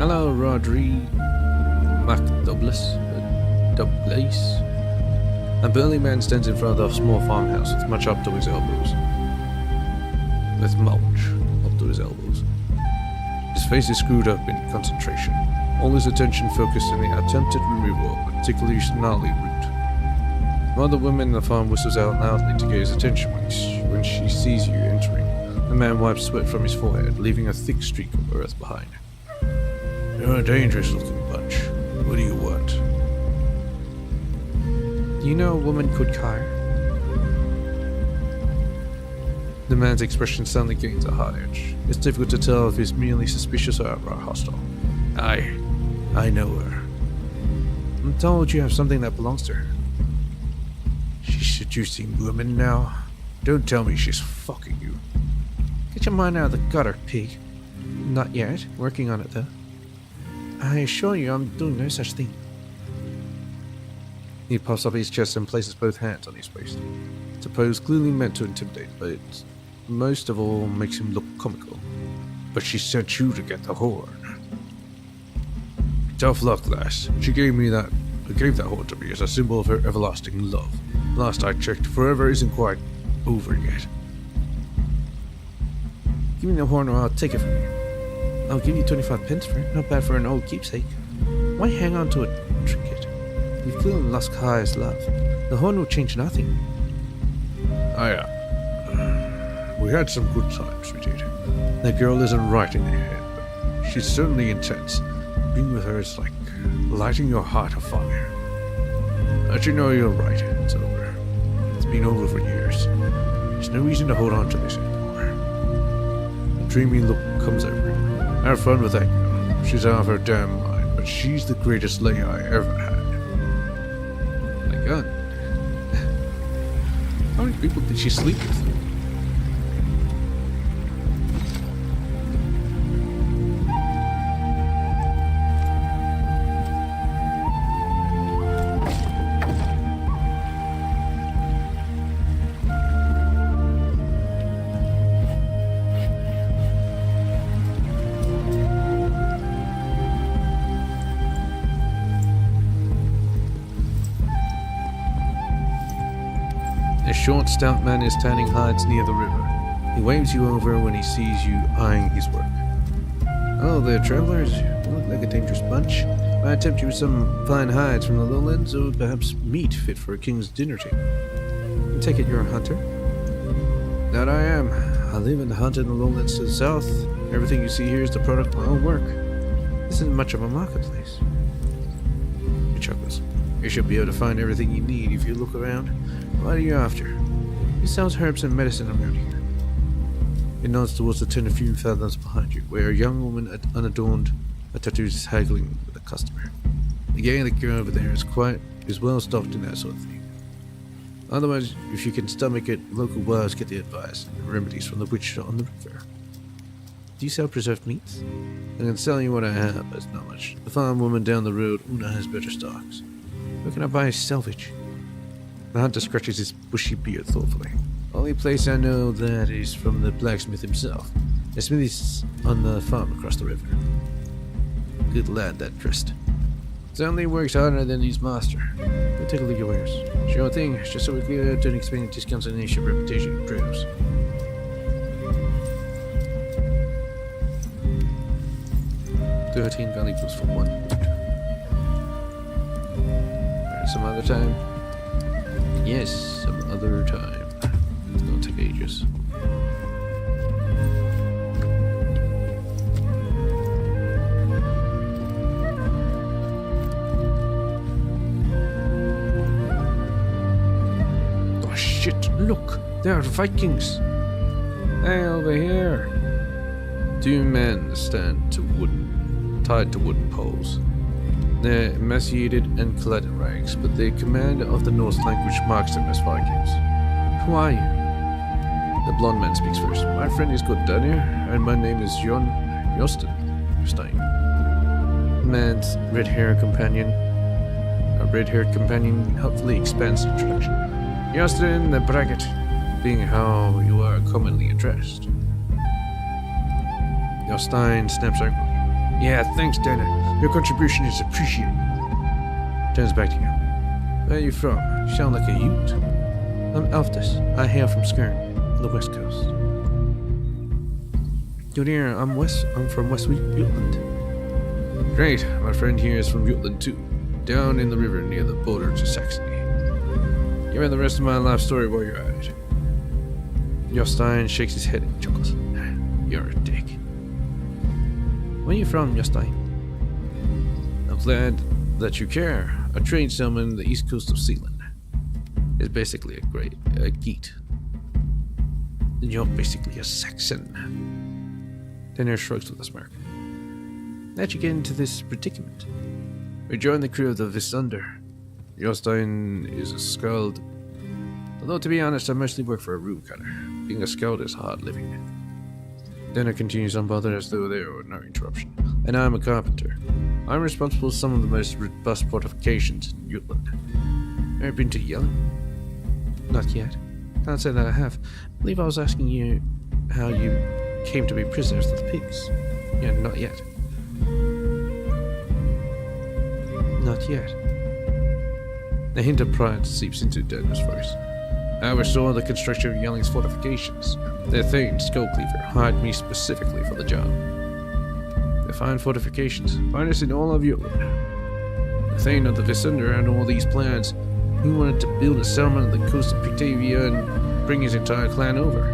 Hello, Rodri McDouglas. Douglas. A burly man stands in front of a small farmhouse with much up to his elbows. With mulch up to his elbows. His face is screwed up in concentration, all his attention focused on the attempted removal of a particularly gnarly root. One of the women in the farm whistles out loudly to get his attention when she sees you entering. The man wipes sweat from his forehead, leaving a thick streak of earth behind. You're a dangerous looking bunch. What do you want? Do you know a woman called Kyre? The man's expression suddenly gains a hard edge. It's difficult to tell if he's merely suspicious or outright hostile. I know her. I'm told you have something that belongs to her. She's seducing women now. Don't tell me she's fucking you. Get your mind out of the gutter, pig. Not yet. Working on it, though. I assure you I'm doing no such thing. He puffs up his chest and places both hands on his waist. It's a pose clearly meant to intimidate, but it most of all makes him look comical. But she sent you to get the horn. Tough luck, lass. She gave that horn to me as a symbol of her everlasting love. Last I checked, forever isn't quite over yet. Give me the horn or I'll take it from you. I'll give you 25 pence for it. Not bad for an old keepsake. Why hang on to a trinket? You've clearly lost Kyre's love. The horn will change nothing. We had some good times, we did. That girl isn't right in her head, but she's certainly intense. Being with her is like lighting your heart afire. Let you know you're right, it's over. It's been over for years. There's no reason to hold on to this anymore. A dreamy look comes over him. Have fun with that girl. She's out of her damn mind, but she's the greatest lay I ever had. My God. How many people did she sleep with? A short, stout man is tanning hides near the river. He waves you over when he sees you eyeing his work. Oh, there, travelers. You look like a dangerous bunch. Might tempt you with some fine hides from the lowlands, or perhaps meat fit for a king's dinner table. I take it you're a hunter? That I am. I live and hunt in the lowlands to the south. Everything you see here is the product of my own work. This isn't much of a marketplace. He chuckles. You should be able to find everything you need if you look around. What are you after? He sells herbs and medicine around here. He nods towards the tent a few fathoms behind you, where a young woman unadorned, her tattoos is haggling with a customer. The gang of the girl over there is well stocked in that sort of thing. Otherwise, if you can stomach it, local wives get the advice and remedies from the witch on the river. Do you sell preserved meats? I can sell you what I have, but it's not much. The farm woman down the road, Una, has better stocks. Where can I buy salvage? The hunter scratches his bushy beard thoughtfully. Only place I know that is from the blacksmith himself. The smith is on the farm across the river. Good lad, that Trist. Certainly works harder than his master. Go take a look at yours. Sure thing, just so we're clear, don't expect any discounts on your reputation improves. $13 valuables for one. Alright, some other time. Yes, some other time. Don't take ages. Oh shit, look! There are Vikings! Hey, over here! Two men stand tied to wooden poles. They're emaciated and clad in rags, but the command of the Norse language marks them as Vikings. Who are you? The blonde man speaks first. My friend is called Daniel, and my name is Jostein. The man's red-haired companion helpfully expands the introduction. Jostein the Braggart, being how you are commonly addressed. Jostein snaps angrily. Yeah, thanks, Dana. Your contribution is appreciated. Turns back to you. Where are you from? You sound like a Ute. I'm Alftus. I hail from Skern, on the west coast. Good ear, I'm from West Jutland. Great, my friend here is from Jutland too, down in the river near the border to Saxony. Give me the rest of my life story while you're at it. Jostein shakes his head and chuckles. You're a dick. Where are you from, Jostein? I'm glad that you care. A trade salesman on the east coast of Sealand. It's basically a geet. You're basically a Saxon. Denner shrugs with a smirk. How'd you get into this predicament? We joined the crew of the Visunder. Jostein is a skald. Although, to be honest, I mostly work for a rune cutter. Being a skald is hard living. Denner continues unbothered as though there were no interruption. And I'm a carpenter. I'm responsible for some of the most robust fortifications in Jutland. Ever been to Yellen? Not yet. Can't say that I have. I believe I was asking you how you came to be prisoners of the pigs. Yeah, not yet. Not yet. A hint of pride seeps into Denner's voice. I oversaw the construction of Yelling's fortifications. Their Thane, Skullcleaver, hired me specifically for the job. The fine fortifications, finest in all of Jutland. The Thane of the Visunder had all these plans. He wanted to build a settlement on the coast of Pictavia and bring his entire clan over.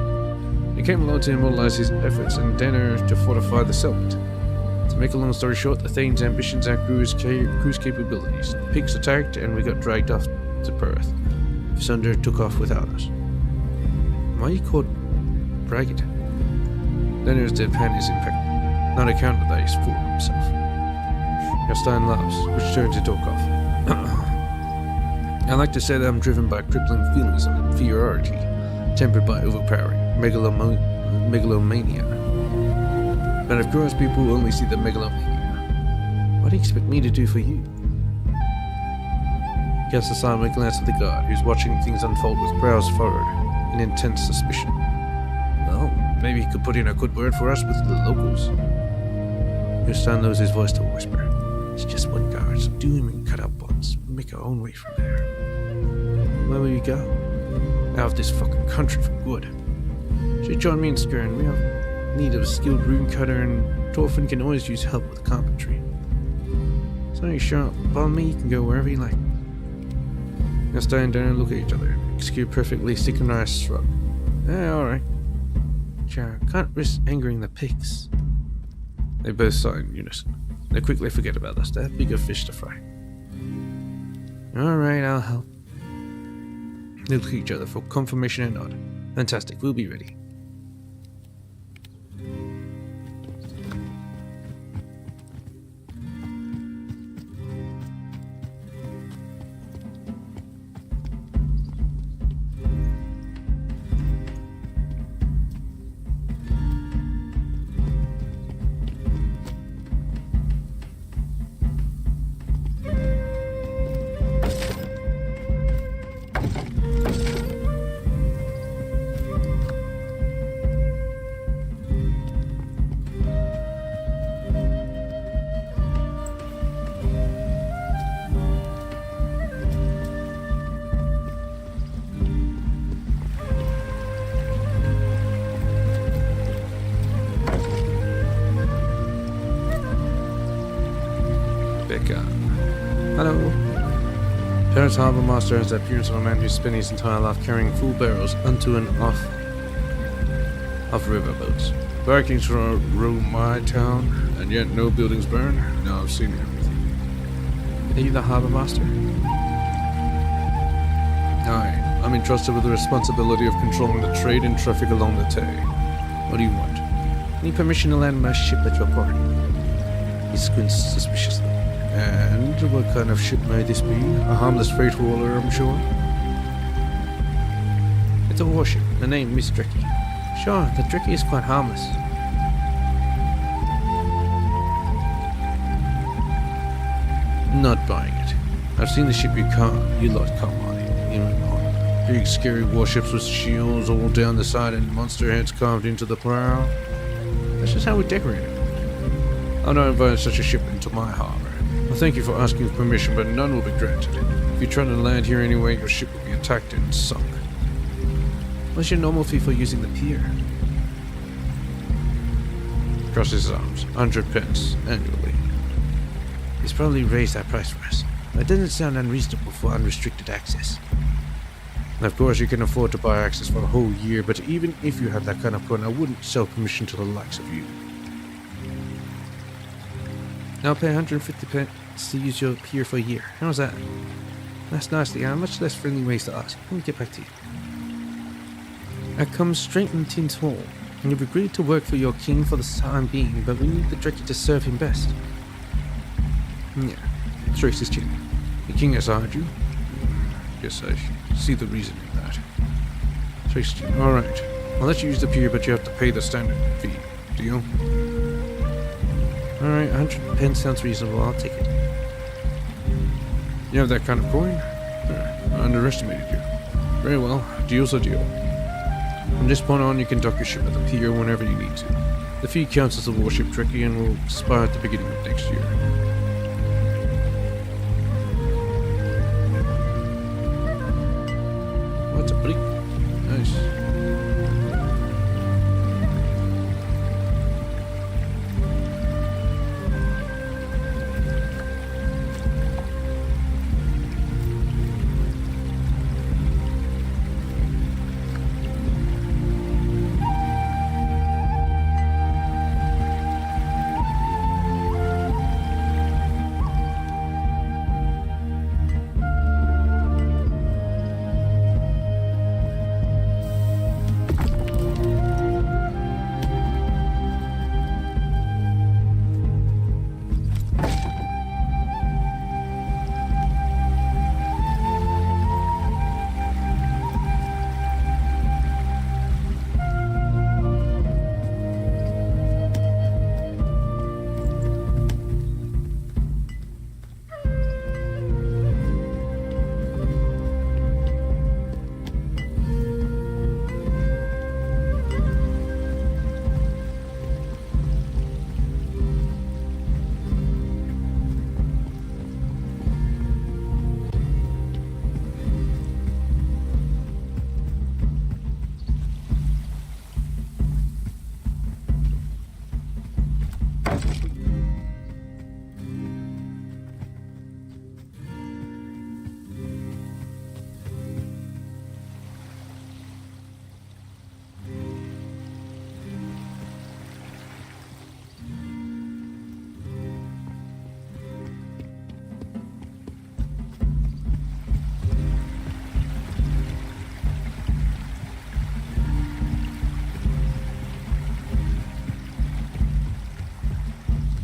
It came along to immortalize his efforts and Denner to fortify the settlement. To make a long story short, the Thane's ambitions outgrew his crew's capabilities. The pigs attacked and we got dragged off to Perth. Visunder took off without us. Why are you called braggart? Denner's deadpan is impeccable, not a counter that he's full of himself. Jostein laughs, which turns to talk off. I like to say that I'm driven by crippling feelings of inferiority, tempered by overpowering megalomania. But of course, people only see the megalomania. What do you expect me to do for you? He casts a sideways glance at the guard, who's watching things unfold with brows furrowed in intense suspicion. Well, maybe he could put in a good word for us with the locals. Jostein lowers his voice to a whisper. It's just one guard, so do him and cut out bonds. We'll make our own way from there. Where will you go? Out of this fucking country for good. Should join me in Skern. We have need of a skilled rune cutter, and Torfin can always use help with carpentry. So you sure upon me, you can go wherever you like. Jostein and Denner look at each other, execute a perfectly synchronized shrug. Alright. Sure, can't risk angering the pigs. They both sigh in unison. They quickly forget about us. They have bigger fish to fry. Alright, I'll help. They look at each other for confirmation and nod. Fantastic, we'll be ready. Hello. Paris Harbour Master has the appearance of a man who spent his entire life carrying full barrels onto and off river boats. Vikings roam my town, and yet no buildings burn. Now I've seen everything. Are you the Harbour Master? Aye, I'm entrusted with the responsibility of controlling the trade and traffic along the Tay. What do you want? Need permission to land my ship at your port. He squints suspiciously. And what kind of ship may this be? A harmless freight hauler, I'm sure? It's a warship. The name Miss Drekkie. Sure, the Drekkie is quite harmless. Not buying it. I've seen the ship you lot come on. Big scary warships with shields all down the side and monster heads carved into the prow. That's just how we decorate it. I'll not invite such a ship into my harbor. I thank you for asking permission, but none will be granted. If you try to land here anyway, your ship will be attacked and sunk. What's your normal fee for using the pier? Crosses his arms. 100 pence annually. He's probably raised that price for us. That doesn't sound unreasonable for unrestricted access. Of course, you can afford to buy access for a whole year, but even if you have that kind of coin, I wouldn't sell permission to the likes of you. I'll pay 150 pence to use your pier for a year. How's that? That's nicely, much less friendly ways to ask. Let me get back to you. I come straight from Tin's Hall, and you've agreed to work for your king for the time being, but we need the director to serve him best. Yeah, strokes his chin. The king has hired you? Guess I should see the reason in that. Strokes his chin. Alright, I'll let you use the pier, but you have to pay the standard fee. Deal? Alright, 100 pence sounds reasonable. I'll take it. You have that kind of coin? I underestimated you. Very well, deal's a deal. From this point on, you can dock your ship at the pier whenever you need to. The fee counts as a warship trekkie and will expire at the beginning of next year. What's a bleak? Nice.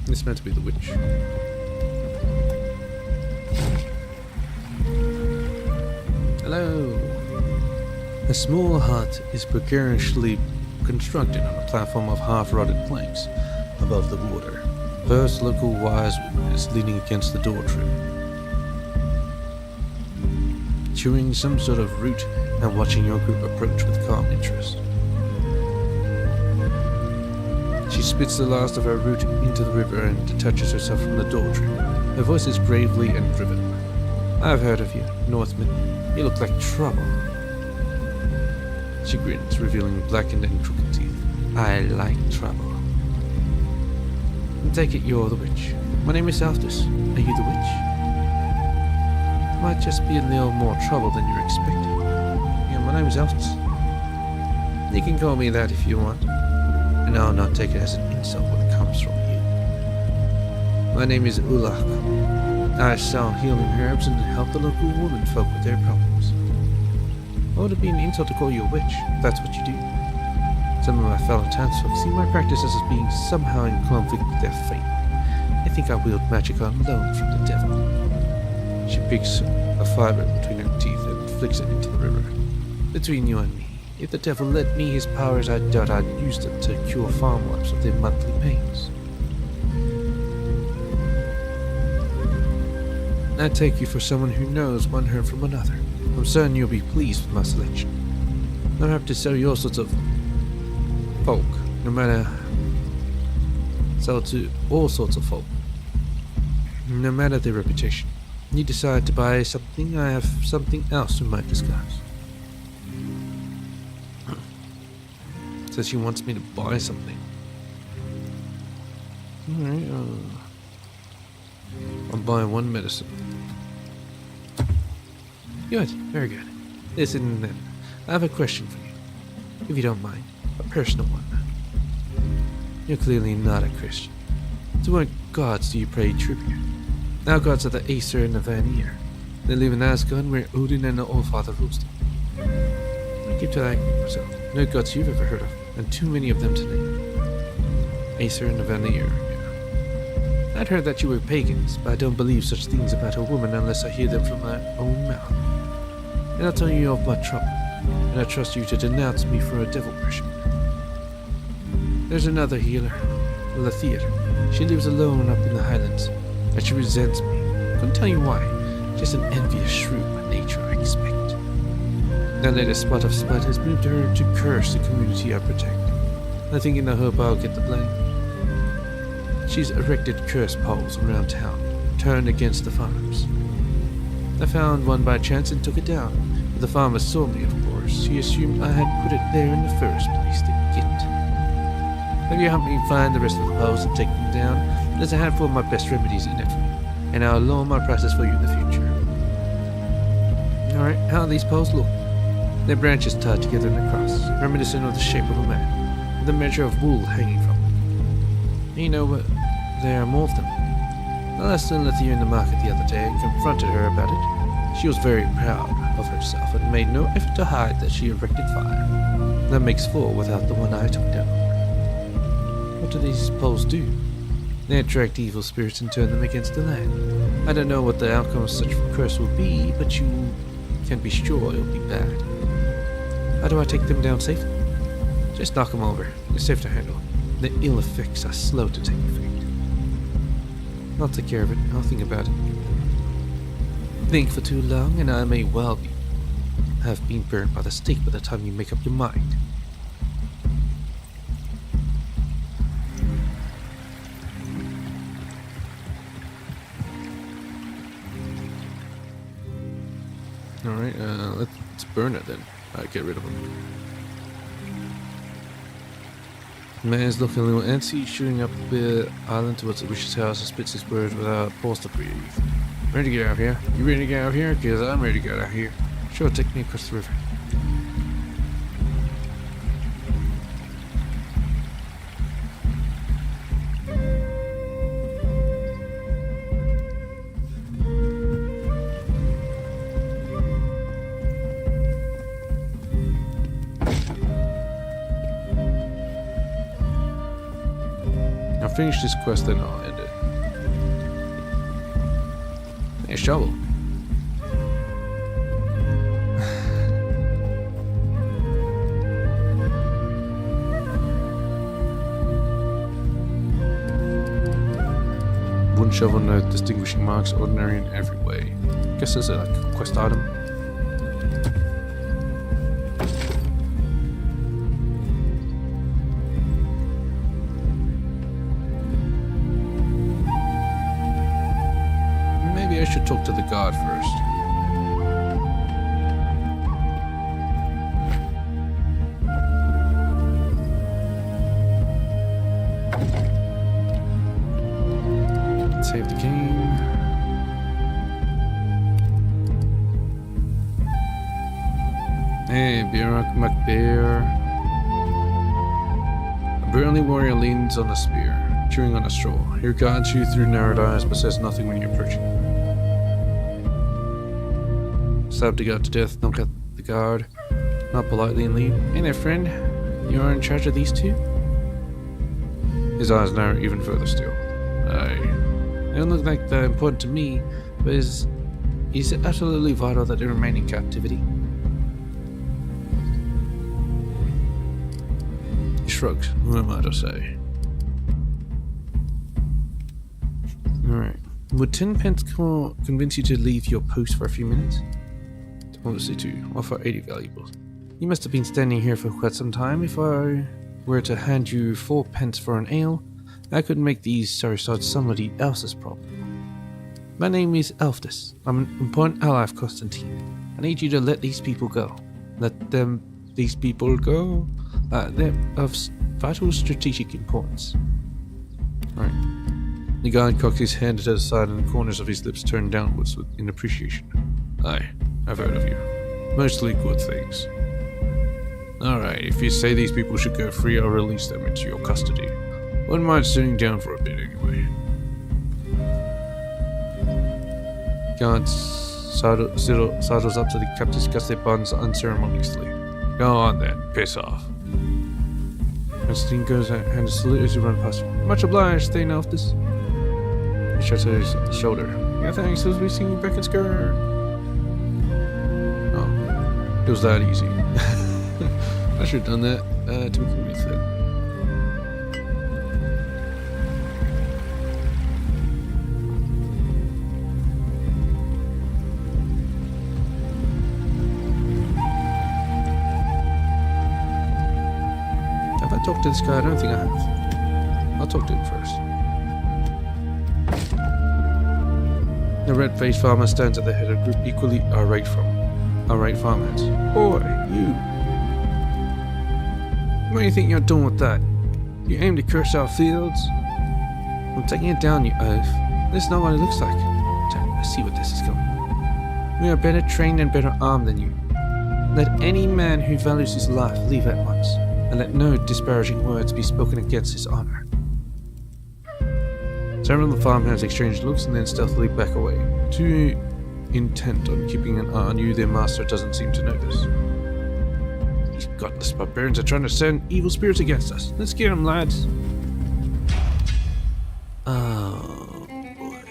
It's meant to be the witch. Hello. A small hut is precariously constructed on a platform of half-rotted planks above the water. First local wise woman is leaning against the door trim, chewing some sort of root and watching your group approach with calm interest. She spits the last of her root into the river and detaches herself from the door trim. Her voice is gravely and driven. I've heard of you, Northman. You look like trouble. She grins, revealing blackened and crooked teeth. I like trouble. I take it you're the witch. My name is Altus. Are you the witch? Might just be a little more trouble than you're expecting. Yeah, my name is Altus. You can call me that if you want. And I'll not take it as an insult when it comes from you. My name is Ulach. I sell healing herbs and help the local women folk with their problems. Why would it be an insult to call you a witch, if that's what you do? Some of my fellow townsfolk see my practices as being somehow in conflict with their faith. They think I wield magic on loan from the devil. She picks a fiber between her teeth and flicks it into the river. Between you and me, if the devil lent me his powers, I doubt I'd use them to cure farmwives of their monthly pains. I take you for someone who knows one herb from another. I'm certain you'll be pleased with my selection. I don't have to sell you all sorts of folk, no matter sell to all sorts of folk, no matter their reputation. You decide to buy something, I have something else we might discuss. Says she wants me to buy something. Alright, I'll buy one medicine. Good, very good. Listen then, I have a question for you, if you don't mind, a personal one. You're clearly not a Christian. To what gods do you pay tribute? Our gods are the Aesir and the Vanir. They live in Asgard where Odin and the Allfather ruled them. I keep to that myself. No gods you've ever heard of, and too many of them to name. Aesir and the Vanir, yeah. I'd heard that you were pagans, but I don't believe such things about a woman unless I hear them from my own mouth. And I'll tell you of my trouble, and I trust you to denounce me for a devil worship. There's another healer, Lathir. She lives alone up in the highlands, and she resents me. Couldn't tell you why, just an envious shrew by nature, I expect. That latest spot of spite has moved her to curse the community I protect. I think in the hope I'll get the blame. She's erected curse poles around town, turned against the farms. I found one by chance and took it down, but the farmer saw me, of course. He assumed I had put it there in the first place to get. Have you helped me find the rest of the poles and take them down? There's a handful of my best remedies in it, and I'll lower my prices for you in the future. Alright, how do these poles look? Their branches tied together in a cross, reminiscent of the shape of a man, with a measure of wool hanging from them. You know what? There are more of them. I last saw Lathir in the market the other day and confronted her about it. She was very proud of herself and made no effort to hide that she erected 5. That makes 4 without the one I took down. What do these poles do? They attract evil spirits and turn them against the land. I don't know what the outcome of such a curse will be, but you can be sure it'll be bad. How do I take them down safely? Just knock them over. They're safe to handle. The ill effects are slow to take effect. I'll take care of it. I'll think about it. Think for too long, and I may well have been burned by the stake by the time you make up your mind. Alright, let's burn it then. Get rid of him. Man's looking a little antsy, shooting up the island towards the witch's house and spits his words without a pause to breathe. Ready to get out of here? You ready to get out of here? Because I'm ready to get out of here. Sure, take me across the river. I'll finish this quest, then I'll end it. Hey, a shovel. Wooden shovel, no distinguishing marks, ordinary in every way. Guess there's a quest item. Maybe I should talk to the guard first. Save the game. Hey, Bjork McBear. A burly warrior leans on a spear, chewing on a straw. He regards you through narrowed eyes, but says nothing when you approach him. Stab the guard to death, knock out the guard, not politely and leave. Hey there, friend. You are in charge of these two? His eyes narrow even further still. They don't look like they're important to me, but is it absolutely vital that they remain in captivity? He shrugs. What am I to say? Alright. Would 10 pence convince you to leave your post for a few minutes? Diplomacy 2. Offer 80 valuables. You must have been standing here for quite some time. If I were to hand you 4 pence for an ale, I could make these sorry sods somebody else's problem. My name is Elfdus. I'm an important ally of Constantine. I need you to let these people go. These people go? They're of vital strategic importance. Alright. The guard cocks his hand to the side and the corners of his lips turn downwards in appreciation. Aye, I've heard of you. Mostly good things. Alright, if you say these people should go free, I'll release them into your custody. Wouldn't mind sitting down for a bit anyway. Guard sidles up to the captives, cuts their buns unceremoniously. Go on then, piss off. Constantine goes out and salute as you run past. Much obliged, Thane Elfdus. He shuts at his shoulder. Yeah, thanks, as we see you back in skirt. Oh, it was that easy. I should have done that to begin with then. Have I talked to this guy? I don't think I have. I'll talk to him first. The red-faced farmer stands at the head of a group equally irate farmhands. Boy, you! What do you think you're doing with that? You aim to curse our fields? I'm taking it down, you oaf. This is not what it looks like. I see what this is going. We are better trained and better armed than you. Let any man who values his life leave at once, and let no disparaging words be spoken against his honor. Several of the farmhands exchange looks and then stealthily back away, too intent on keeping an eye on you their master doesn't seem to notice. These godless barbarians are trying to send evil spirits against us. Let's get them, lads. Oh, boy.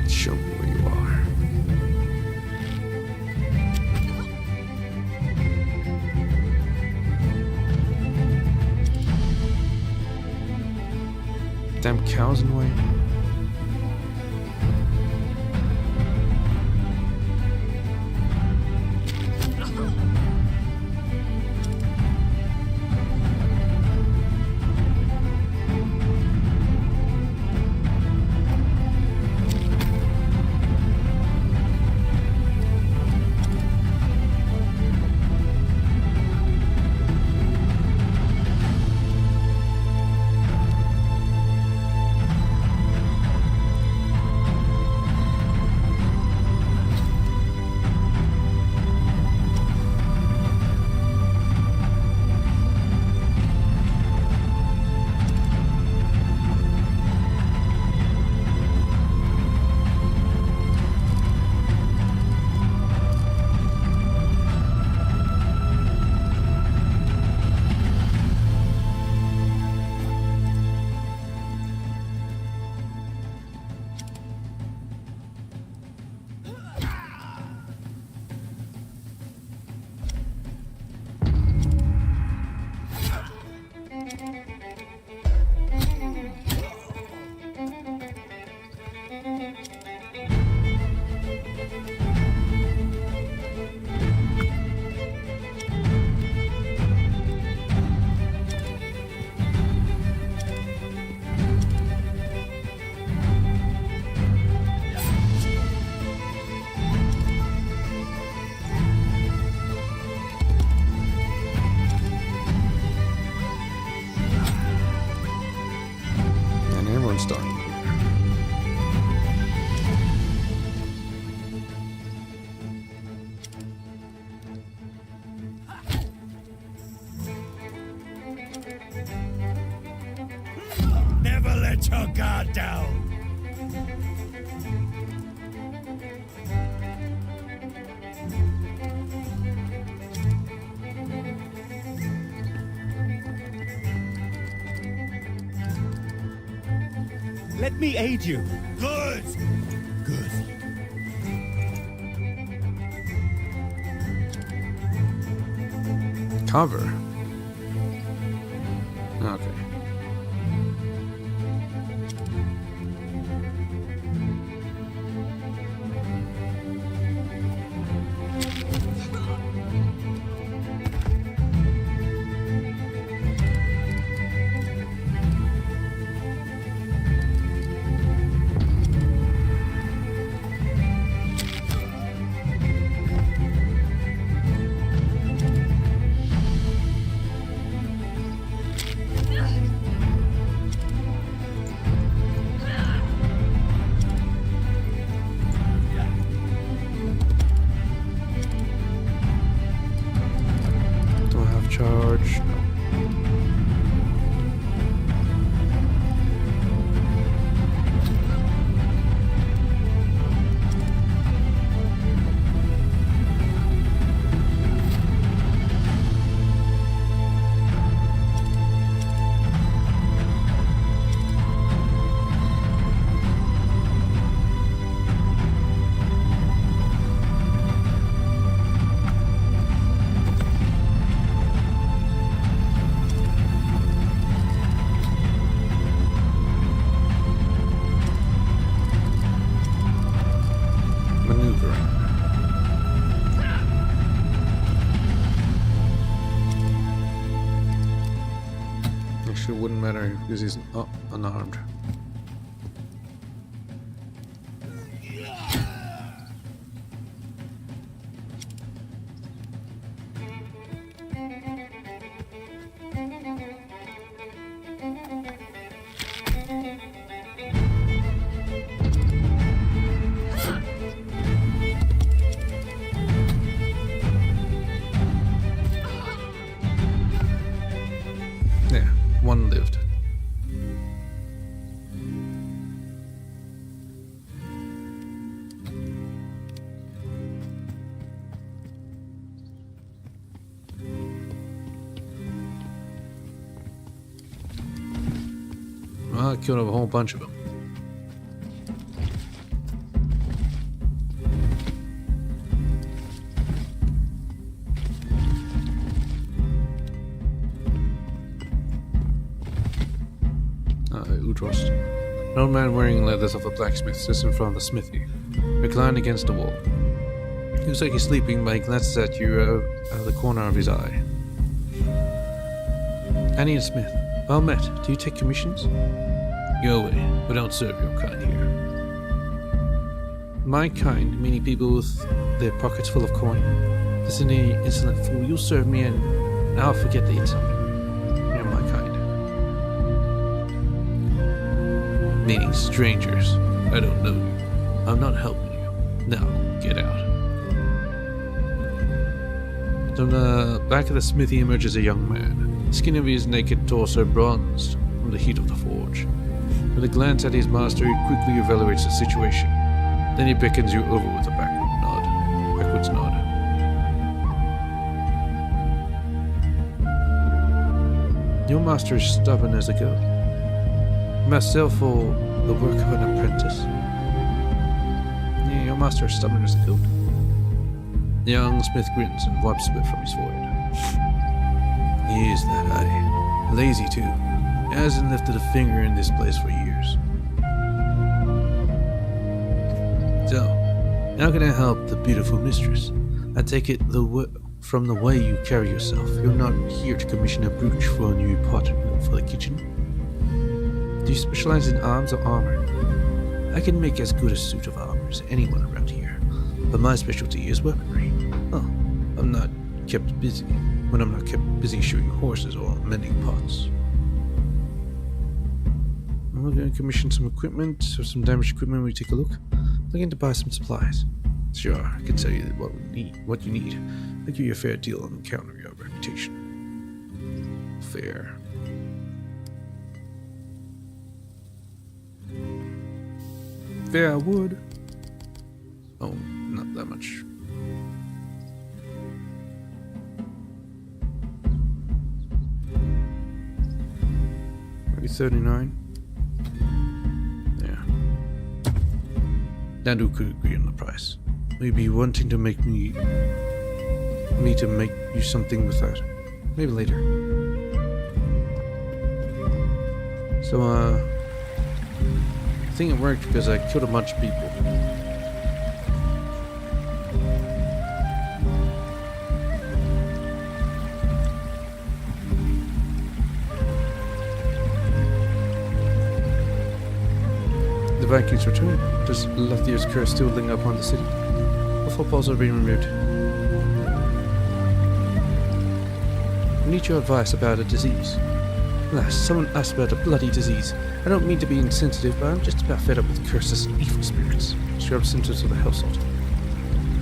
Show me where you are. Damn cows in the way. starting here. Never let your guard down. Let me aid you. Good. Good. Cover. Okay. Do I have charge? No. Maneuvering. Actually, it wouldn't matter because he's unarmed. There, one lived. Well, I killed a whole bunch of them. Udrost. An old man wearing leathers of a blacksmith sits in front of the smithy, reclined against the wall. He looks like he's sleeping, but he glances at you out of the corner of his eye. Annie and Smith, well met. Do you take commissions? Go away. We don't serve your kind here. My kind, meaning people with their pockets full of coin. Listen, any insolent fool, you'll serve me and I'll forget the insult. You're my kind. Meaning strangers. I don't know you. I'm not helping you. Now, get out. From the back of the smithy emerges a young man, the skin of his naked torso bronzed from the heat of the forge. With a glance at his master, he quickly evaluates the situation. Then he beckons you over with a backwards nod. Your master is stubborn as a goat. Myself or the work of an apprentice? Yeah, your master is stubborn as a goat. The young smith grins and wipes sweat from his forehead. He is that eye. Lazy too. He hasn't lifted a finger in this place for years. So, how can I help the beautiful mistress? I take it from the way you carry yourself, you're not here to commission a brooch for a new pot for the kitchen. Do you specialize in arms or armor? I can make as good a suit of armor as anyone around here, but my specialty is weaponry. Oh, I'm not kept busy when I'm not kept busy shooting horses or mending pots. we're going to commission some equipment, or some damaged equipment when we take a look. Looking to buy some supplies. Sure, I can tell you what you need. I'll give you a fair deal on account of your reputation. Fair. Fair I would. Oh, not that much. Maybe 39. Yeah. Nandu could agree on the price. Maybe wanting to make me to make you something with that. Maybe later. So, I think it worked because I killed a bunch of people. The Vikings return. Does Lathir's curse still linger upon the city? The footballs are being removed. I need your advice about a disease. Alas, someone asked about a bloody disease. I don't mean to be insensitive, but I'm just about fed up with curses and evil spirits. Describe symptoms of the hellsalt.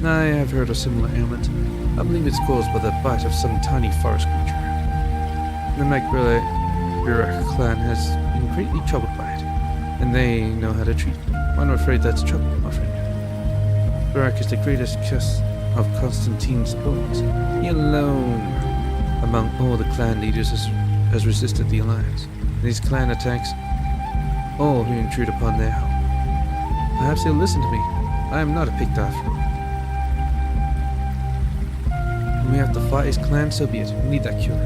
I have heard of similar ailment. I believe it's caused by the bite of some tiny forest creature. The Macbilla clan has been greatly troubled by it, and they know how to treat it. I'm afraid that's trouble, my friend. Barak is the greatest curse of Constantine's opponents. He alone, among all the clan leaders, has resisted the alliance. These clan attacks, all who intrude upon their home. Perhaps he'll listen to me. I am not a picked after all. When we have to fight his clan, so be it. We need that cure.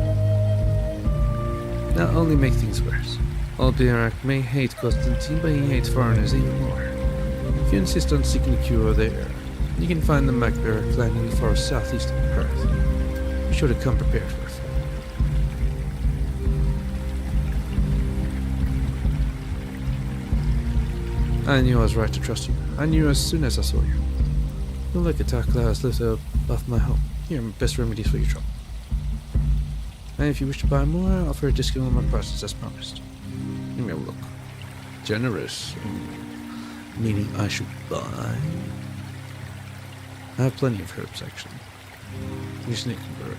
That'll only make things worse. Old Barak may hate Constantine, but he hates foreigners even more. If you insist on seeking a cure there, you can find the Macbilla clan in the forest southeast of Perth. Be sure to come prepared for it. I knew I was right to trust you. I knew as soon as I saw you. You're like a dark cloud lifted above my home. Here are my best remedies for your trouble. And if you wish to buy more, I'll offer a discount on my prices as promised. Give me a look. Generous. Meaning I should buy? I have plenty of herbs, actually. You sneak convert.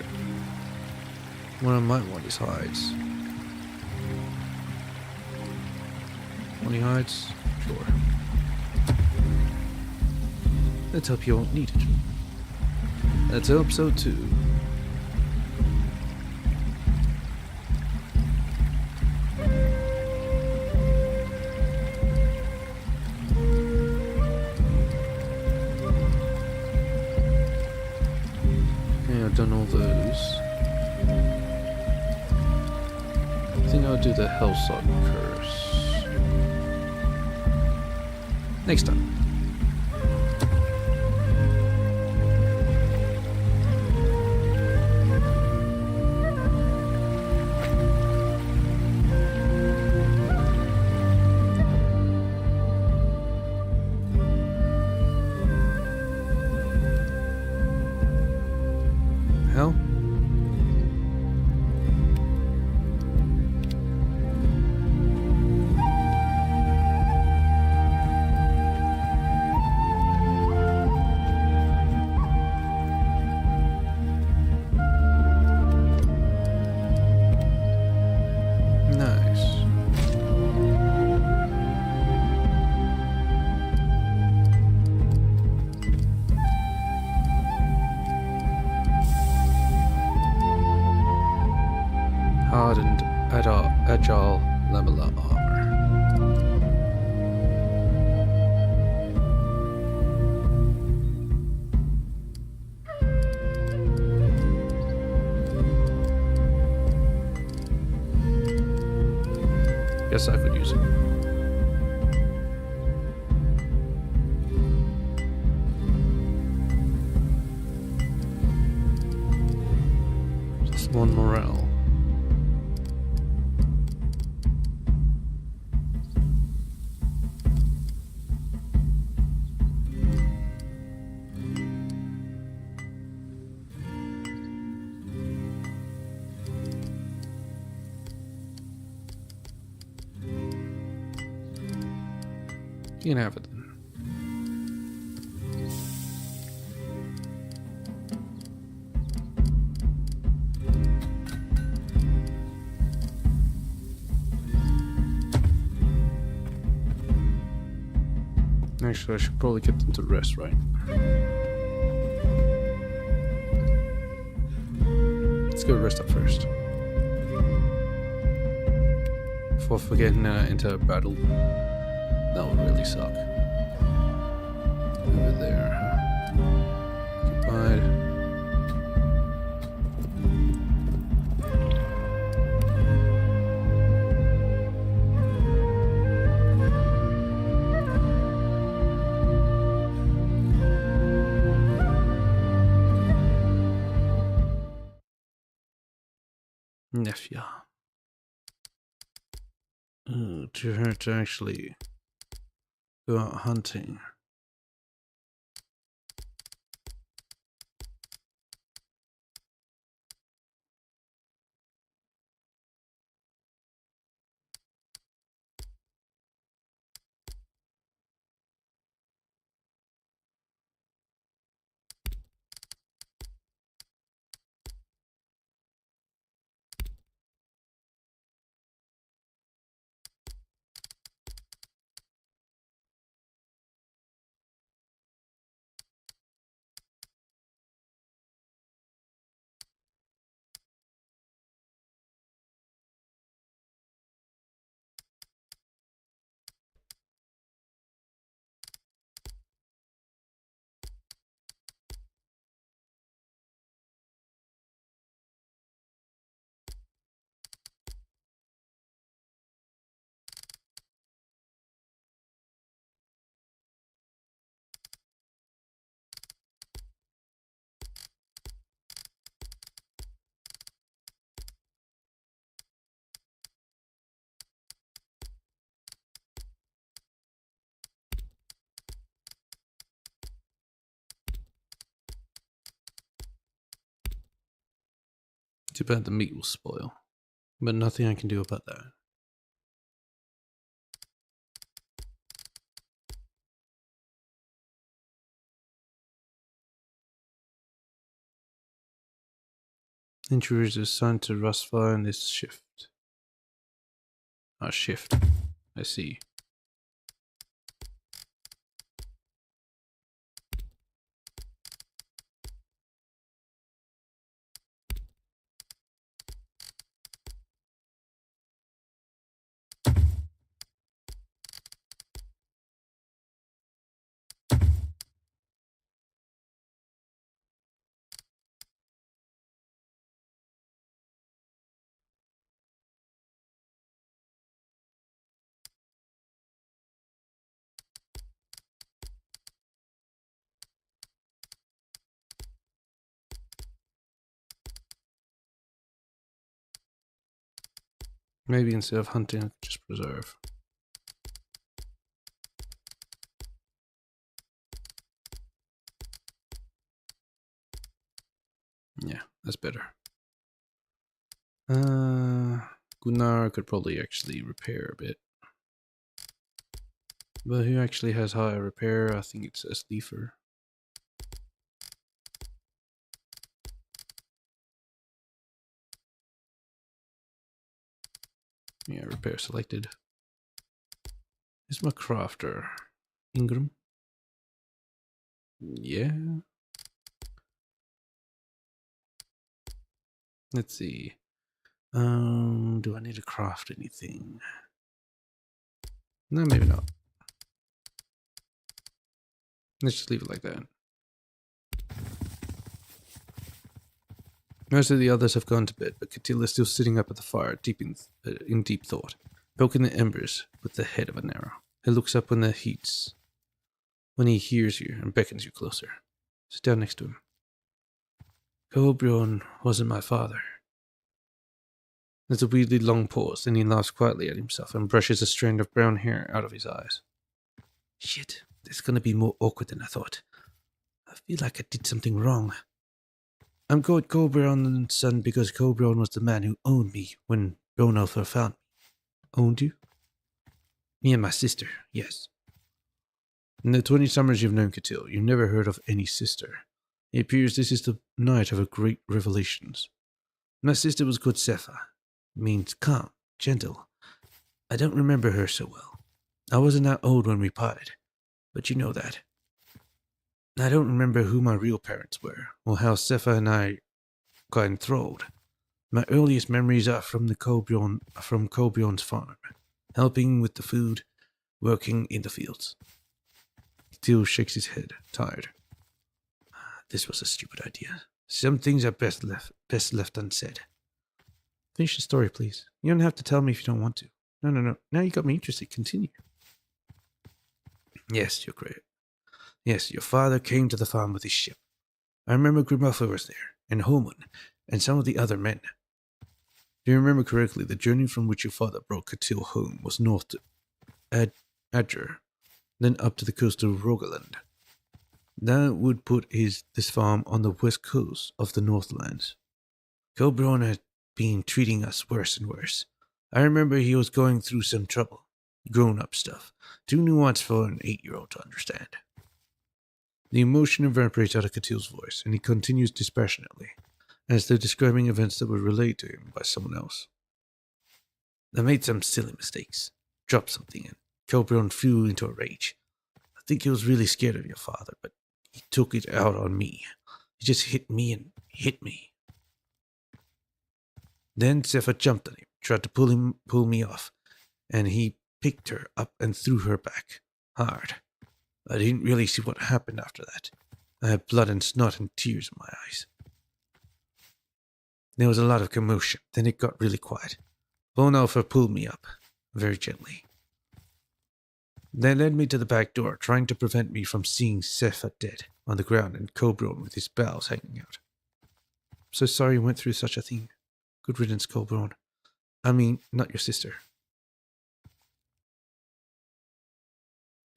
What I might want is hides. 20 hides? Sure. Let's hope you won't need it. Let's hope so too. Okay, I've done all those. I think I'll do the Hellsog curse next time. Hell? Hardened, agile, Lamella armor. Guess I could use it. Just one morale. You can have it then. Actually, I should probably get them to rest, right? Let's go rest up first. Before forgetting into a battle. That would really suck. Over there, huh? Occupied. Nephew. To her to actually go out hunting. Too bad the meat will spoil. But nothing I can do about that. Injuries is assigned to Rustfire in this shift. Shift. I see. Maybe instead of hunting, I could just preserve. Yeah, that's better. Gunnar could probably actually repair a bit. But who actually has higher repair? I think it's Esleefer. Yeah, repair selected. Is my crafter Ingram? Yeah. Let's see. Do I need to craft anything? No, maybe not. Let's just leave it like that. Most of the others have gone to bed, but Catilla is still sitting up at the fire, deep in deep thought, poking the embers with the head of an arrow. He looks up when he hears you and beckons you closer. Sit down next to him. Colbjorn wasn't my father. There's a weirdly long pause, then he laughs quietly at himself and brushes a strand of brown hair out of his eyes. Shit, this is gonna be more awkward than I thought. I feel like I did something wrong. I'm called Colbjorn's son because Colbjorn was the man who owned me when Bronolfer found me. Owned you? Me and my sister, yes. In the 20 summers you've known Catil, you've never heard of any sister. It appears this is the night of her great revelations. My sister was called Sepha. Means calm, gentle. I don't remember her so well. I wasn't that old when we parted, but you know that. I don't remember who my real parents were, or how Sepha and I got enthralled. My earliest memories are from Colbjorn's farm, helping with the food, working in the fields. Till shakes his head, tired. This was a stupid idea. Some things are best left unsaid. Finish the story, please. You don't have to tell me if you don't want to. No. Now you got me interested. Continue. Yes, you're correct. Yes, your father came to the farm with his ship. I remember Grimuffa was there, and Holman, and some of the other men. If you remember correctly, the journey from which your father brought Catil home was north to Adger, then up to the coast of Rogaland. That would put this farm on the west coast of the Northlands. Colbjorn had been treating us worse and worse. I remember he was going through some trouble. Grown-up stuff. Too nuanced for an 8-year-old to understand. The emotion evaporates out of Catil's voice, and he continues dispassionately, as though describing events that were relayed to him by someone else. I made some silly mistakes. Dropped something, and Colbjorn flew into a rage. I think he was really scared of your father, but he took it out on me. He just hit me and hit me. Then Sepha jumped on him, tried to pull me off, and he picked her up and threw her back, hard. I didn't really see what happened after that. I had blood and snot and tears in my eyes. There was a lot of commotion, then it got really quiet. Bonhoeffer pulled me up, very gently. They led me to the back door, trying to prevent me from seeing Sepha dead on the ground and Colbjorn with his bowels hanging out. I'm so sorry you went through such a thing. Good riddance, Colbjorn. I mean, not your sister.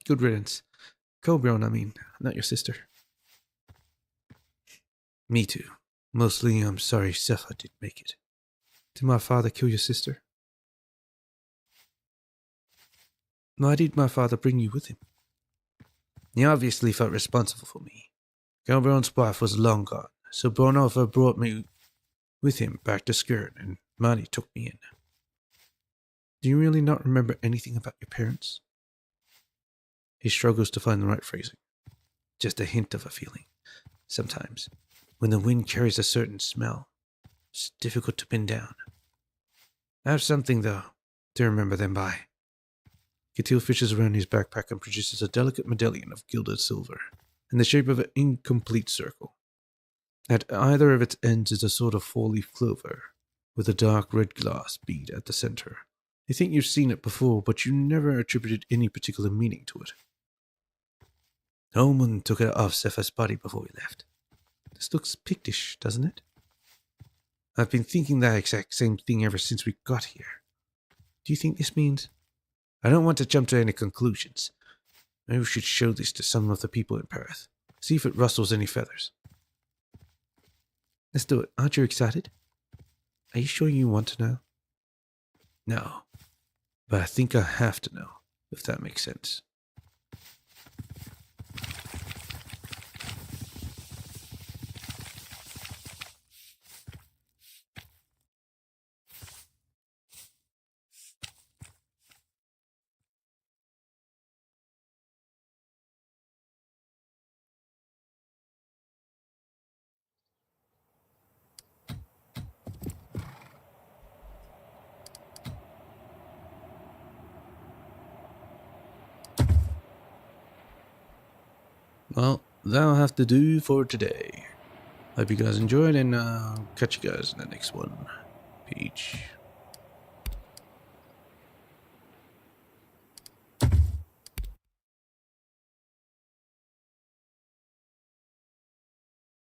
Good riddance. Colbjorn, I mean, not your sister. Me too. Mostly, I'm sorry Sepha didn't make it. Did my father kill your sister? Why did my father bring you with him? He obviously felt responsible for me. Colbjorn's wife was long gone, so Bonhoeffer brought me with him back to Skjern, and Mani took me in. Do you really not remember anything about your parents? He struggles to find the right phrasing. Just a hint of a feeling. Sometimes, when the wind carries a certain smell, it's difficult to pin down. I have something, though, to remember them by. Catil fishes around his backpack and produces a delicate medallion of gilded silver, in the shape of an incomplete circle. At either of its ends is a sort of four-leaf clover, with a dark red glass bead at the center. You think you've seen it before, but you never attributed any particular meaning to it. Holman took it off Sepha's body before we left. This looks Pictish, doesn't it? I've been thinking that exact same thing ever since we got here. Do you think this means... I don't want to jump to any conclusions. Maybe we should show this to some of the people in Perth. See if it rustles any feathers. Let's do it. Aren't you excited? Are you sure you want to know? No. But I think I have to know, if that makes sense. Well, that'll have to do for today. Hope you guys enjoyed, and I'll catch you guys in the next one. Peach.